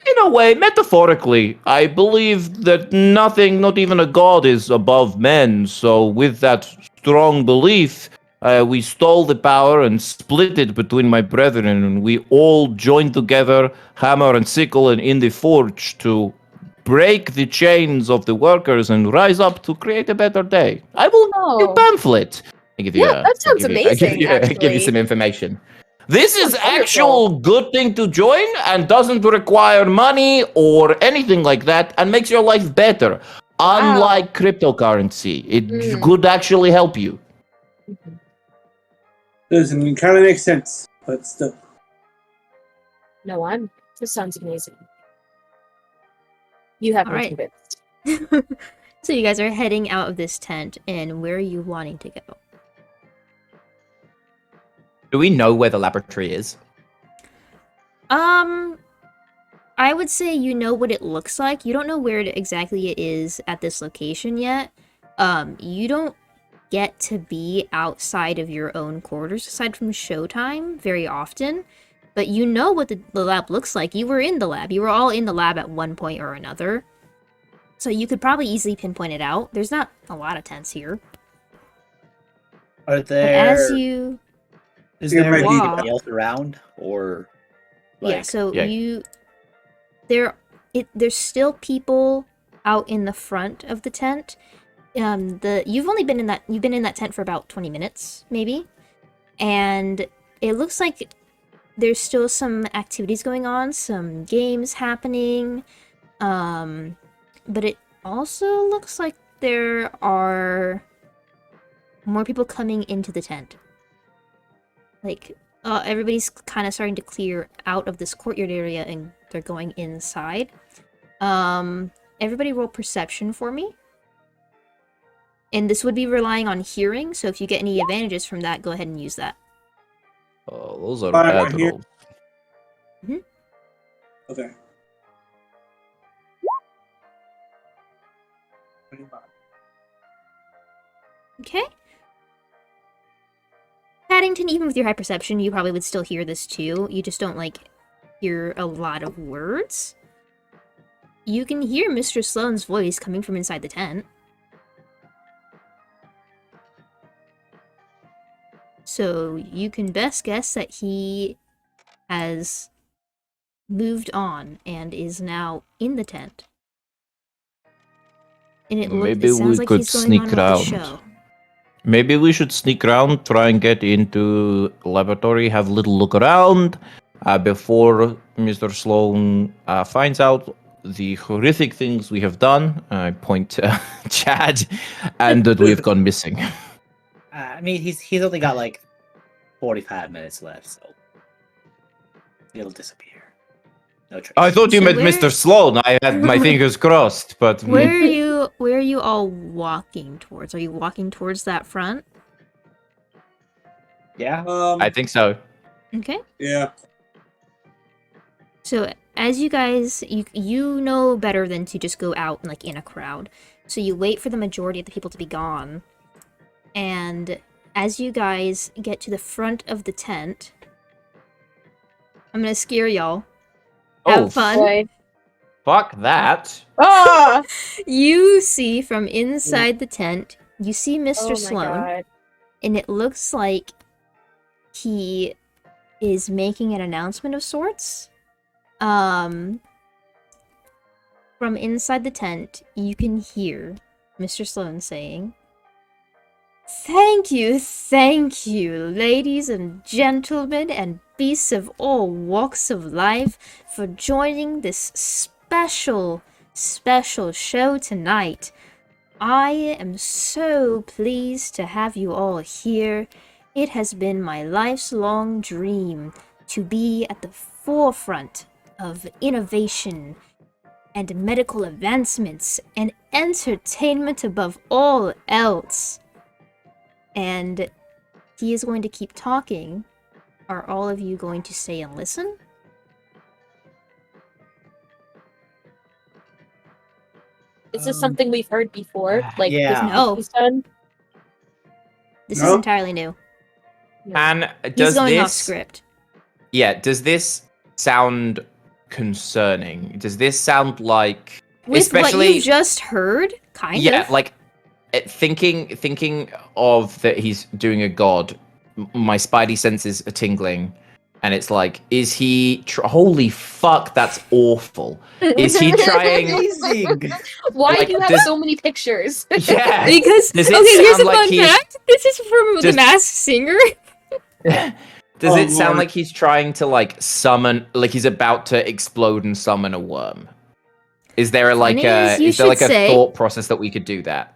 In a way, metaphorically, I believe that nothing, not even a god, is above men. So with that strong belief, we stole the power and split it between my brethren, and we all joined together, hammer and sickle, and in the forge to break the chains of the workers and rise up to create a better day. I will give you a pamphlet. I give you Yeah, that sounds amazing, I give you actually. some information. This is Sounds wonderful. actual good thing to join and doesn't require money or anything like that and makes your life better. Unlike cryptocurrency, it could actually help you. Listen, it kind of makes sense, but still. No, this sounds amazing. You have me Alright. convinced. So you guys are heading out of this tent, and where are you wanting to go? Do we know where the laboratory is? I would say you know what it looks like. You don't know where exactly it is at this location yet. You don't get to be outside of your own quarters aside from showtime very often, but you know what the lab looks like. You were in the lab. You were all in the lab at one point or another. So you could probably easily pinpoint it out. There's not a lot of tents here. Are But there? as you Is Yeah, there might be- anybody else around, or like? yeah, so yeah. there's still people out in the front of the tent. You've been in that tent for about 20 minutes, maybe. And it looks like there's still some activities going on, some games happening. But it also looks like there are more people coming into the tent. Like, everybody's kind of starting to clear out of this courtyard area and they're going inside. Everybody roll perception for me. And this would be relying on hearing, so if you get any advantages from that, go ahead and use that. Oh, those are Fine, bad right here. rolls. Okay. Okay. Paddington, even with your high perception, you probably would still hear this too. You just don't, like, hear a lot of words. You can hear Mr. Sloane's voice coming from inside the tent. So you can best guess that he has moved on and is now in the tent. And it Maybe sounds we like could he's going sneak on with the around. show. Maybe we should sneak around, try and get into laboratory, have a little look around before Mr. Sloane finds out the horrific things we have done. I point to Chad, and that we've gone missing. I mean, he's only got like 45 minutes left, so it'll disappear. No trace. I thought you So meant where- Mr. Sloane. I had my fingers crossed, but Where are you all walking towards? Are you walking towards that front? Yeah. I think so. Okay. Yeah. So as you guys, you know better than to just go out like in a crowd. So you wait for the majority of the people to be gone. And as you guys get to the front of the tent, I'm gonna scare y'all. Have Oh, fun. Boy. fuck that. Ah! You see from inside the tent, you see Mr. Oh my Sloane, god. and it looks like he is making an announcement of sorts. From inside the tent, you can hear Mr. Sloane saying, thank you, ladies and gentlemen, and beasts of all walks of life, for joining this special show tonight. I am so pleased to have you all here. It has been my life's long dream to be at the forefront of innovation and medical advancements and entertainment above all else. And he is going to keep talking. Are all of you going to stay and listen? Is this something we've heard before? Like, Yeah. this No. he's done? This is No. entirely new. And He's does going off this script. does this sound concerning? Does this sound like With especially what you just heard, kind yeah, of. like thinking of that he's doing a god, my spidey senses are tingling, and it's like, is he holy fuck, that's awful. Is he trying Amazing. Why Like, do you have does- so many pictures? yeah Because Does it okay, here's a sound like fun he's- fact. This is from The Does- Masked Singer. does Oh, it sound Lord. like he's trying to like summon, like he's about to explode and summon a worm? Is there like Funny as you is there like should a say. thought process that we could do that?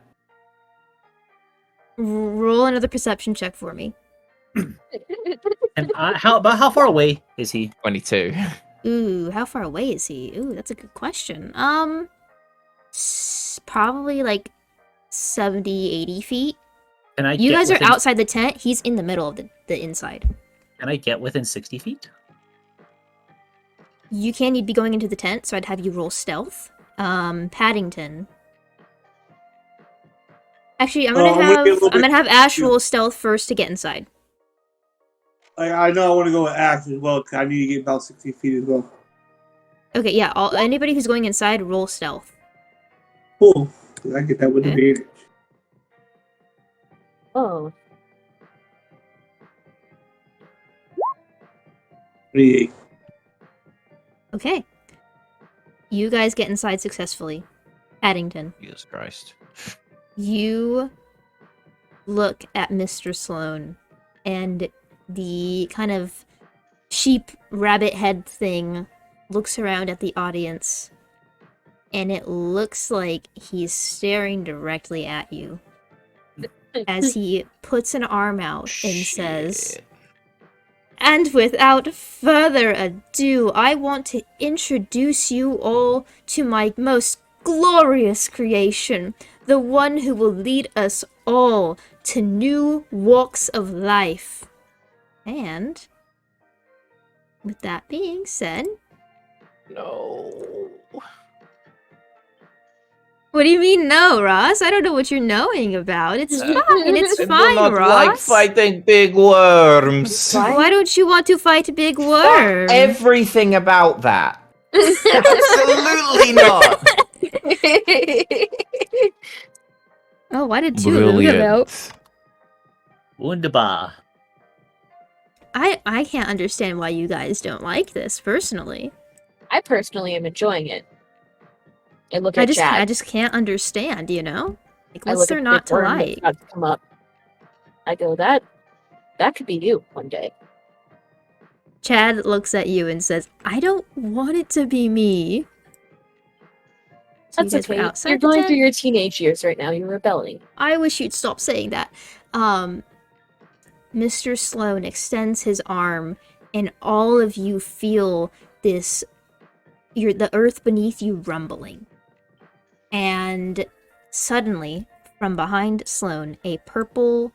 Roll another perception check for me. And how far away is he? 22. Ooh, how far away is he? Ooh, that's a good question. Probably like 70, 80 feet. Can I You get guys are within- outside the tent. He's in the middle of the inside. Can I get within 60 feet? You can. You'd be going into the tent, so I'd have you roll stealth. Paddington. Actually, I'm Oh, gonna I'm gonna get a have little I'm bit gonna have Ash confused. roll stealth first to get inside. I know I want to go with Ash as well, 'cause I need to get about 60 feet as well. Okay, yeah. Anybody who's going inside, roll stealth. Cool. I get that with Okay. advantage. Oh, 28. Okay. You guys get inside successfully. Paddington, Jesus Christ. you look at Mr. Sloane, and the kind of sheep rabbit head thing looks around at the audience, and it looks like he's staring directly at you as he puts an arm out and says, Shit. "And without further ado, I want to introduce you all to my most glorious creation, the one who will lead us all to new walks of life." And with that being said, No. what do you mean no, Ross? I don't know what you're knowing about. It's fine. It's I do fine, not Ross. like fighting big worms. Why don't you want to fight big worms? Everything about that. Absolutely not. Oh, why did two of them come out? Brilliant. Wunderbar. I can't understand why you guys don't like this personally. I personally am enjoying it. I look I at just Chad. can't understand, you know? Like, I what's look there at not the to worm that's like? about to come up. I go, that could be you one day. Chad looks at you and says, "I don't want it to be me." So you That's guys were okay. outside You're the going tent? through your teenage years right now. You're rebelling. I wish you'd stop saying that. Mr. Sloane extends his arm, and all of you feel this, the earth beneath you rumbling. And suddenly, from behind Sloane, a purple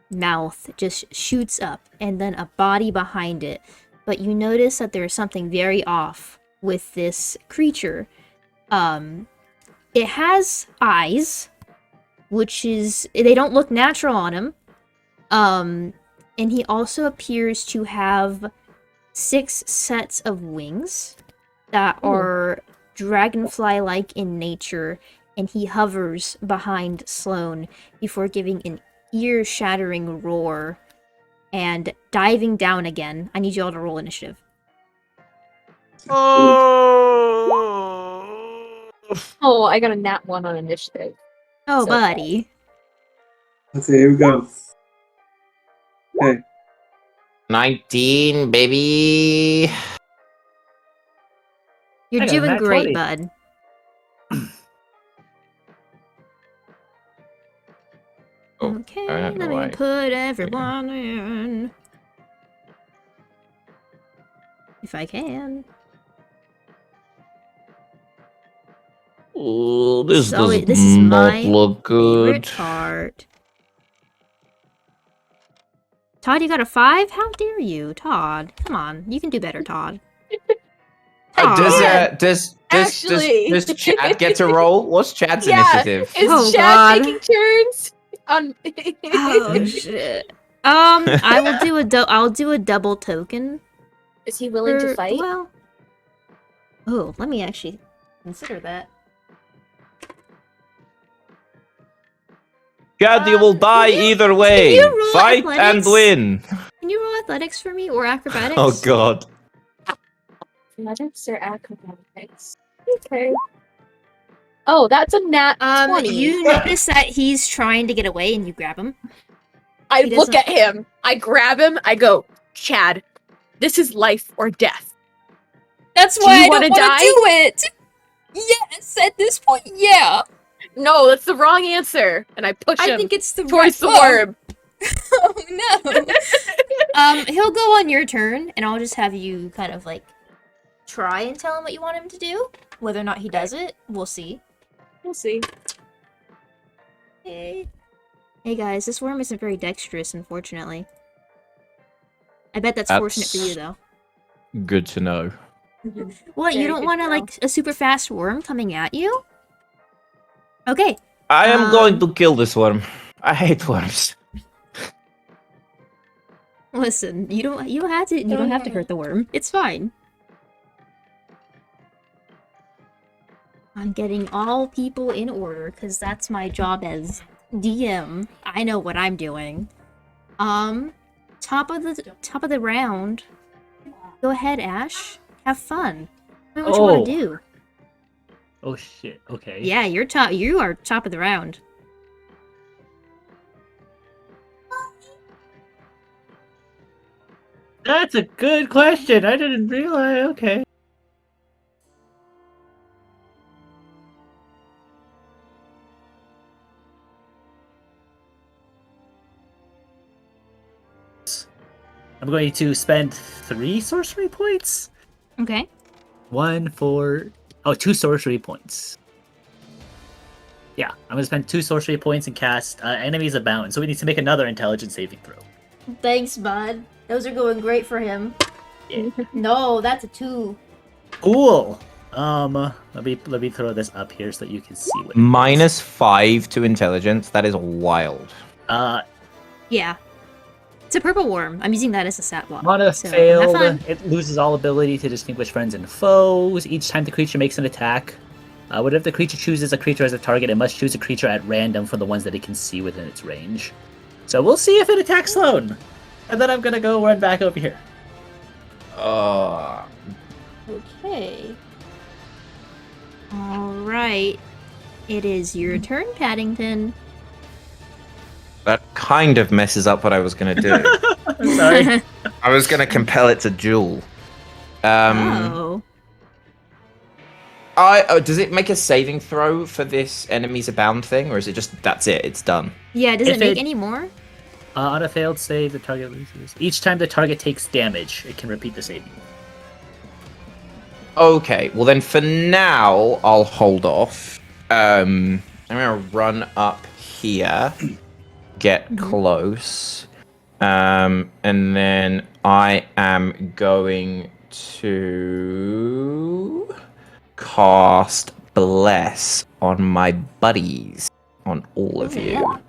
mouth just shoots up, and then a body behind it. But you notice that there's something very off with this creature. It has eyes, they don't look natural on him. And he also appears to have 6 sets of wings that are dragonfly-like in nature, and he hovers behind Sloane before giving an ear-shattering roar and diving down again. I need you all to roll initiative. Oh, I got a nat 1 on initiative. Oh, So buddy. Okay, here we go. Okay. 19, baby. You're I got a doing nat great, 20. bud. Oh, Okay, I don't know let me why. put everyone in. If I can. Oh, this So does this is not my look favorite good. part. Todd, you got a 5? How dare you, Todd? Come on, you can do better, Todd. Does Actually. Chad get to roll? What's Chad's initiative? Is Oh, Chad God. taking turns? On Oh shit. I'll do a double token. Is he willing to for- fight? Well. Oh, let me actually consider that. Chad, you will die can you- either way. you roll Fight athletics? and win. Can you roll athletics for me or acrobatics? Oh god. Athletics or acrobatics? Okay. Oh, that's a nat 20. You notice that he's trying to get away and you grab him. I he look doesn't- at him. I grab him. I go, Chad, this is life or death. That's Do why you I don't wanna want to die? do it. Yes, at this point, yeah. No, that's the wrong answer. And I push I him think it's the towards the right- worm. Oh no. He'll go on your turn, and I'll just have you kind of like try and tell him what you want him to do. Whether or not he does it, we'll see. We'll see. Hey guys, this worm isn't very dexterous, unfortunately. I bet that's fortunate for you, though. Good to know. What, you Very don't good want to, to like, a super fast worm coming at you? Okay, I am going to kill this worm. I hate worms. Listen, you don't have to hurt the worm. It's fine. I'm getting all people in order because that's my job as DM. I know what I'm doing. Top of the round. Go ahead, Ash. Have fun. Tell me what you want to do. Oh shit. Okay. Yeah, you're top. You are top of the round. That's a good question. I didn't realize. Okay. I'm going to spend 3 sorcery points. Okay. 2 sorcery points. Yeah, I'm gonna spend 2 sorcery points and cast Enemies Abound. So we need to make another intelligence saving throw. Thanks, bud. Those are going great for him. Yeah. No, that's a 2. Cool. Let me throw this up here so that you can see what. -5 to intelligence. That is wild. Yeah. It's a purple worm. I'm using that as a stat block. On a so failed, have fun. it loses all ability to distinguish friends and foes. Each time the creature makes an attack, what if the creature chooses a creature as a target? It must choose a creature at random from the ones that it can see within its range. So we'll see if it attacks Sloane. And then I'm gonna go run back over here. Okay. Alright. It is your turn, Paddington. That kind of messes up what I was gonna do. I'm sorry. I was gonna compel it to duel. Oh. Does it make a saving throw for this enemies abound thing, or is it just that's it? It's done. Yeah, does If it make it- any more? On a failed save, the target loses. Each time the target takes damage, it can repeat the saving. Okay, well then for now I'll hold off. I'm gonna run up here, get close, and then I am going to cast Bless on my buddies, on all of you.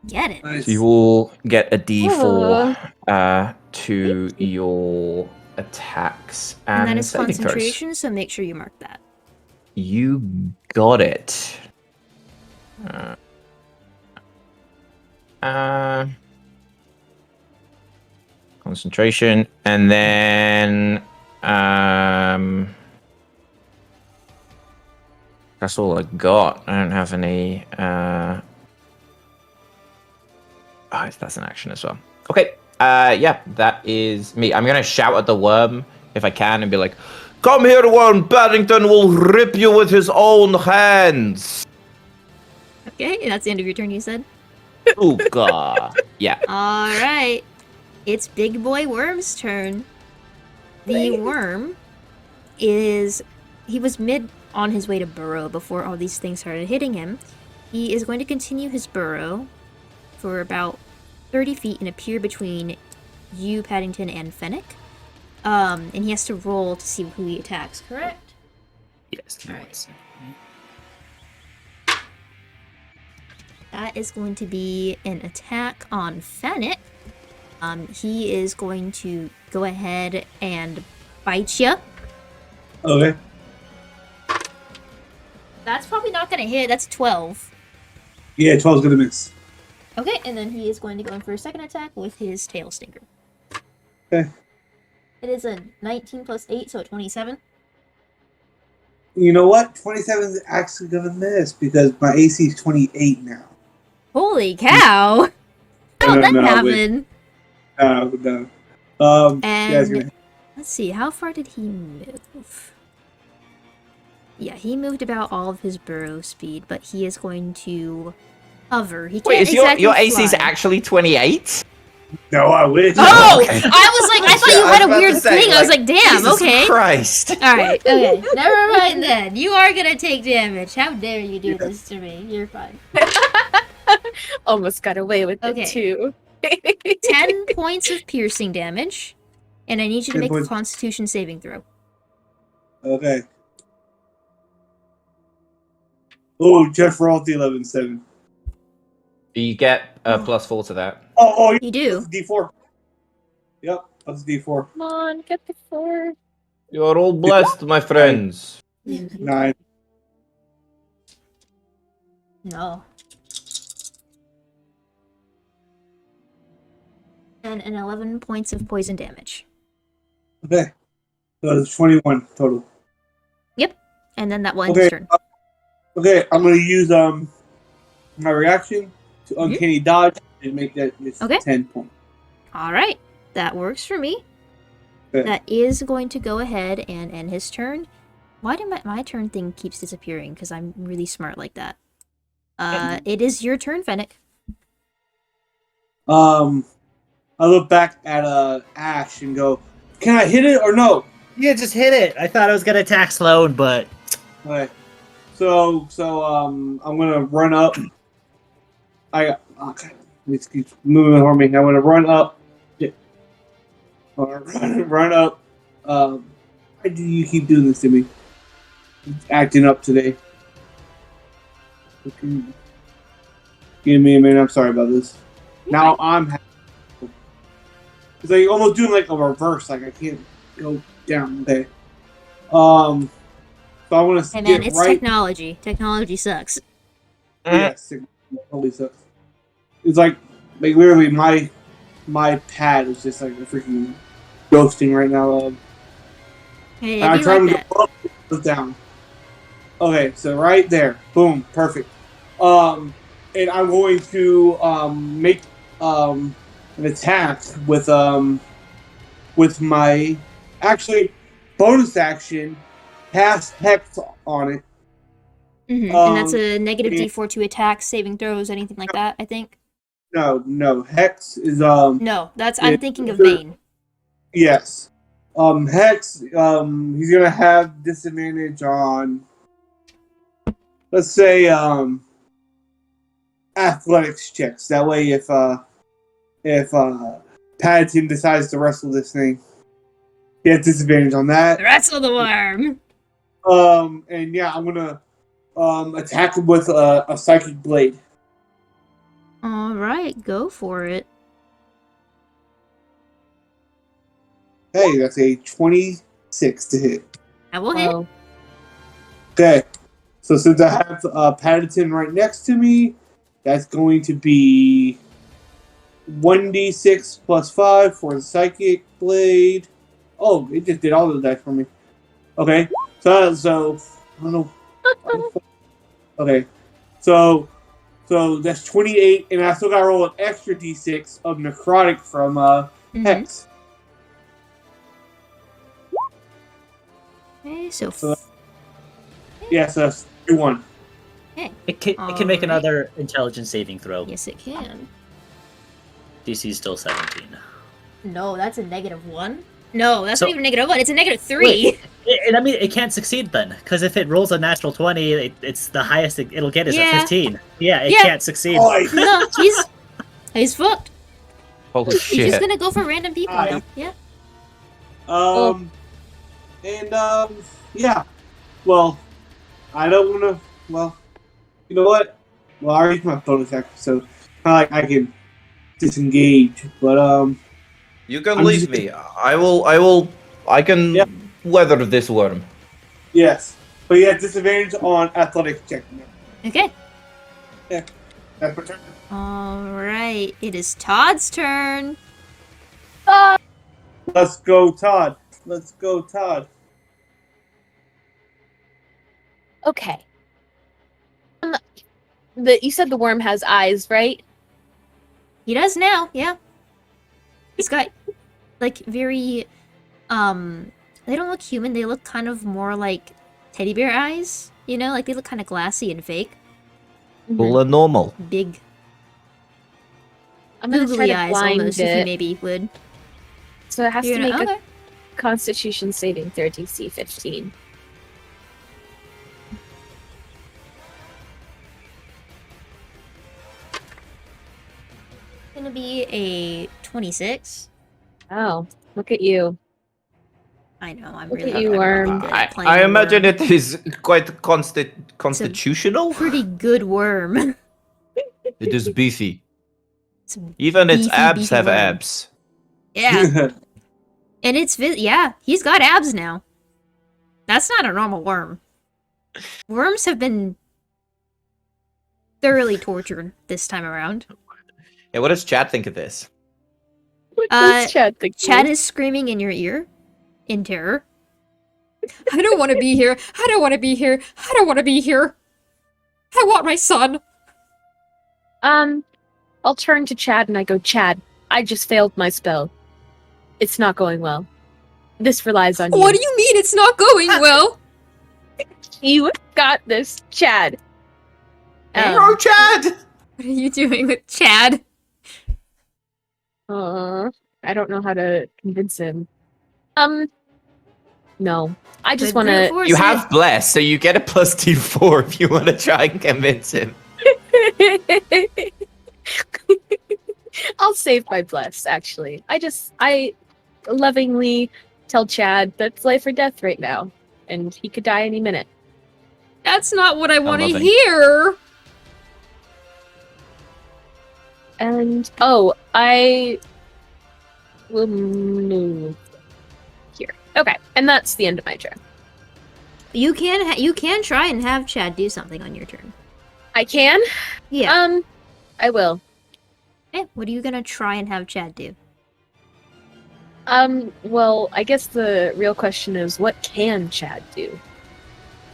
Get it. Nice. So you will get a D4 to your attacks And that and is saving throws. concentration, so make sure you mark that. You got it. Concentration, and then that's all I got. I don't have any. That's an action as well. Okay. Yeah, that is me. I'm gonna shout at the worm if I can and be like, "Come here, worm! Paddington will rip you with his own hands." Okay, that's the end of your turn, you said? Ooga. Yeah. Alright. It's Big Boy Worm's turn. The worm he was mid on his way to burrow before all these things started hitting him. He is going to continue his burrow for about 30 feet and appear between you, Paddington, and Fennick. And he has to roll to see who he attacks, correct? Yes. Alright. That is going to be an attack on Fennick. He is going to go ahead and bite you. Okay. That's probably not going to hit. That's 12. Yeah, 12's gonna miss. Okay, and then he is going to go in for a second attack with his tail stinker. Okay. It is a 19 plus 8, so a 27. You know what? 27 is actually gonna miss because my AC is 28 now. Holy cow! How did that happen? No. Yeah, it's And gonna- let's see, how far did he move? Yeah, he moved about all of his burrow speed, but he is going to hover. He can't Wait, is exactly your AC's fly. actually 28? No, I wish. Oh! Okay. I was like, I thought you had a weird thing. I was like, damn, Jesus okay. Christ. Alright, okay. Never mind then. You are gonna take damage. How dare you do this to me? You're fine. Almost got away with Okay. it too. 10 points of piercing damage. And I need you to 10 make a points. constitution saving throw. Okay. Oh, Jeff rolled the 11-7. You get a +4 to that. Oh, You do. that's D4. Yep, that's D4. Come on, get the 4. You're all blessed, my friends. 9. No. And 11 points of poison damage. Okay. So it's 21 total. Yep. And then that one Okay. turn. Okay, I'm gonna use my reaction to uncanny dodge and make that just Okay. 10 points. All right. That works for me. Okay. That is going to go ahead and end his turn. Why do my turn thing keeps disappearing? Because I'm really smart like that. It is your turn, Fennick. I look back at Ash and go, "Can I hit it or no?" Yeah, just hit it. I thought I was gonna attack Sloane, but Okay. So I'm gonna run up. Okay. This keeps moving for me. I'm gonna run up. Yeah. Run up. Why do you keep doing this to me? Acting up today. Okay. Give me a minute. I'm sorry about this. Now I'm. It's like almost doing like a reverse. Like I can't go down. Okay. So I want to Hey man, get it's right. technology. Technology sucks. Yes, it totally sucks. It's like literally my pad is just like a freaking ghosting right now. Hey, I'm it'd be trying like to that. go up, it goes down. Okay, so right there, boom, perfect. And I'm going to make an attack with my actually bonus action, cast Hex on it. And that's a negative and- D4 to attack, saving throws, anything like that, I think. No, Hex is No, I'm Yeah, thinking of sure. Bane. yes. Hex, he's gonna have disadvantage on, let's say, athletics checks. That way, if Paddington decides to wrestle this thing, he has disadvantage on that. Wrestle the worm! And yeah, I'm gonna attack him with a psychic blade. Alright, go for it. Hey, that's a 26 to hit. I will hit. Oh, Okay, so since I have Paddington right next to me, that's going to be 1d6 plus 5 for the psychic blade. Oh, it just did all the dice for me. Okay, so I don't know. Okay, so that's 28, and I still got to roll an extra d6 of necrotic from Hex. Okay, so So yeah, so that's 2-1. it can make Alright. another intelligence saving throw. yes, it can. DC is still 17. No, that's a -1. No, that's So- not even -1. It's a -3. Wait. And I mean, it can't succeed then, because if it rolls a natural 20, it's the highest it'll get is Yeah. a 15. Yeah, it Yeah. can't succeed. Oh, No, he's fucked. Holy He's just shit. gonna go for random people Aye. now. Yeah. Yeah. Well, I don't want to. Well, you know what? Well, I already used my bonus action, so like I can disengage. But You can I'm leave just- me. I can Yeah. weather this worm. yes. But yeah, disadvantage on athletic check. Okay. That's my turn. Alright, it is Todd's turn. Let's go, Todd. Let's go, Todd. okay. You said the worm has eyes, right? He does now, yeah. He's got like very they don't look human, they look kind of more like teddy bear eyes, you know, like they look kind of glassy and fake. Full and normal. Big I'm gonna try googly to eyes blind almost, if you it. maybe would. So it has You're to gonna- make okay. a Constitution saving throw DC 15. Gonna be a 26. Oh, look at you. I know, I'm Look at really, you, I'm really worm. good at playing I a imagine worm. it is quite constitutional. Pretty good worm. It is beefy. It's a Even its beefy, abs beefy have worm. abs. Yeah. And yeah, he's got abs now. That's not a normal worm. Worms have been thoroughly tortured this time around. Yeah, what does Chad think of this? What does Chad think? Chad is screaming in your ear in terror. I don't want to be here. I don't want to be here. I don't want to be here. I want my son. I'll turn to Chad and I go, Chad, I just failed my spell. It's not going well. This relies on you. What do you mean it's not going well? You got this, Chad. Bro, Chad! What are you doing with Chad? I don't know how to convince him. No. I just Good want brute to... force You it. have bless, so you get a plus 2/4 if you want to try and convince him. I'll save my bless, actually. I lovingly tell Chad that's life or death right now, and he could die any minute. That's not what I want to loving. hear. And, I will move here. Okay, and that's the end of my turn. You can try and have Chad do something on your turn. I can? Yeah. I will. What are you gonna try and have Chad do? Well, I guess the real question is, what can Chad do?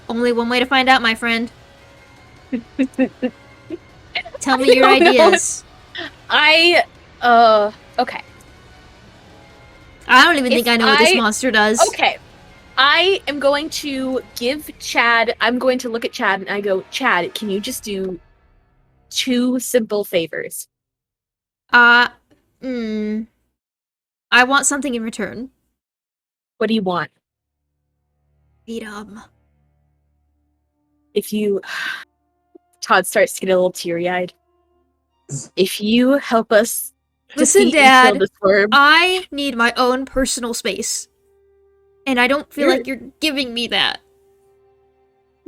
Only one way to find out, my friend. Tell me your I don't know. ideas. Okay. I don't even If think I know what this I- monster does. Okay. I am going to give Chad, I'm going to look at Chad and I go, Chad, can you just do 2 simple favors? I want something in return. What do you want? Freedom. If you... Todd starts to get a little teary-eyed. If you help us Listen, defeat and kill Dad, this worm... I need my own personal space. And I don't feel You're- like you're giving me that.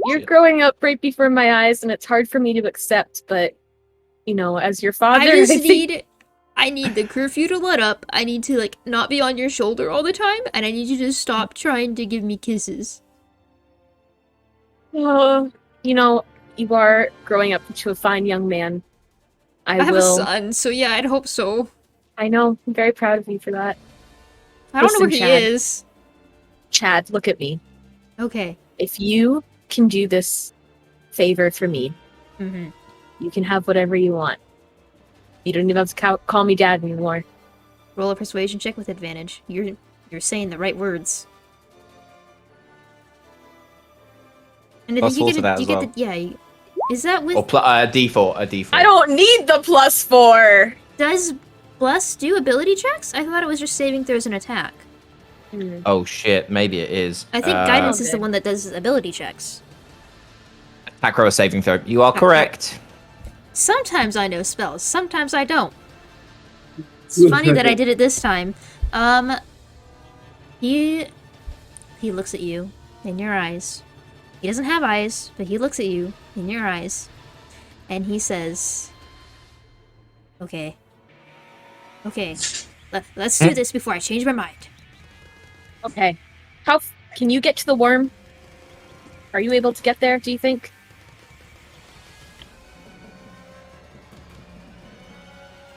You're growing up right before my eyes, and it's hard for me to accept, but, as your father... I just think- I need the curfew to let up. I need to, not be on your shoulder all the time. And I need you to stop trying to give me kisses. Oh, you are growing up into a fine young man. I have will... a son, so yeah, I'd hope so. I know. I'm very proud of you for that. I don't know where Listen, he Chad. is. Chad, look at me. Okay. If you can do this favor for me, Mm-hmm. you can have whatever you want. You don't even have to call me Dad anymore. Roll a persuasion check with advantage. You're saying the right words. And I Plus think you four get to that as well. Is that with Or a D4, a D4. I don't need the +4! does bless do ability checks? I thought it was just saving throws and attack. Oh shit, maybe it is. I think guidance is the Okay. one that does ability checks. Attack roll saving throw. You are correct. Sometimes I know spells, sometimes I don't. It's funny that I did it this time. He looks at you in your eyes. He doesn't have eyes, but he looks at you in your eyes. And he says, Okay. Let's do this before I change my mind. Okay. Can you get to the worm? Are you able to get there, do you think?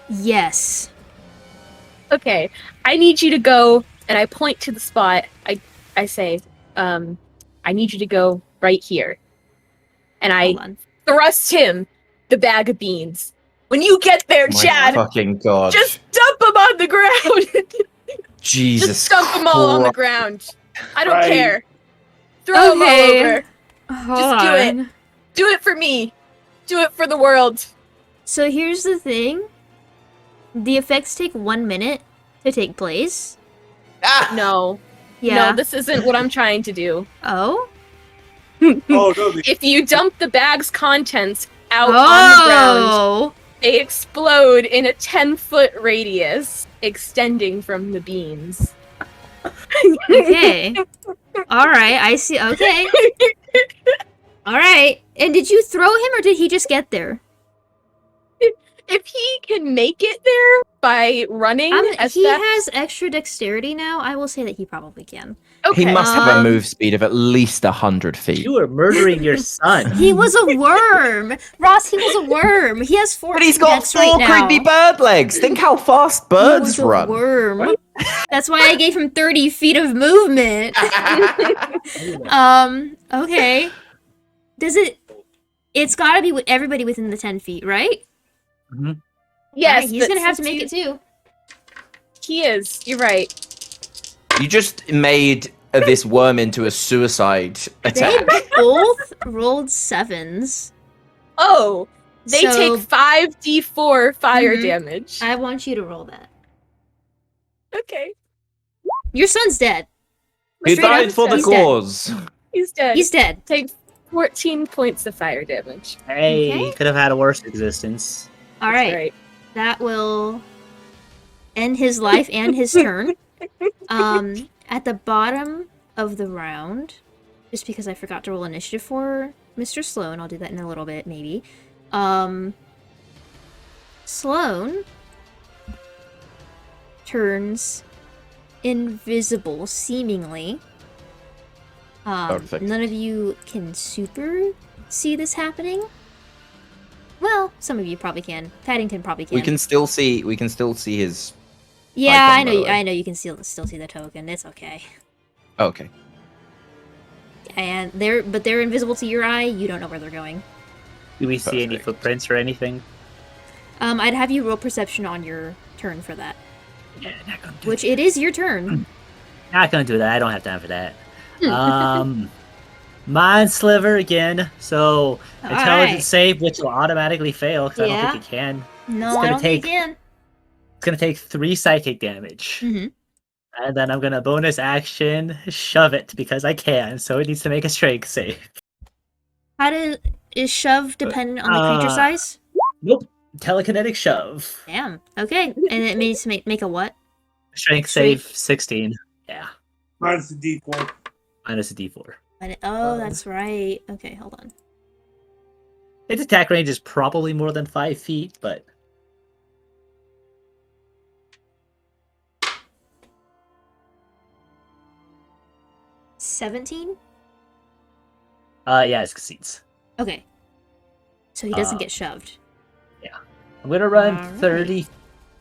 Yes. Okay. I need you to go, and I point to the spot. I say, I need you to go right here. And I Hold on. thrust him the bag of beans. When you get there, Oh my Chad, fucking god. just dump them on the ground. Jesus Just dump them all on the Christ. ground. I don't Right. care. Throw them all Okay. over. Hold do it. on. Do it for me. Do it for the world. So here's the thing. The effects take 1 minute to take place. Ah! No. Yeah. No, this isn't what I'm trying to do. Oh? Oh no, they- If you dump the bag's contents out on the ground, Oh! they explode in a 10-foot radius, extending from the beans. Okay. Alright, I see. Okay. Alright. And did you throw him or did he just get there? If he can make it there by running as he fast... has extra dexterity now. I will say that he probably can. Okay. He must have a Um, move speed of at least 100 feet. You are murdering your son. He was a worm! Ross, he was a worm! He has 14 But he's got dex 4 right now. creepy bird legs. Think how fast He birds was a run. worm. That's why I gave him 30 feet of movement. Okay. Does it... It's gotta be with everybody within the 10 feet, right? Yes, Alright, he's but gonna have to since make it too. He is. You're right. You just made this worm into a suicide They attack. both rolled 7s. Oh, they So- take 5d4 fire Mhm. damage. I want you to roll that. Okay. Your son's dead. He Straight up, died for the he's dead. cause. He's dead. He's dead. Take 14 points of fire damage. Hey, Okay. could have had a worse existence. All right. Right. That will end his life and his turn. At the bottom of the round, just because I forgot to roll initiative for Mr. Sloane, I'll do that in a little bit, maybe. Sloane turns invisible, seemingly. Perfect. None of you can super see this happening. Well, some of you probably can. Paddington probably can. We can still see his Yeah, icon, I by know. the way. I know you can still see the token. It's okay. Okay. And they're invisible to your eye. You don't know where they're going. Do we see any Perfect. footprints or anything? I'd have you roll perception on your turn for that. Yeah, not gonna do Which it is your turn. Not gonna do that. I don't have time for that. Mind sliver again. So intelligence Alright. save, which will automatically fail because I Yeah. don't think it can. No, It's I gonna don't think take- you can. It's gonna take 3 psychic damage, Mhm. and then I'm gonna bonus action shove it because I can. So it needs to make a strength save. Is shove dependent on the creature size? Nope. Telekinetic shove. Damn. Okay. And it needs to make a what? Strength save 16. Yeah, Minus the D4. minus a D4. That's right. Okay, hold on. Its attack range is probably more than 5 feet, but 17? yeah, it succeeds. Okay. So he doesn't Uh, get shoved. I'm gonna run Alright. 30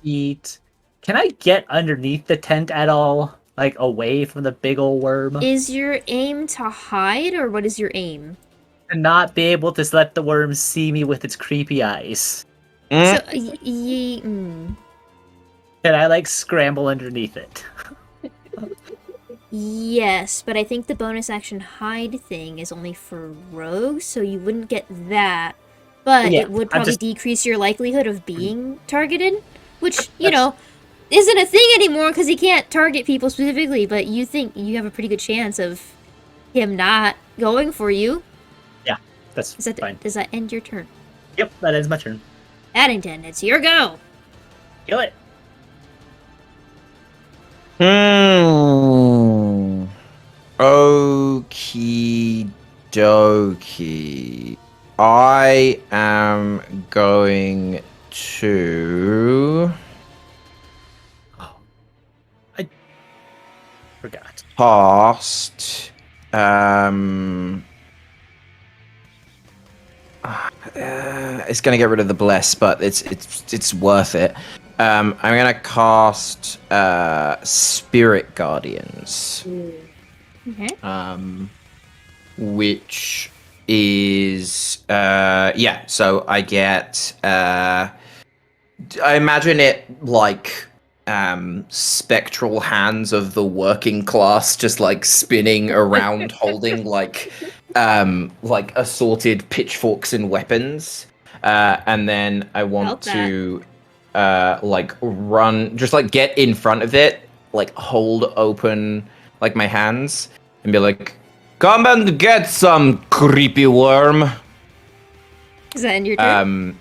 feet. Can I get underneath the tent at all? Like away from the big old worm? Is your aim to hide, or what is your aim? And not be able to let the worm see me with its creepy eyes. So, Can I like scramble underneath it? yes, but I think the bonus action hide thing is only for rogues, so you wouldn't get that. But Yeah, it would I'm probably just- decrease your likelihood of being targeted, which, you know, isn't a thing anymore because he can't target people specifically, but you think you have a pretty good chance of him not going for you. That's fine. Does that end your turn? Yep, that ends my turn. Paddington, it's your go. Kill it. Okie dokie. I am going to Forgot. cast it's gonna get rid of the bless, but it's worth it. I'm gonna cast Spirit Guardians. Okay. Which is so I get I imagine it like spectral hands of the working class just like spinning around holding like assorted pitchforks and weapons, and then I want Felt to run, just like get in front of it, like hold open like my hands and be like, come and get some, creepy worm. Is that end your turn?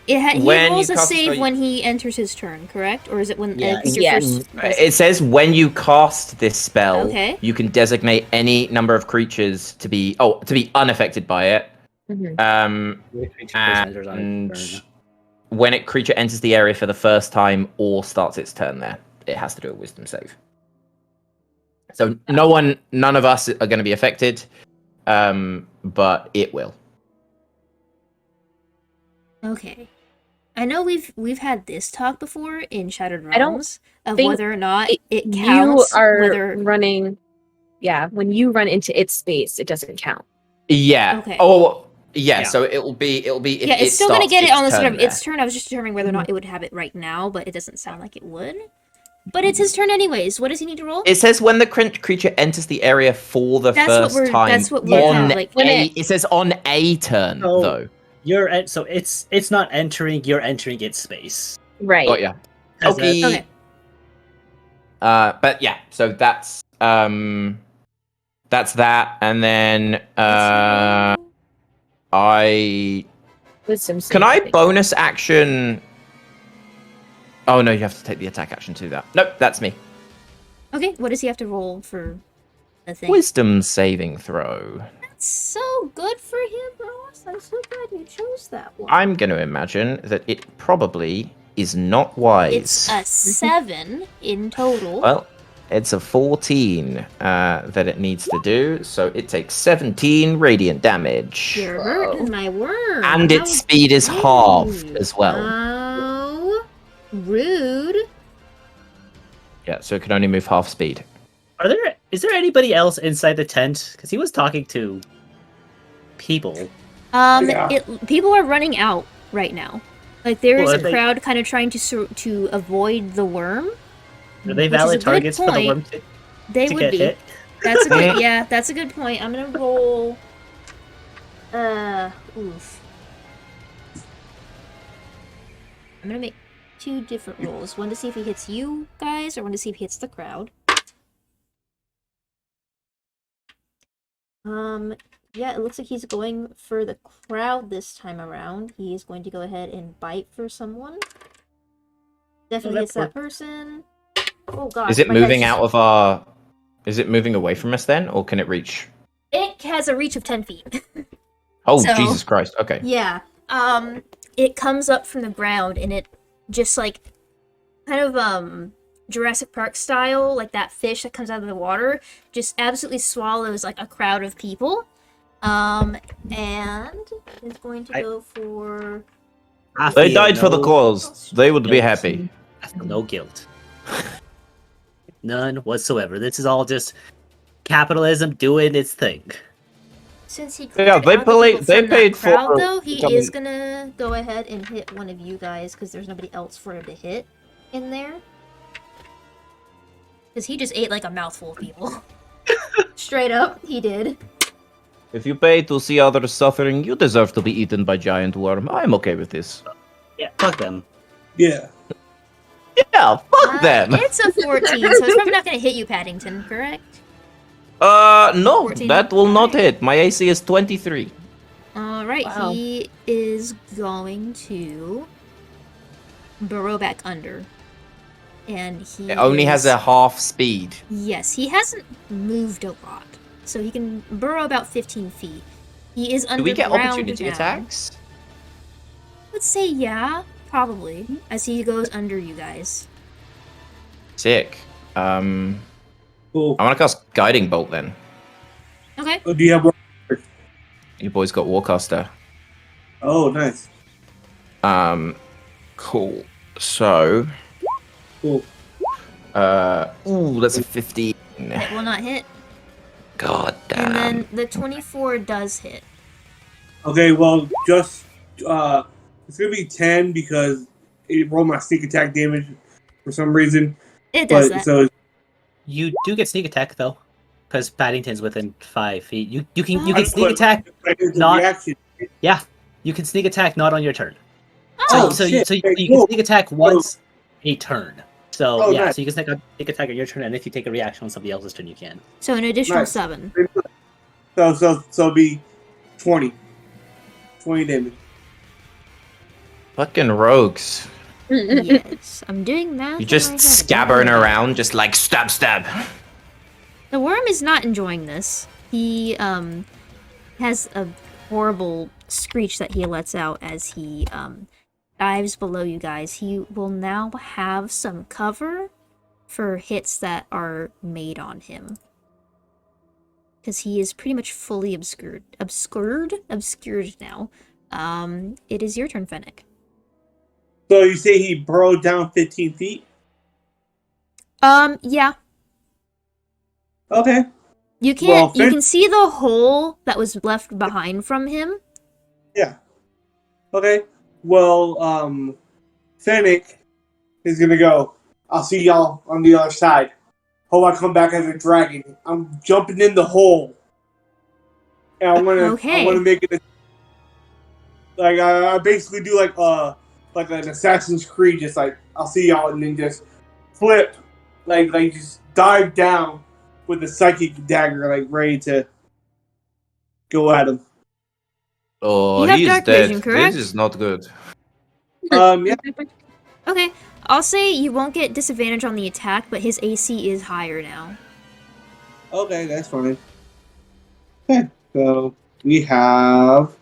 He When rolls you a cast a save spell, when he enters his turn, correct? Or is it when Yeah, it's your yes. first? It says when you cast this spell, Okay. you can designate any number of creatures to be unaffected by it. Mhm. The creature first enters on And its turn. when a creature enters the area for the first time or starts its turn there, it has to do a wisdom save. So none of us are going to be affected, but it will. Okay. I know we've had this talk before in Shattered I don't Realms of think whether or not it You counts. are Whether running. Yeah, when you run into its space, it doesn't count. Yeah. Okay. Oh, yeah. Yeah. So it'll be if yeah, it's it still gonna starts get it its on the start turn of there. its turn. I was just determining whether or not it would have it right now, but it doesn't sound like it would. But it's his turn anyways. What does he need to roll? It says when the creature enters the area for the That's what first time that's what we're on like. When it says on a turn So- though. So it's not entering. You're entering its space. Right. Oh yeah. As Okay. Okay. But yeah, so that's that, and then I Wisdom save, can I think. bonus action. Oh no, you have to take the attack action to that. Nope, that's me. Okay, what does he have to roll for the thing? Wisdom saving throw. That's so good for him, Ross. I'm so glad you chose that one. I'm going to imagine that it probably is not wise. It's a 7 in total. Well, it's a 14 that it needs to do, so it takes 17 radiant damage. You're hurting my worm. And How its speed is rude. halved as well. Oh, rude. Yeah, so it can only move half speed. Is there anybody else inside the tent? Because he was talking to people. Yeah. People are running out right now. Like there is Well, a are they- crowd kind of trying to avoid the worm. Are they Which is a valid good targets for the point. worm They to would get be. hit? That's a good. Yeah, that's a good point. I'm gonna roll. Oof. I'm gonna make 2 different rolls. One to see if he hits you guys, or one to see if he hits the crowd. Yeah, it looks like he's going for the crowd this time around. He's going to go ahead and bite for someone. Definitely that hits that person. Oh god. Is it my dice moving just- out of our... Is it moving away from us then, or can it reach? It has a reach of 10 feet. Oh, So- Jesus Christ. Okay. Yeah. It comes up from the ground and it just like kind of Jurassic Park style, like that fish that comes out of the water, just absolutely swallows like a crowd of people. And it's going to go for I They feel died for the no- cause. They would be Yes. happy. I feel no guilt. None whatsoever. This is all just capitalism doing its thing. since he Yeah, cleared they out the paid- people they from that paid for crowd, though, he becoming- is gonna go ahead and hit one of you guys because there's nobody else for him to hit in there. Because he just ate like a mouthful of people. Straight up, he did. If you pay to see others suffering, you deserve to be eaten by giant worm. I'm okay with this. Yeah, fuck them. Yeah. Yeah, fuck them. It's a 14, so it's probably not gonna hit you, Paddington, correct? No, 14. that will not Alright. hit. My AC is 23. Alright, Wow. he is going to burrow back under. And he It only has is- a half speed. Yes, he hasn't moved a lot, so he can burrow about 15 feet. He is Do underground we get opportunity now. attacks? Let's say yeah, probably, as he goes under you guys. Sick. Cool. I'm gonna cast Guiding Bolt then. Okay. Oh, do you have one? You boys got Warcaster. Oh, nice. Cool. So, Cool. that's a 15. It will not hit. God damn. And then the 24 does hit. Okay, well, just it's gonna be 10 because it rolled my sneak attack damage for some reason. It does But that. so You do get sneak attack though, because Paddington's within 5 feet. You can Oh. sneak attack. it's a Not- reaction. Yeah, you can sneak attack not on your turn. Oh, So shit. you Okay, can cool. sneak attack once a turn. So Oh, yeah, nice. so you can sneak attack on your turn, and if you take a reaction on somebody else's turn, you can. So an additional Nice. 7. So it'll be 20. 20 damage. Fucking rogues. Yes, I'm doing math. You in just my head. scabbering around, just like stab, stab. The worm is not enjoying this. He has a horrible screech that he lets out as he dives below you guys. He will now have some cover for hits that are made on him. Because he is pretty much fully obscured now. It is your turn, Fennick. So you say he burrowed down 15 feet? Yeah. Okay. You can see the hole that was left behind from him. Yeah. Okay. Well, Fennick is gonna go. I'll see y'all on the other side. Hope I come back as a dragon. I'm jumping in the hole. And I wanna make it like I basically do like an Assassin's Creed, just like I'll see y'all and then just flip, like just dive down with the psychic dagger, like ready to go at him. Oh, You have he's dark dead. vision, correct? This is not good. Yeah. Okay, I'll say you won't get disadvantage on the attack, but his AC is higher now. Okay, that's fine. Okay, so we have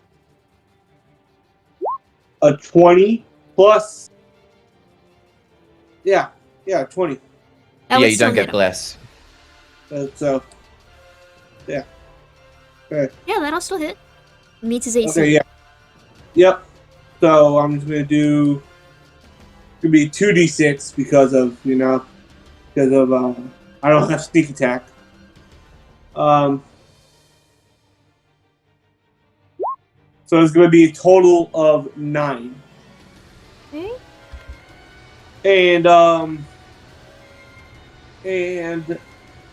a 20 plus. Yeah, 20. That Yeah, would you still don't hit get him. bless. So yeah. Okay. Yeah, that'll still hit. Meets his AC. Okay, yeah. Yep. So I'm just gonna do. It's gonna be 2d6 because of I don't have sneak attack. So it's gonna be a total of 9. Okay. And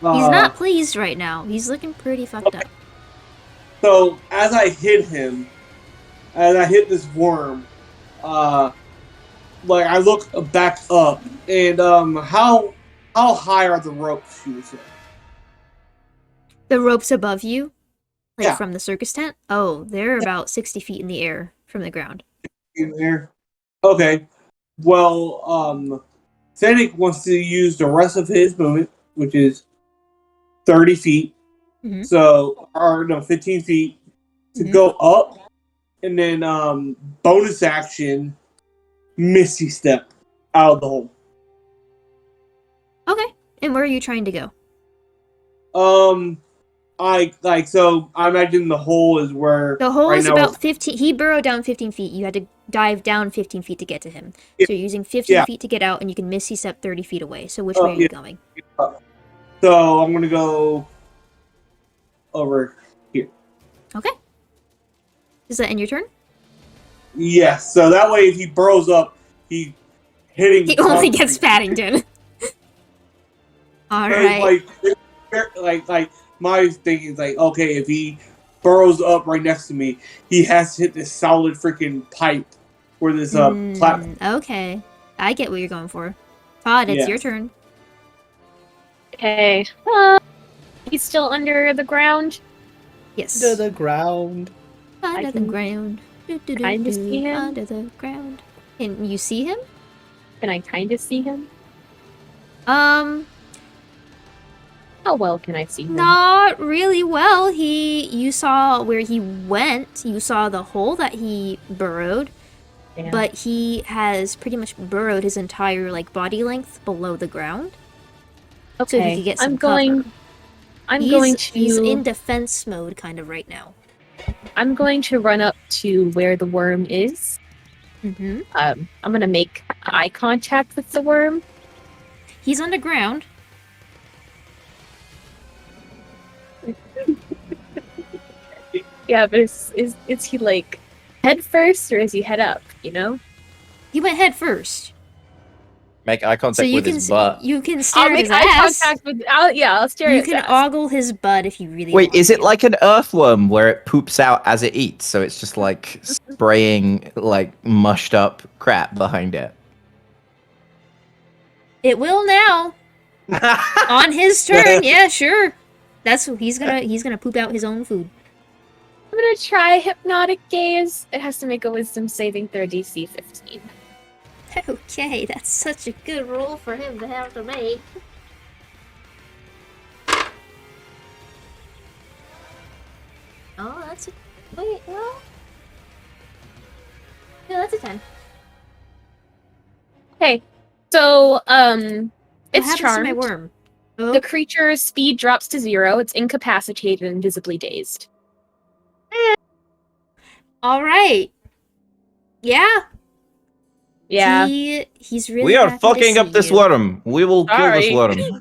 He's not pleased right now. He's looking pretty fucked up. So as I hit this worm, like I look back up, and how high are the ropes? You would say? The ropes above you, like Yeah. from the circus tent. Oh, they're about 60 feet in the air from the ground. In there. Okay. Well, Fennick wants to use the rest of his movement, which is 30 feet. Mhm. So, or no, 15 feet to Mhm. go up, and then bonus action, Misty Step out of the hole. Okay. And where are you trying to go? I imagine the hole is where The hole right is now about 15. He burrowed down 15 feet. You had to dive down 15 feet to get to him. Yeah. So you're using 15 Yeah. feet to get out, and you can misty step 30 feet away. So which way are you going? So I'm gonna go over here. Okay. Is that in your turn? Yes. So that way, if he burrows up, he hitting. He only concrete. gets Paddington. All right. Like my thing is like, okay, if he burrows up right next to me, he has to hit this solid freaking pipe where this platform. Okay. I get what you're going for. Todd, it's Yeah. your turn. Okay. He's still under the ground. Yes. Under the ground. Under I the can ground. kind of see him. Under the ground. Can you see him? Can I kind of see him? How well can I see him? Not really well. You saw where he went. You saw the hole that he burrowed. Yeah. But he has pretty much burrowed his entire body length below the ground. Okay. So he could get some I'm going. cover. I'm going to. He's in defense mode kind of right now. I'm going to run up to where the worm is. Mm-hmm. I'm gonna make eye contact with the worm. He's underground. Yeah, but is he head first or is he head up? You know. He went head first. Make eye So contact you with can his butt. you can I'll stare at make his eye ass. contact with. I'll stare at You his can ass. ogle his butt if you really Wait, want is it to. like an earthworm where it poops out as it eats? So it's just spraying mushed up crap behind it. It will now. On his turn, yeah, sure. That's what he's gonna poop out his own food. gonna try hypnotic gaze. It has to make a wisdom saving throw DC 15. Okay, that's such a good roll for him to have to make. Oh, that's a... Wait, well... Yeah, that's a 10. Okay, so, What it's happens charmed. to my worm? Oh, The creature's speed drops to 0. It's incapacitated and visibly dazed. alright. Yeah. Yeah. He's really We are happy to fucking up see this you. worm. We will kill this Sorry. worm. Fuck up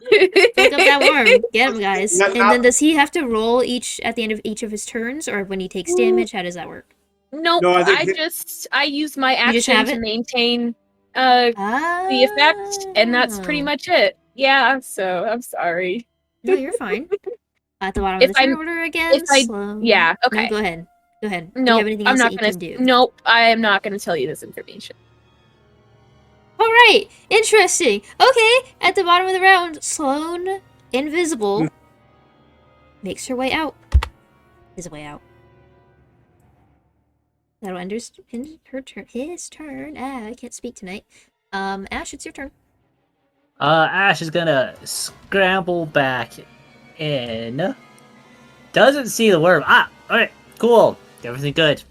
that worm. Get him, guys. Not- And not- then does he have to roll at the end of each of his turns, or when he takes damage? How does that work? Nope, No, I think I use my You just action have to it? maintain The the effect, and that's pretty much it. Yeah, so I'm sorry. No, you're fine. At the bottom If of the turn I'm- order again. I- Sloane. yeah, No, okay. go ahead. Go ahead. Do you No, have anything I'm else not that you gonna. can do? Nope, I am not gonna tell you this information. All right, interesting. Okay, at the bottom of the round, Sloane, invisible, makes her way out. His way out. That'll end his turn. I can't speak tonight. Ash, it's your turn. Ash is gonna scramble back in. Doesn't see the worm. Alright, cool. Everything good.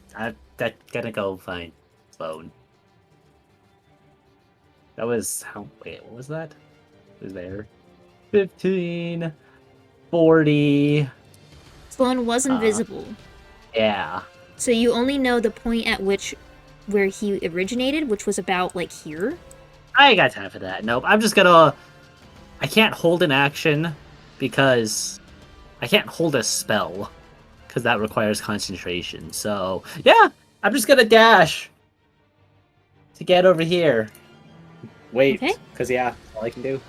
That's gonna go fine. Sloane. That was wait, what was that? It was there. 15, 40. Sloane was invisible, Yeah. so you only know the point at where he originated, which was about like here. I ain't got time for that. Nope. I'm just gonna. I can't hold an action because I can't hold a spell because that requires concentration. So yeah, I'm just gonna dash to get over here. Wait, Okay. because yeah, that's all I can do.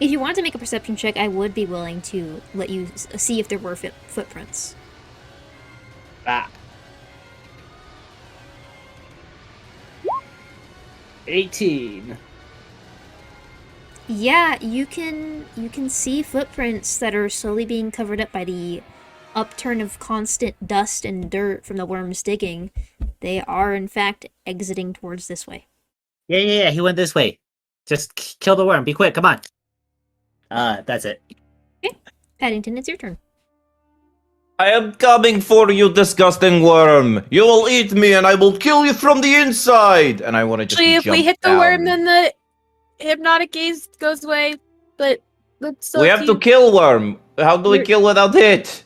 If you want to make a perception check, I would be willing to let you see if there were footprints. Ah. 18. Yeah, you can see footprints that are slowly being covered up by the upturn of constant dust and dirt from the worms digging. They are in fact exiting towards this way. Yeah. He went this way. Just kill the worm. Be quick. Come on. That's it. Paddington, it's your turn. I am coming for you, disgusting worm. You will eat me, and I will kill you from the inside. And I want to just Actually, if we jump hit the down. worm, then the hypnotic gaze goes away. But let's still We have to kill worm. How do we You're- kill without hit?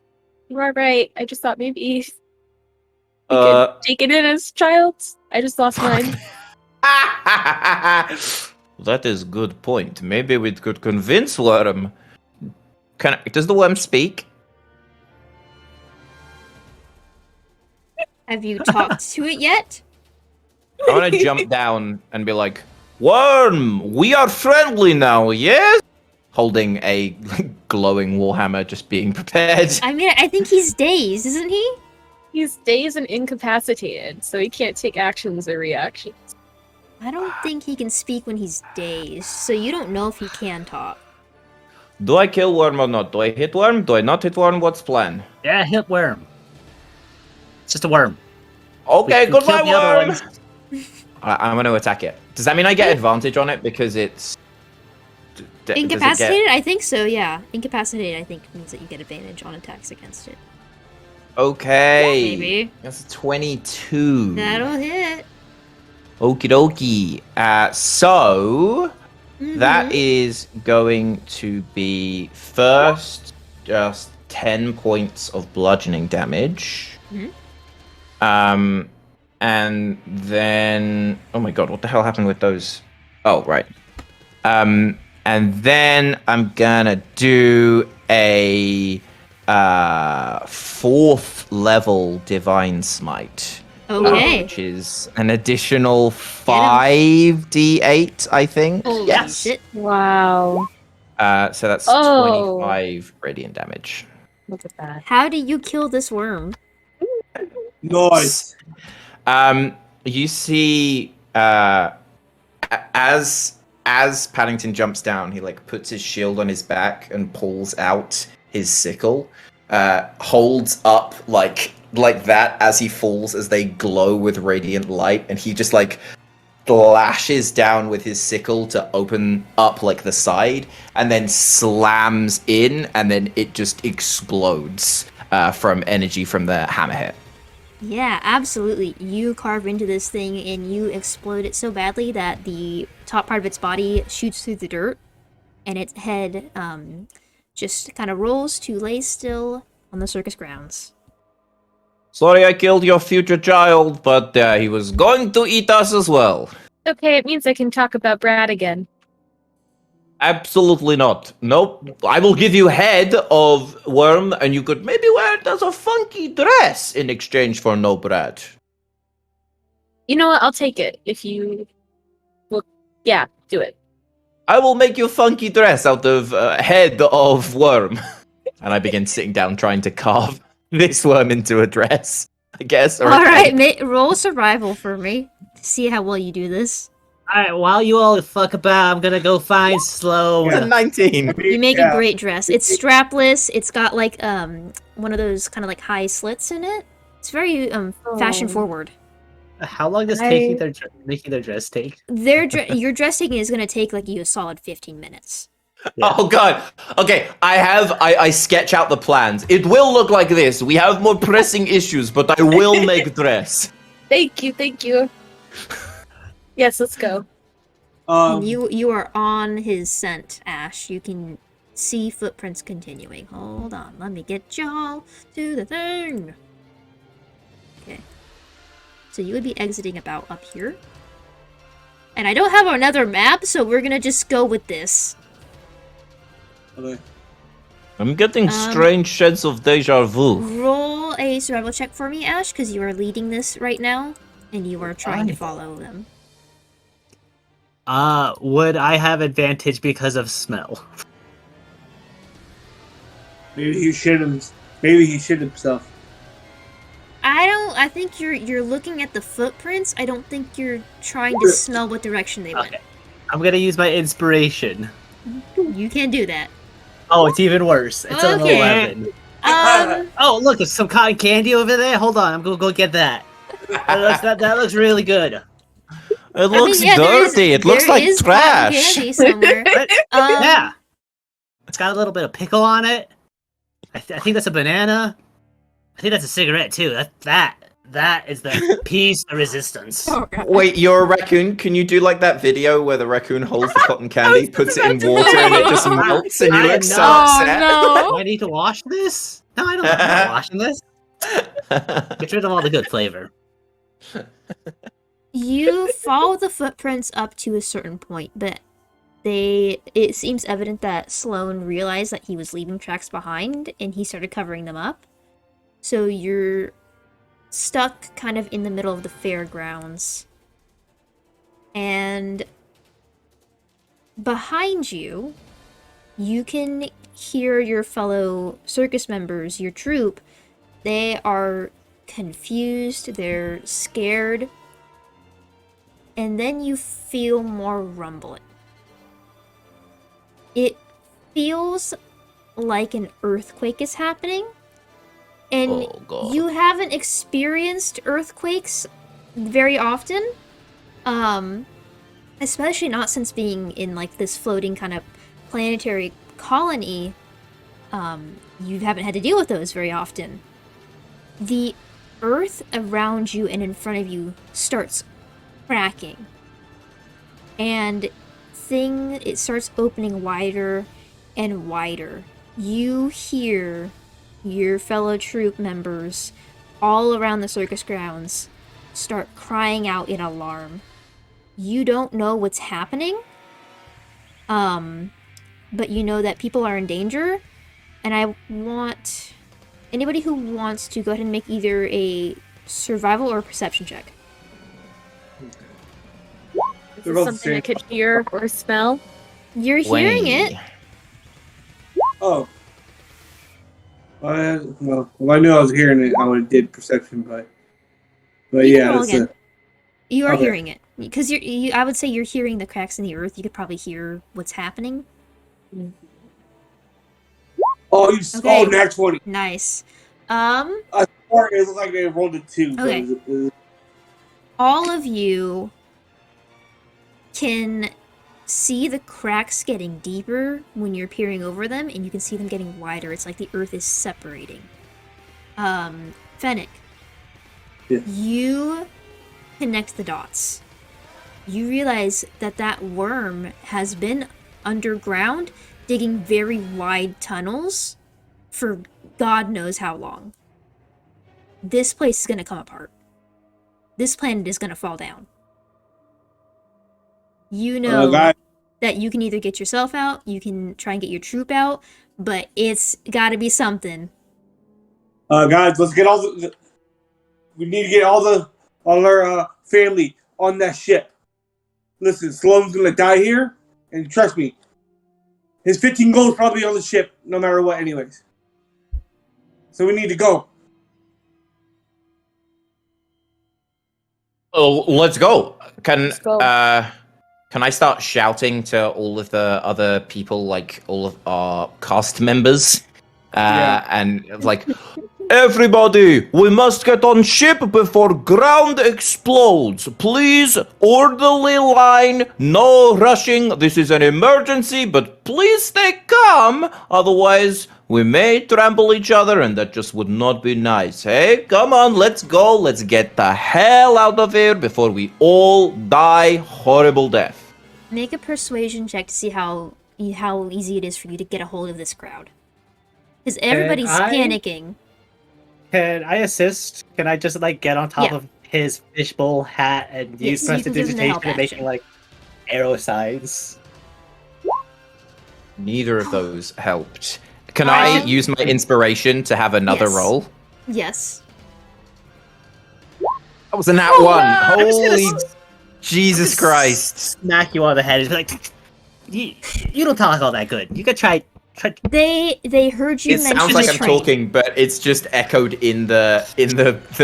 You are right. I just thought maybe we could take it in as child. I just lost mine. That is good point. Maybe we could convince worm. Does the worm speak? Have you talked to it yet? I want to jump down and be like, worm, we are friendly now, yes? Holding a glowing warhammer, just being prepared. I mean, I think he's dazed, isn't he? He's dazed and incapacitated, so he can't take actions or reactions. I don't think he can speak when he's dazed, so you don't know if he can talk. Do I kill worm or not? Do I hit worm? Do I not hit worm? What's plan? Yeah, hit worm. It's just a worm. Okay, We goodbye, killed the other worm. ones. I'm going to attack it. Does that mean I get advantage on it because it's does it get- Incapacitated? I think so, yeah. Incapacitated, I think, means that you get advantage on attacks against it. Okay. Maybe. That's 22. That'll hit. Okie dokie. So that Mhm. is going to be first just 10 points of bludgeoning damage. Mhm. And then oh my god, what the hell happened with those? Oh, right. And then I'm gonna do a 4th level divine smite. Okay. Which is an additional 5d8, I think. Holy Yes. shit. Wow. So that's Oh. 25 radiant damage. Look at that. How do you kill this worm? Nice. You see, as Paddington jumps down, he like puts his shield on his back and pulls out his sickle, holds up like like that as he falls, as they glow with radiant light, and he just like lashes down with his sickle to open up like the side, and then slams in, and then it just explodes from energy from the hammerhead. Yeah, absolutely. You carve into this thing and you explode it so badly that the top part of its body shoots through the dirt, and its head just kind of rolls to lay still on the circus grounds. Sorry I killed your future child, but he was going to eat us as well. Okay, it means I can talk about Brad again. Absolutely not. Nope. I will give you head of worm, and you could maybe wear it as a funky dress in exchange for no bread. You know what? I'll take it if you. Well, yeah, do it. I will make you a funky dress out of head of worm. And I begin sitting down trying to carve this worm into a dress, I guess. Or All right, roll survival for me to see how well you do this. Alright, while you all fuck about, I'm gonna go find Sloane. It's a 19. You make a great dress. It's strapless. It's got like one of those kind of like high slits in it. It's very fashion forward. How long does making their dress take? Your dress taking is gonna take like you a solid 15 minutes. Yeah. Oh god. Okay, I sketch out the plans. It will look like this. We have more pressing issues, but I will make dress. Thank you. Yes, let's go. And you are on his scent, Ash. You can see footprints continuing. Hold on, let me get y'all to the thing. Okay. So you would be exiting about up here. And I don't have another map, so we're gonna just go with this. Okay. I'm getting strange sheds of deja vu. Roll a survival check for me, Ash, because you are leading this right now, and you are trying to follow them. Would I have advantage because of smell? Maybe he shit himself. I think you're looking at the footprints. I don't think you're trying to smell what direction they went. Okay. I'm gonna use my inspiration. You can do that. Oh, it's even worse. It's an Okay. 11. Um, Oh, look, there's some cotton candy over there. Hold on, I'm gonna go get that. That looks really good. It looks there dirty. It looks there like is cotton trash. candy somewhere. Yeah. It's got a little bit of pickle on it. I think that's a banana. I think that's a cigarette too. That is the piece of resistance. Oh, God. Wait, you're a raccoon? Can you do like that video where the raccoon holds the cotton candy, puts it in water, and it just melts, and you look so upset? Oh, Do I need to wash this? No, I don't. I'm not washing this. Get rid of all the good flavor. You follow the footprints up to a certain point, but it seems evident that Sloane realized that he was leaving tracks behind, and he started covering them up. So you're stuck kind of in the middle of the fairgrounds. And behind you, you can hear your fellow circus members, your troupe. They are confused, they're scared. And then you feel more rumbling. It feels like an earthquake is happening. And Oh, God. you haven't experienced earthquakes very often. Especially not since being in like this floating kind of planetary colony. You haven't had to deal with those very often. The earth around you and in front of you starts cracking. And it starts opening wider and wider. You hear your fellow troop members all around the circus grounds start crying out in alarm. You don't know what's happening, but you know that people are in danger, and I want anybody who wants to go ahead and make either a survival or a perception check. Is this something I could hear or smell? You're hearing it. Oh. Well, I knew I was hearing it. I would have did perception, but You can yeah, roll it's again. You are okay. hearing it because I would say you're hearing the cracks in the earth. You could probably hear what's happening. Oh, Okay. nat 20. Nice. I 4, it looks like they rolled a 2. so Okay. it- All of you can see the cracks getting deeper when you're peering over them, and you can see them getting wider. It's like the earth is separating. Fennick, Yeah. you connect the dots. You realize that that worm has been underground, digging very wide tunnels for God knows how long. This place is gonna come apart. This planet is gonna fall down. You know guys, that you can either get yourself out, you can try and get your troop out, but it's gotta be something. guys, let's get all the. We need to get all our family on that ship. Listen, Sloane's gonna die here, and trust me, his 15 gold is probably on the ship, no matter what, anyways. So we need to go. Oh, let's go. Let's go. Can I start shouting to all of the other people, like all of our cast members, and like, everybody, we must get on ship before ground explodes. Please, orderly line, no rushing. This is an emergency, but please stay calm. Otherwise, we may trample each other, and that just would not be nice. Hey, come on, let's go. Let's get the hell out of here before we all die horrible death. Make a persuasion check to see how easy it is for you to get a hold of this crowd. Because everybody's panicking. Can I assist? Can I just like get on top Yeah. of his fishbowl hat and use Yes, you can give him the prestidigitation help to make action. like arrow signs? Neither of those helped. Can I- I use my inspiration to have another Yes. roll? Yes. That was a nat Oh, one. I was gonna Holy Jesus Christ. Smack you on the head and be like, you don't talk all that good. You could try. They heard you It mention sounds like the I'm train. talking, but it's just echoed in the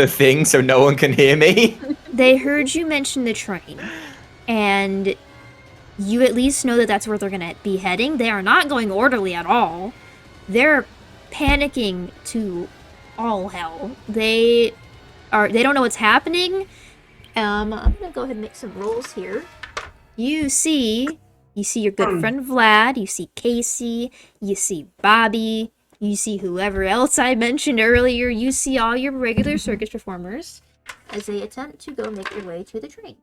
thing, so no one can hear me. They heard you mention the train, and you at least know that that's where they're gonna be heading. They are not going orderly at all. They're panicking to all hell. They don't know what's happening. I'm gonna go ahead and make some rolls here. You see your good friend Vlad, you see Casey, you see Bobby, you see whoever else I mentioned earlier, you see all your regular circus performers as they attempt to go make their way to the train.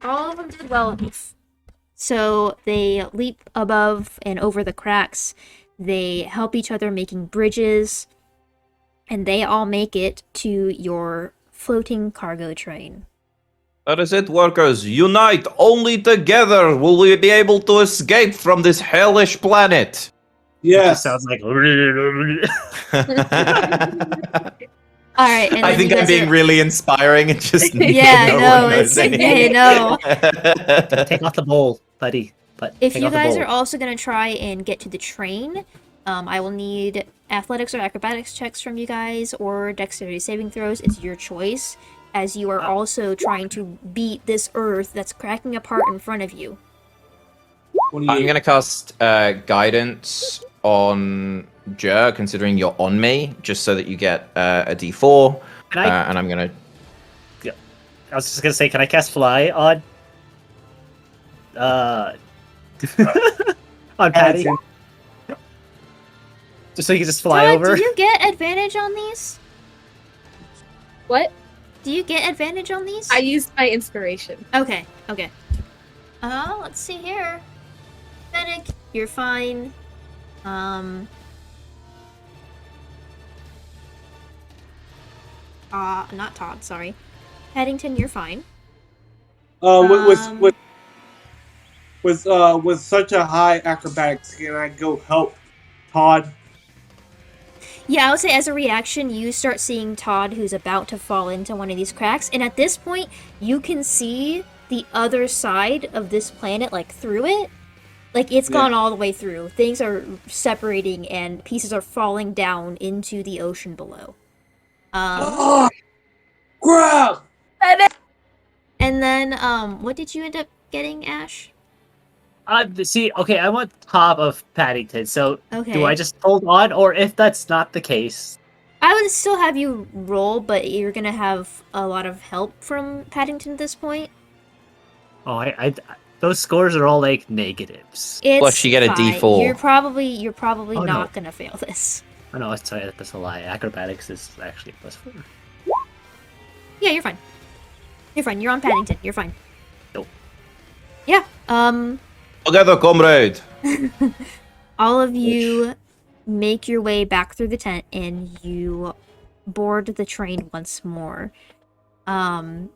All of them did well enough. So they leap above and over the cracks. They help each other making bridges. And they all make it to your floating cargo train. That is it, workers. Unite. Only together will we be able to escape from this hellish planet. Yes. Sounds like. All right, and I then think you I'm guys being are- really inspiring and just Yeah, no no, one knows it's anything. no. Take off the bowl, buddy. But If take you off the guys bowl. are also gonna try and get to the train, I will need athletics or acrobatics checks from you guys, or dexterity saving throws. It's your choice, as you are also trying to beat this earth that's cracking apart in front of you. I'm gonna cast guidance on Jer, considering you're on me, just so that you get a D4. Can I- And I'm gonna. I was just gonna say, can I cast fly on? On Patty? Just so you can just fly Todd, over. do you get advantage on these? What? Do you get advantage on these? I used my inspiration. Okay. Let's see here. Fennick, you're fine. Not Todd, sorry. Paddington, you're fine. With such a high acrobatics, can I go help Todd? Yeah, I would say as a reaction, you start seeing Todd, who's about to fall into one of these cracks, and at this point, you can see the other side of this planet, like, through it. Like, it's gone all the way through. Things are separating, and pieces are falling down into the ocean below. Grab! And then, what did you end up getting, Ash? See, okay, I'm on top of Paddington, so Okay. do I just hold on, or if that's not the case? I would still have you roll, but you're gonna have a lot of help from Paddington at this point. Oh, those scores are all like negatives. It's Plus you get a fine. D4. You're probably Oh, not no. gonna fail this. Oh no, sorry, that's a lie. Acrobatics is actually +4. Yeah, you're fine. You're fine. You're on Paddington. You're fine. Nope. Yeah. Together, comrade. All of you make your way back through the tent and you board the train once more. None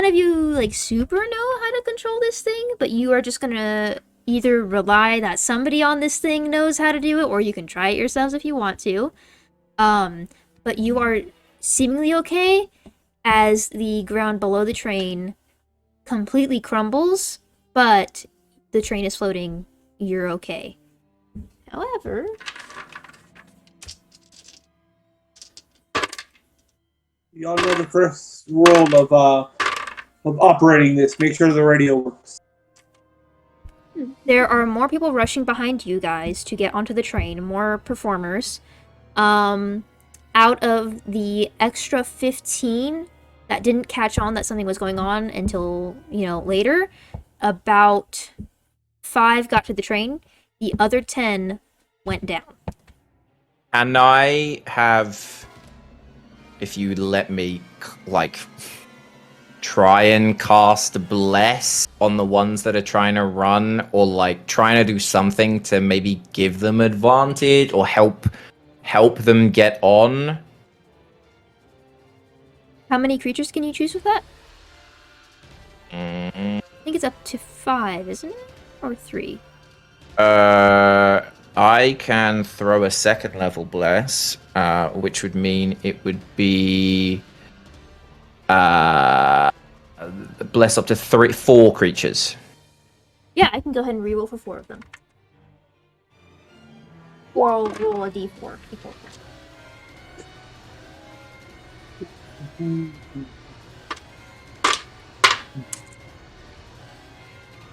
of you like super know how to control this thing, but you are just gonna either rely that somebody on this thing knows how to do it, or you can try it yourselves if you want to. But you are seemingly okay as the ground below the train completely crumbles, but the train is floating. You're okay. However, Y'all know the first rule of operating this. Make sure the radio works. there are more people rushing behind you guys to get onto the train, more performers. Out of the extra 15 that didn't catch on that something was going on until, later, about 5 got to the train. The other 10 went down. And I have, if you let me, try and cast Bless on the ones that are trying to run, or trying to do something to maybe give them advantage or help them get on. How many creatures can you choose with that? Mm, I think it's up to 5, isn't it? Or 3? I can throw a second level Bless, which would mean it would be Bless up to 4 creatures. Yeah, I can go ahead and reroll for 4 of them. Or I'll roll a d4.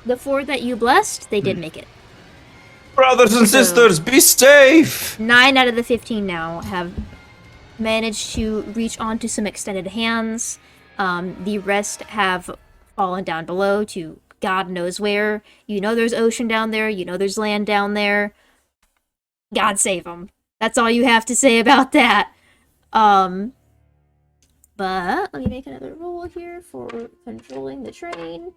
The 4 that you blessed, they did make it. Brothers and So- sisters, be safe! 9 out of the 15 now have managed to reach onto some extended hands. The rest have fallen down below to God knows where. You know there's ocean down there. You know there's land down there. God save them. That's all you have to say about that. But let me make another roll here for controlling the train.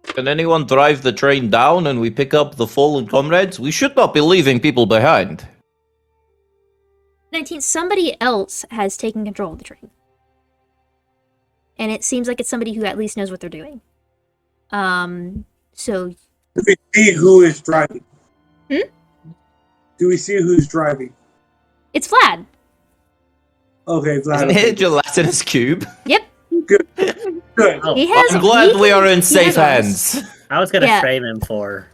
Can anyone drive the train down and we pick up the fallen comrades? We should not be leaving people behind. 19. Somebody else has taken control of the train. And it seems like it's somebody who at least knows what they're doing. So Do we see who is driving? Hmm? Do we see who's driving? it's Vlad. Okay, Isn't Vlad. it a gelatinous cube? Yep. Good. Oh, He has. I'm glad he we can- are in he safe has hands. I was gonna Yeah. frame him for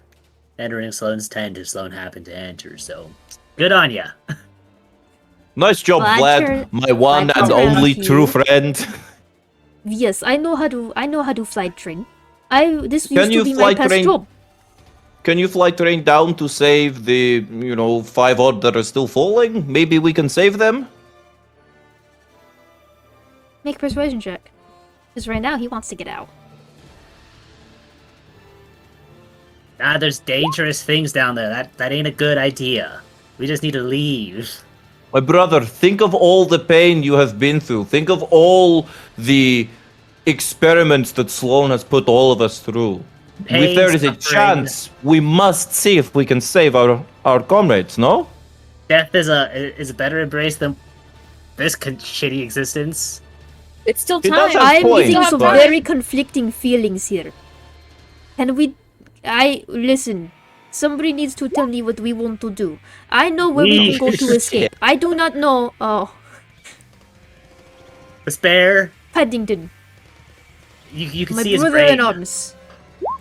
entering Sloane's tent if Sloane happened to enter, so good on ya. Nice job, Vlad Vlad, turn- my one Vlad and turn around only to true you. friend. Yes, I know how to fly train. This Can used you to be fly my past train? job. Can you fly train down to save the, 5 odd that are still falling? Maybe we can save them? Make a persuasion check. Because right now he wants to get out. There's dangerous things down there. That ain't a good idea. We just need to leave. My brother, think of all the pain you have been through. Think of all the experiments that Sloane has put all of us through. Pain, if there is a suffering. chance, we must see if we can save our comrades, no? Death is a better embrace than this shitty existence. It's still He does time. have I'm points, getting some but- very conflicting feelings here. Can we... listen. Somebody needs to tell me what we want to do. I know where we can go to escape. I do not know... Oh, Despair. Paddington. You can My see his brother brain. in arms.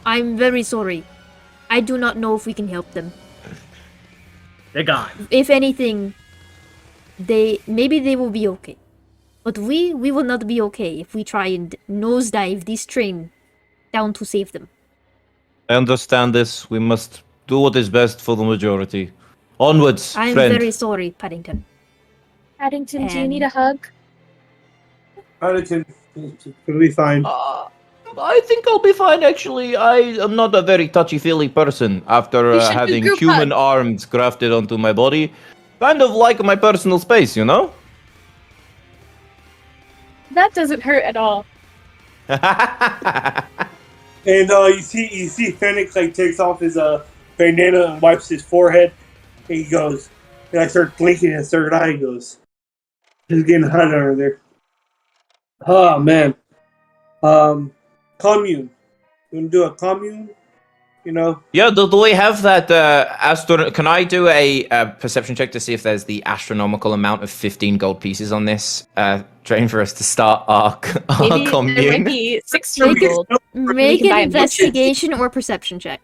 I'm very sorry. I do not know if we can help them. They're gone. If anything, maybe they will be okay. But we will not be okay if we try and nosedive this train down to save them. I understand this. We must do what is best for the majority. Onwards, I'm friend. very sorry, Paddington. Paddington, do you need a And- hug? Paddington, it'll be fine. I think I'll be fine, actually. I am not a very touchy-feely person after We should do having group human hug. arms grafted onto my body. Kind of like my personal space, you know? That doesn't hurt at all. And you see Fennick like takes off his bandana and wipes his forehead. And he goes, and I start blinking his third eye. He goes, "It's getting hot under there." Oh man, commune. You want to do a commune? You know? Yeah, do we have that Can I do a perception check to see if there's the astronomical amount of 15 gold pieces on this train for us to start our Maybe there commune? might be 16 gold. Make can buy an a investigation or perception check.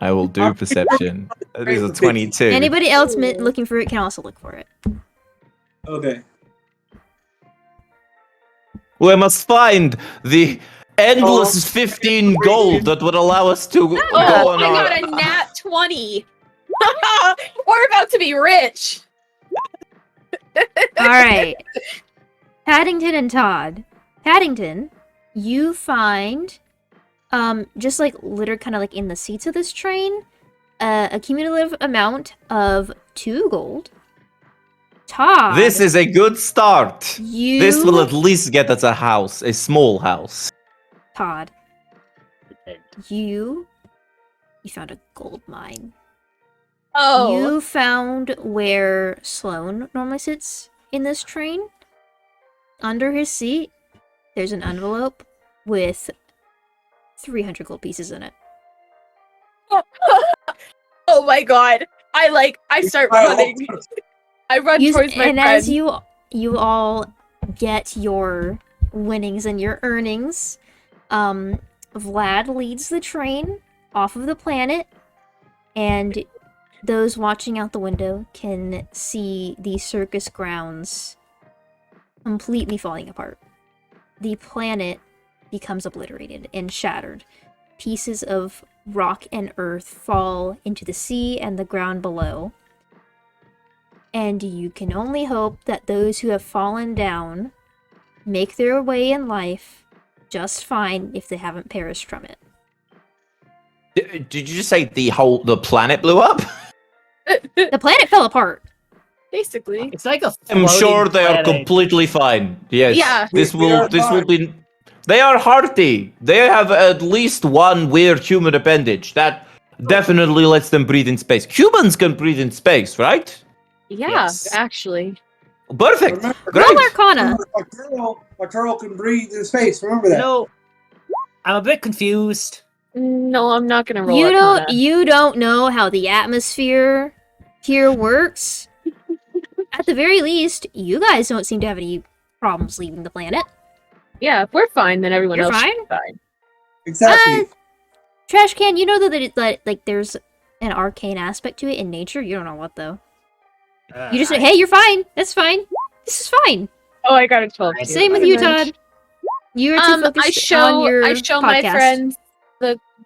I will do perception. These are 22. Anybody else looking for it can also look for it. Okay. We must find the endless 15 gold that would allow us to go Oh, on I our... got a nat 20. We're about to be rich. All right. Paddington and Todd. Paddington, you find, just like littered kind of like in the seats of this train, a cumulative amount of 2 gold. Todd, This is a good start. you. This will at least get us a house, a small house. Todd, you found a gold mine. Oh. You found where Sloane normally sits in this train. Under his seat, there's an envelope with 300 gold pieces in it. Oh my god. I start running. I run towards my and friend. as you all get your winnings and your earnings, Vlad leads the train off of the planet, and those watching out the window can see the circus grounds completely falling apart. The planet becomes obliterated and shattered. Pieces of rock and earth fall into the sea and the ground below. And you can only hope that those who have fallen down make their way in life just fine if they haven't perished from it. Did you just say the planet blew up? The planet fell apart. Basically. It's like a. I'm sure floating they are planet. completely fine. Yes. Yeah. This They are will be. They are hearty. They have at least one weird human appendage that definitely lets them breathe in space. Humans can breathe in space, right? Yeah, Yes. actually. Perfect. Remember, Great. Roll Arcana. a turtle can breathe in space. Remember that. No, I'm a bit confused. No, I'm not gonna roll You don't know how the atmosphere here works. At the very least, you guys don't seem to have any problems leaving the planet. Yeah, if we're fine, then everyone You're else fine? should be fine. Exactly. Trash can, you know that like there's an arcane aspect to it in nature. You don't know what though. You just say, "Hey, you're fine. That's fine. This is fine." Oh, I got a 12. too. Same with you, Todd. You are too focused on your I show my podcast. friends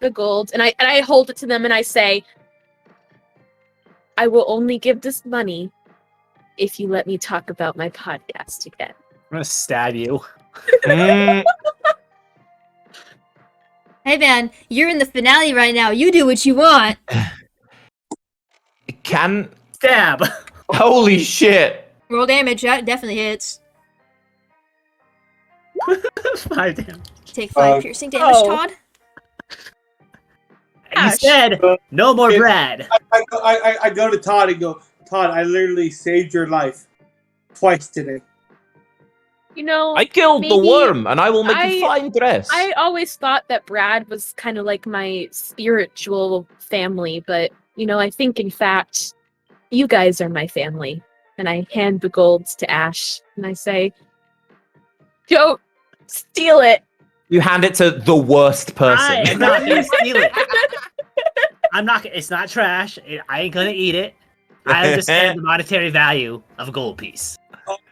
the gold, and I hold it to them, and I say, I will only give this money if you let me talk about my podcast again. I'm gonna stab you. Mm, Hey man, you're in the finale right now. You do what you want. can Stab. holy shit! Roll damage. That definitely hits. 5 damage. Take 5 piercing damage, oh. Todd. You Gosh. said no more bread. I go to Todd and go, Todd, I literally saved your life twice today. You know, I killed the maybe worm, and I will make a I- fine dress. I always thought that Brad was kind of like my spiritual family, but you know, I think in fact, you guys are my family. And I hand the golds to Ash, and I say, "Don't steal it." You hand it to the worst person. I am not gonna steal it. I'm not. It's not trash. I ain't gonna eat it. I understand the monetary value of a gold piece.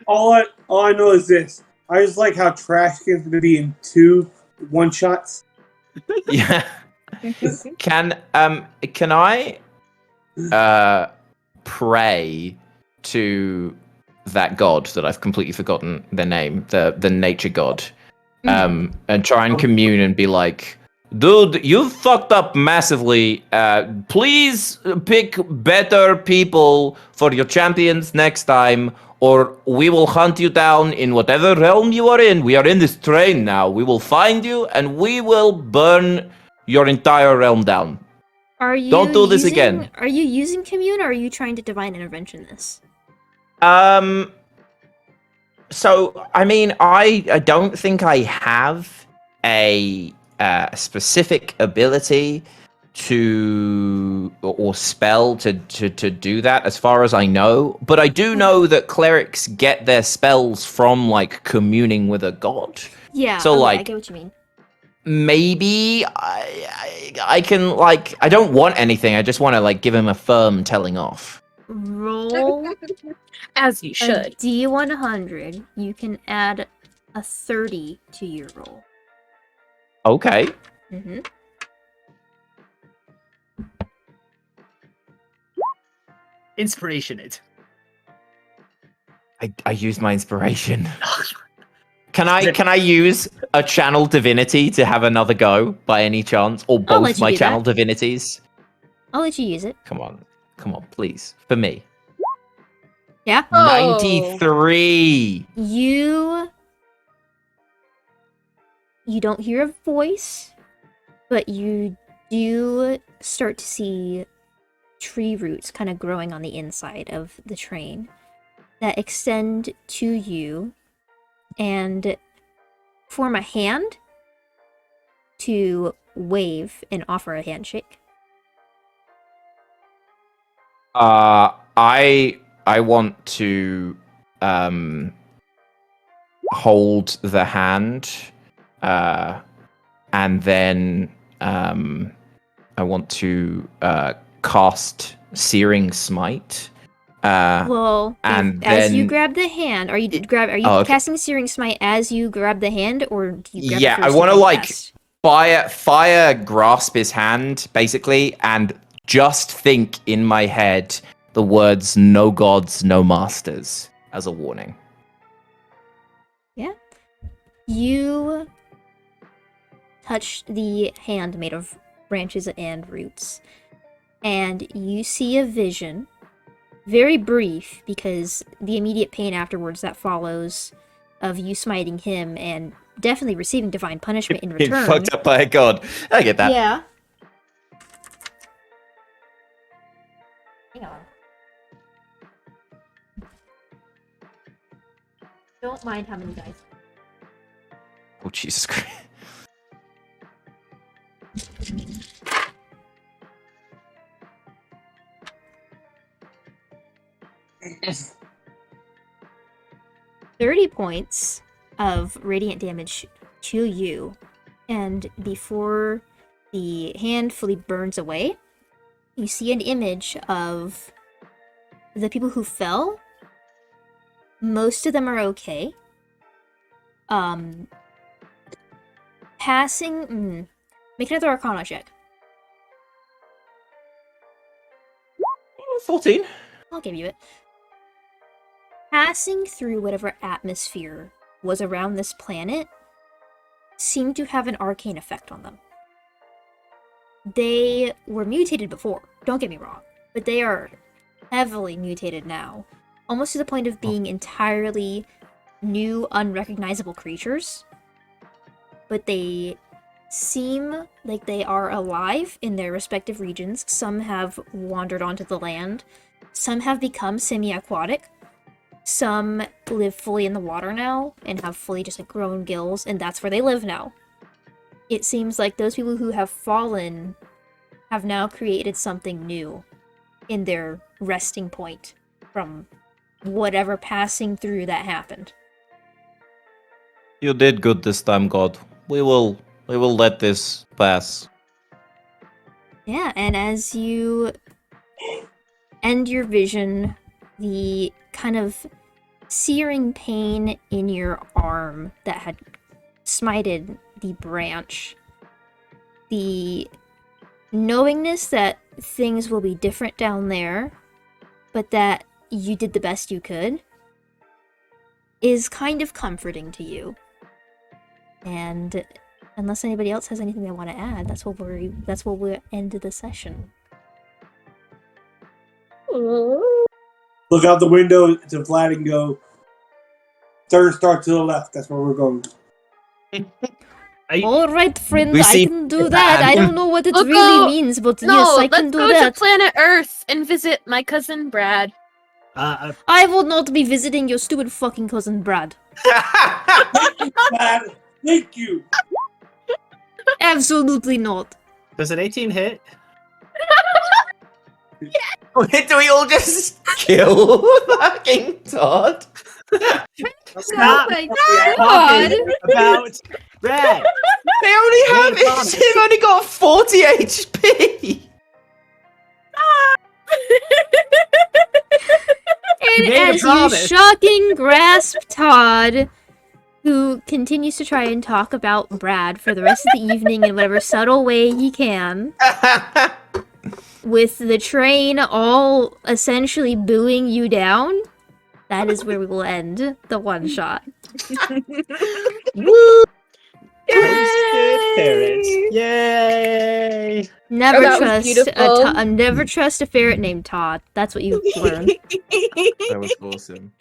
All I know is this. I just like how trash cans to be in 2 one-shots. Yeah. Can I pray to that god that I've completely forgotten their name, the nature god, and try and commune and be like, dude, you fucked up massively. Please pick better people for your champions next time, or we will hunt you down in whatever realm you are in. We are in this train now. We will find you and we will burn your entire realm down. Are you Don't do this again. Are you using commune, or are you trying to divine intervention this? So I mean, I don't think I have a specific ability to or spell to do that, as far as I know. But I do know that clerics get their spells from like communing with a god. Yeah. So, okay, I like, get what you mean. maybe I can, like, I don't want anything. I just want to like give him a firm telling off. Roll As you a should. D100. You can add a 30 to your roll. Okay. Mm-hmm. Inspiration it. I used my inspiration. Can I use a channel divinity to have another go by any chance, or I'll let both you my do channel that. divinities? I'll let you use it. Come on, please, for me. Yeah? Oh. 93. You don't hear a voice, but you do start to see tree roots kind of growing on the inside of the train that extend to you and form a hand to wave and offer a handshake. I want to hold the hand, and then I want to cast Searing Smite. Well, and as you then- grab the hand, are you Oh, okay. casting Searing Smite as you grab the hand, or do you grab Yeah, it I first wanna, and then like, cast? fire grasp his hand, basically, and just think in my head the words "no gods, no masters" as a warning. Yeah. You touch the hand made of branches and roots, and you see a vision, very brief, because the immediate pain afterwards that follows of you smiting him and definitely receiving divine punishment in Being return. fucked up by a god. I get that. Yeah. Hang on. Don't mind how many dice. Oh, Jesus Christ. Yes. 30 points of radiant damage to you, and before the hand fully burns away, you see an image of the people who fell. Most of them are okay. Make another Arcana check. 14. I'll give you it. Passing through whatever atmosphere was around this planet seemed to have an arcane effect on them. They were mutated before, don't get me wrong, but they are heavily mutated now, almost to the point of being entirely new, unrecognizable creatures. But they seem like they are alive in their respective regions. Some have wandered onto the land, some have become semi-aquatic. Some live fully in the water now and have fully just like grown gills, and that's where they live now. It seems like those people who have fallen have now created something new in their resting point from whatever passing through that happened. You did good this time, God. We will let this pass. Yeah, and as you end your vision, the kind of searing pain in your arm that had smited the branch, the knowingness that things will be different down there, but that you did the best you could, is kind of comforting to you. And unless anybody else has anything they want to add, that's what we'll end the session. Look out the window to Vlad and go, third star to the left. That's where we're going. Alright, friend, We I see can do that. I don't know what it Let's really go- means, but No, yes, I can let's do go that. to planet Earth and visit my cousin Brad. I will not be visiting your stupid fucking cousin Brad. Vlad, thank you. Absolutely not. Does an 18 hit? Do we all just kill fucking Todd? Stop my talking about Red. They only have Hey, promise. they've only got 40 HP. And made a as you promise. shocking grasp Todd, who continues to try and talk about Brad for the rest of the evening in whatever subtle way he can, with the train all essentially booing you down, that is where we will end the one shot. Woo! Toasted parents. Yay! Never that was trust beautiful. never trust a ferret named Todd. That's what you've learned. That was awesome.